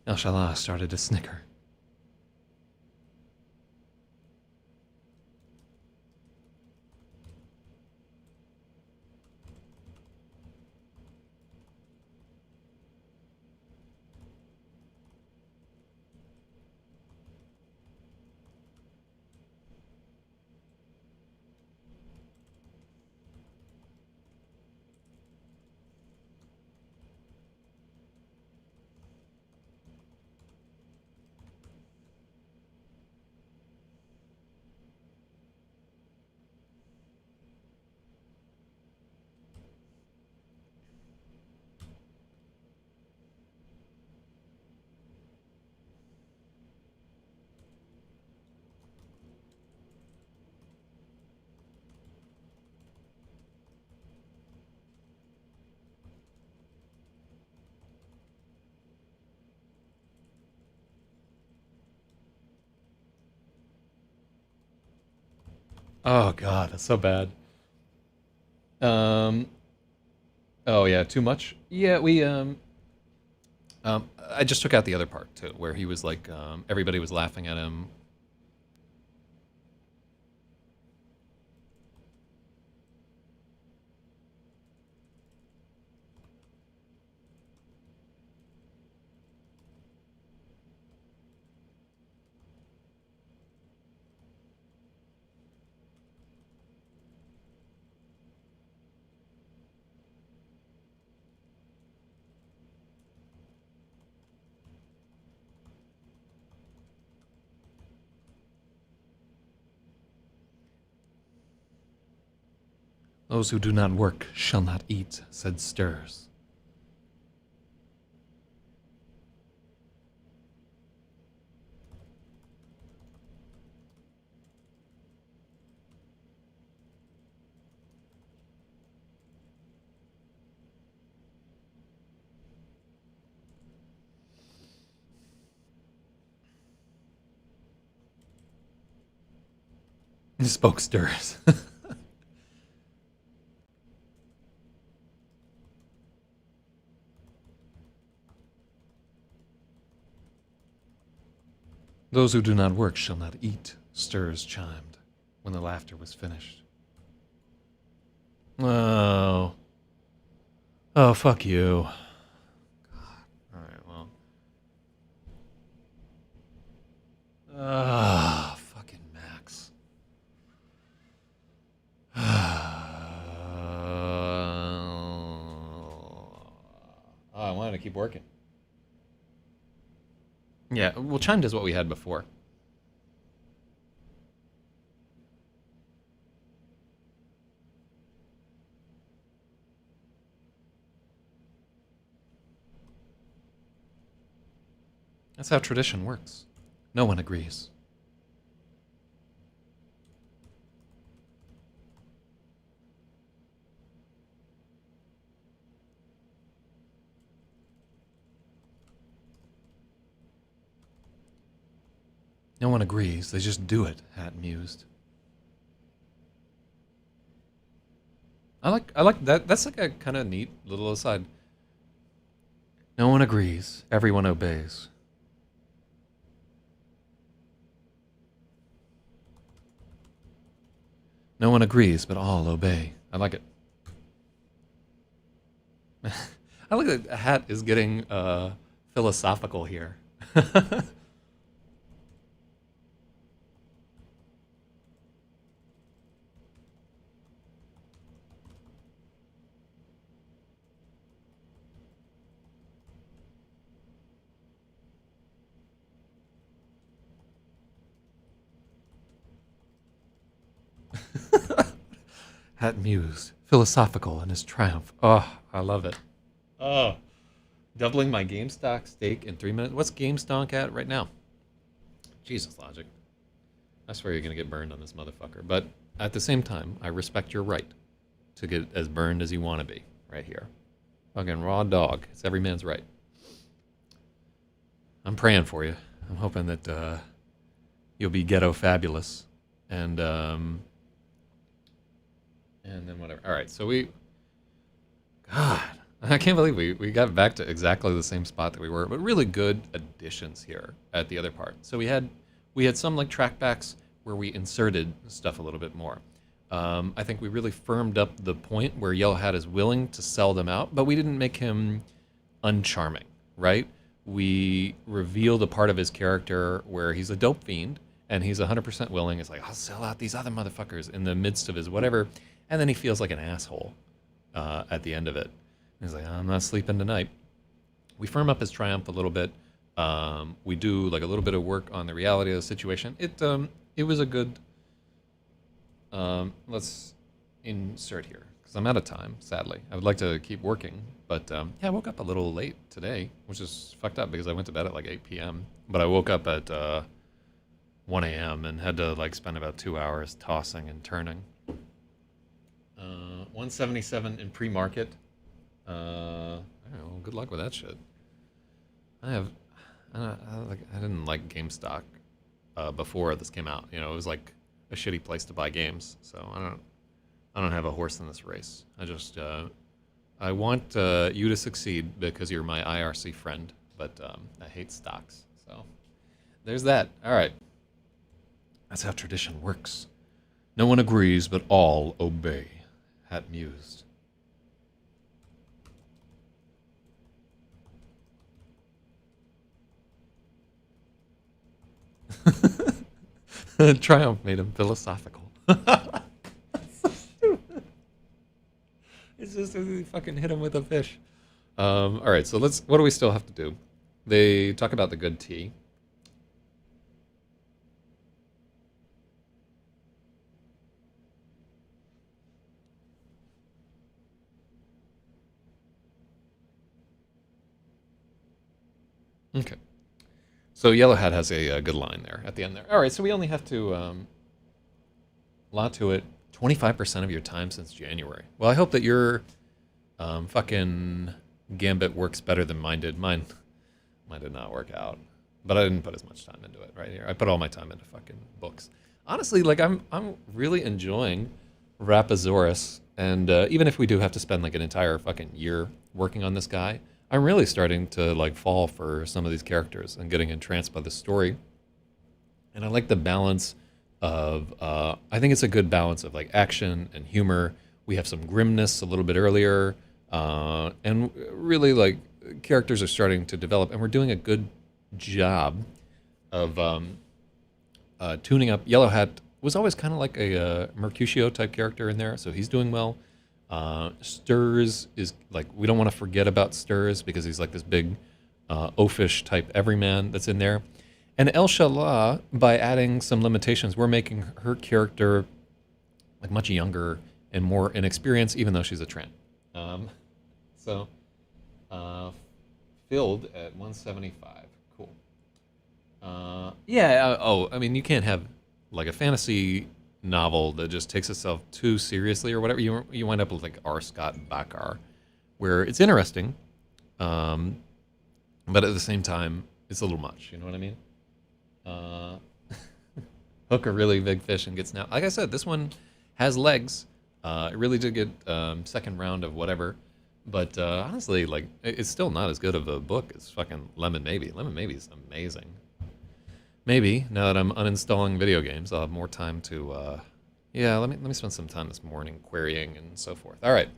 [SPEAKER 2] El Shalah started to snicker. Oh god, that's so bad. Um. Oh yeah, too much. Yeah, I just took out the other part too, where he was like, everybody was laughing at him. Those who do not work shall not eat, said Stirs. Spoke Stirs. Those who do not work shall not eat, Stirs chimed, when the laughter was finished. Oh. Oh, fuck you. Alright, well. Fucking Max. I wanted to keep working. Yeah, well, chimed is what we had before. That's how tradition works. No one agrees. No one agrees, they just do it, Hat mused. I like that. That's like a kind of neat little aside. No one agrees, everyone obeys. No one agrees, but all obey. I like it. I like that Hat is getting philosophical here. Hat mused, philosophical in his triumph. Oh, I love it. Oh, doubling my GameStop stake in 3 minutes. What's GameStop at right now? Jesus, Logic. I swear you're going to get burned on this motherfucker. But at the same time, I respect your right to get as burned as you want to be right here. Fucking raw dog. It's every man's right. I'm praying for you. I'm hoping that you'll be ghetto fabulous, and then whatever. All right, so God, I can't believe we got back to exactly the same spot that we were, but really good additions here at the other part. So we had some like trackbacks where we inserted stuff a little bit more. I think we really firmed up the point where Yellow Hat is willing to sell them out, but we didn't make him uncharming, right? We revealed a part of his character where he's a dope fiend and he's 100% willing. It's like, I'll sell out these other motherfuckers in the midst of his whatever. And then he feels like an asshole at the end of it. He's like, I'm not sleeping tonight. We firm up his triumph a little bit. We do like a little bit of work on the reality of the situation. It was a good. Let's insert here because I'm out of time. Sadly, I would like to keep working, but yeah, I woke up a little late today, which is fucked up because I went to bed at like 8 p.m. But I woke up at 1 a.m. and had to like spend about 2 hours tossing and turning. 177 in pre-market. I don't know. Good luck with that shit. I didn't like GameStop before this came out. You know, it was like a shitty place to buy games. So I don't have a horse in this race. I want you to succeed because you're my IRC friend, but I hate stocks. So there's that. All right. That's how tradition works. No one agrees, but all obey. Hat mused. Triumph made him philosophical. It's just he fucking hit him with a fish. All right, so what do we still have to do? They talk about the good tea. Okay. So Yellow Hat has a good line there at the end there. All right, so we only have to lot to it. 25% of your time since January. Well, I hope that your fucking gambit works better than mine did. Mine did not work out, but I didn't put as much time into it right here. I put all my time into fucking books. Honestly, like I'm really enjoying RAPAXORIS, and even if we do have to spend like an entire fucking year working on this guy, I'm really starting to like fall for some of these characters and getting entranced by the story. And I like the balance of, I think it's a good balance of like action and humor. We have some grimness a little bit earlier, and really like characters are starting to develop, and we're doing a good job of tuning up. Yellow Hat was always kind of like a Mercutio type character in there, so he's doing well. Stirs is like, we don't want to forget about Stirs because he's like this big oafish type everyman that's in there. And El Shala, by adding some limitations, we're making her character like much younger and more inexperienced, even though she's a tramp. Filled at 175. Cool. I mean, you can't have like a fantasy novel that just takes itself too seriously or whatever. You wind up with like R. Scott Bakar, where it's interesting, but at the same time, it's a little much. You know what I mean? Hook a really big fish and get snapped. Like I said, this one has legs. It really did get second round of whatever. But honestly, like it's still not as good of a book as fucking Lemon Maybe. Lemon Maybe is amazing. Maybe now that I'm uninstalling video games, I'll have more time to. Let me spend some time this morning querying and so forth. All right.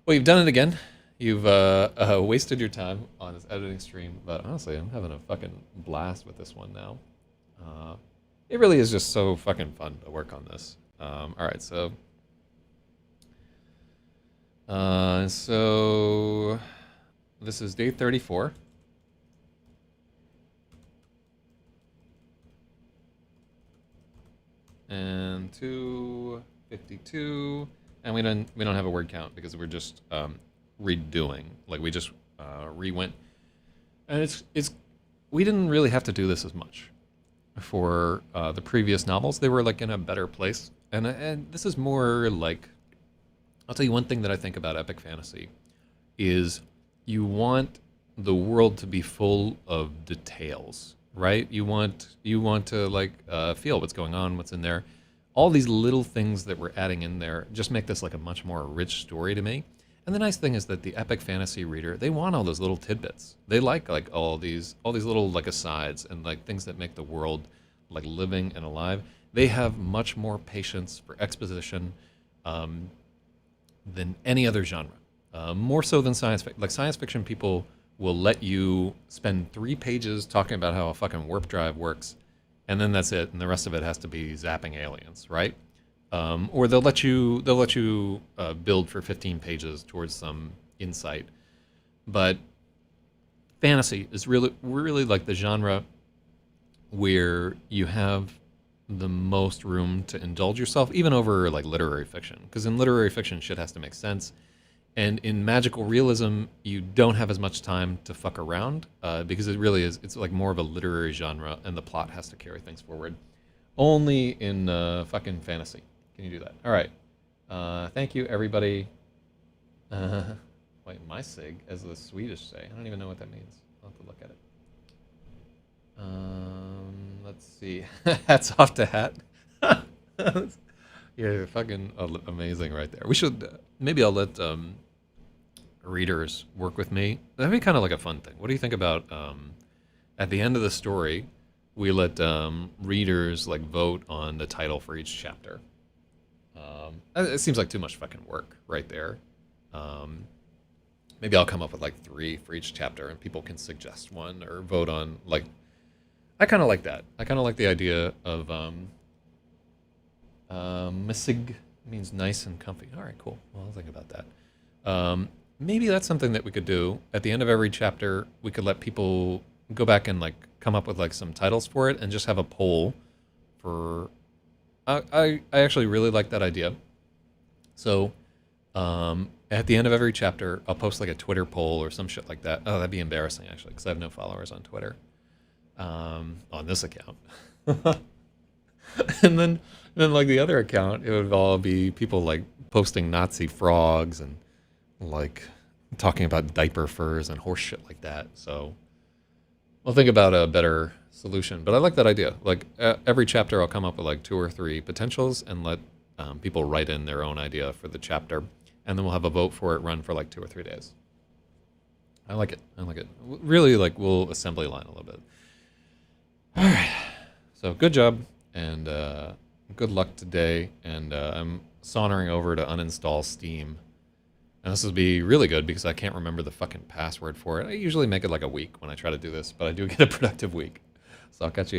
[SPEAKER 2] Well, you've done it again. You've wasted your time on this editing stream, but honestly, I'm having a fucking blast with this one now. It really is just so fucking fun to work on this. All right, so this is day 34. And 252, and we don't have a word count because we're just redoing. Like we just re-went, and it's we didn't really have to do this as much for the previous novels. They were like in a better place, and this is more like, I'll tell you one thing that I think about epic fantasy is you want the world to be full of details,
[SPEAKER 1] right? You want to like feel what's going on, what's in there. All these little things that we're adding in there just make this like a much more rich story to me. And the nice thing is that the epic fantasy reader, they want all those little tidbits. They like all these little like asides and like things that make the world like living and alive. They have much more patience for exposition than any other genre. More so than science fiction. Like science fiction people will let you spend 3 pages talking about how a fucking warp drive works, and then that's it, and the rest of it has to be zapping aliens, right? Or they'll let you build for 15 pages towards some insight. But fantasy is really like the genre where you have the most room to indulge yourself, even over like literary fiction. Because in literary fiction, shit has to make sense. And in magical realism, you don't have as much time to fuck around because it really is. It's like more of a literary genre, and the plot has to carry things forward. Only in fucking fantasy can you do that. All right. Thank you, everybody. Wait, my sig, as the Swedish say. I don't even know what that means. I'll have to look at it. Let's see. Hats off to Hat. Yeah, fucking amazing right there. We should maybe I'll let readers work with me. That'd be kind of like a fun thing. What do you think about at the end of the story, we let readers like vote on the title for each chapter? It seems like too much fucking work right there. Maybe I'll come up with like 3 for each chapter, and people can suggest one or vote on like. I kind of like that. I kind of like the idea of misig means nice and comfy. All right, cool. Well, I'll think about that. Maybe that's something that we could do at the end of every chapter. We could let people go back and like come up with like some titles for it, and just have a poll for. I actually really like that idea. So at the end of every chapter, I'll post like a Twitter poll or some shit like that. Oh, that'd be embarrassing actually, because I have no followers on Twitter. On this account. and then like the other account, it would all be people like posting Nazi frogs and like talking about diaper furs and horse shit like that. So I'll think about a better solution, but I like that idea. Like every chapter I'll come up with like 2 or 3 potentials and let people write in their own idea for the chapter, and then we'll have a vote for it run for like 2 or 3 days. I like it. Really, like, we'll assembly line a little bit. All right. So good job, and good luck today. And I'm sauntering over to uninstall Steam. And this will be really good because I can't remember the fucking password for it. I usually make it like a week when I try to do this, but I do get a productive week. So I'll catch you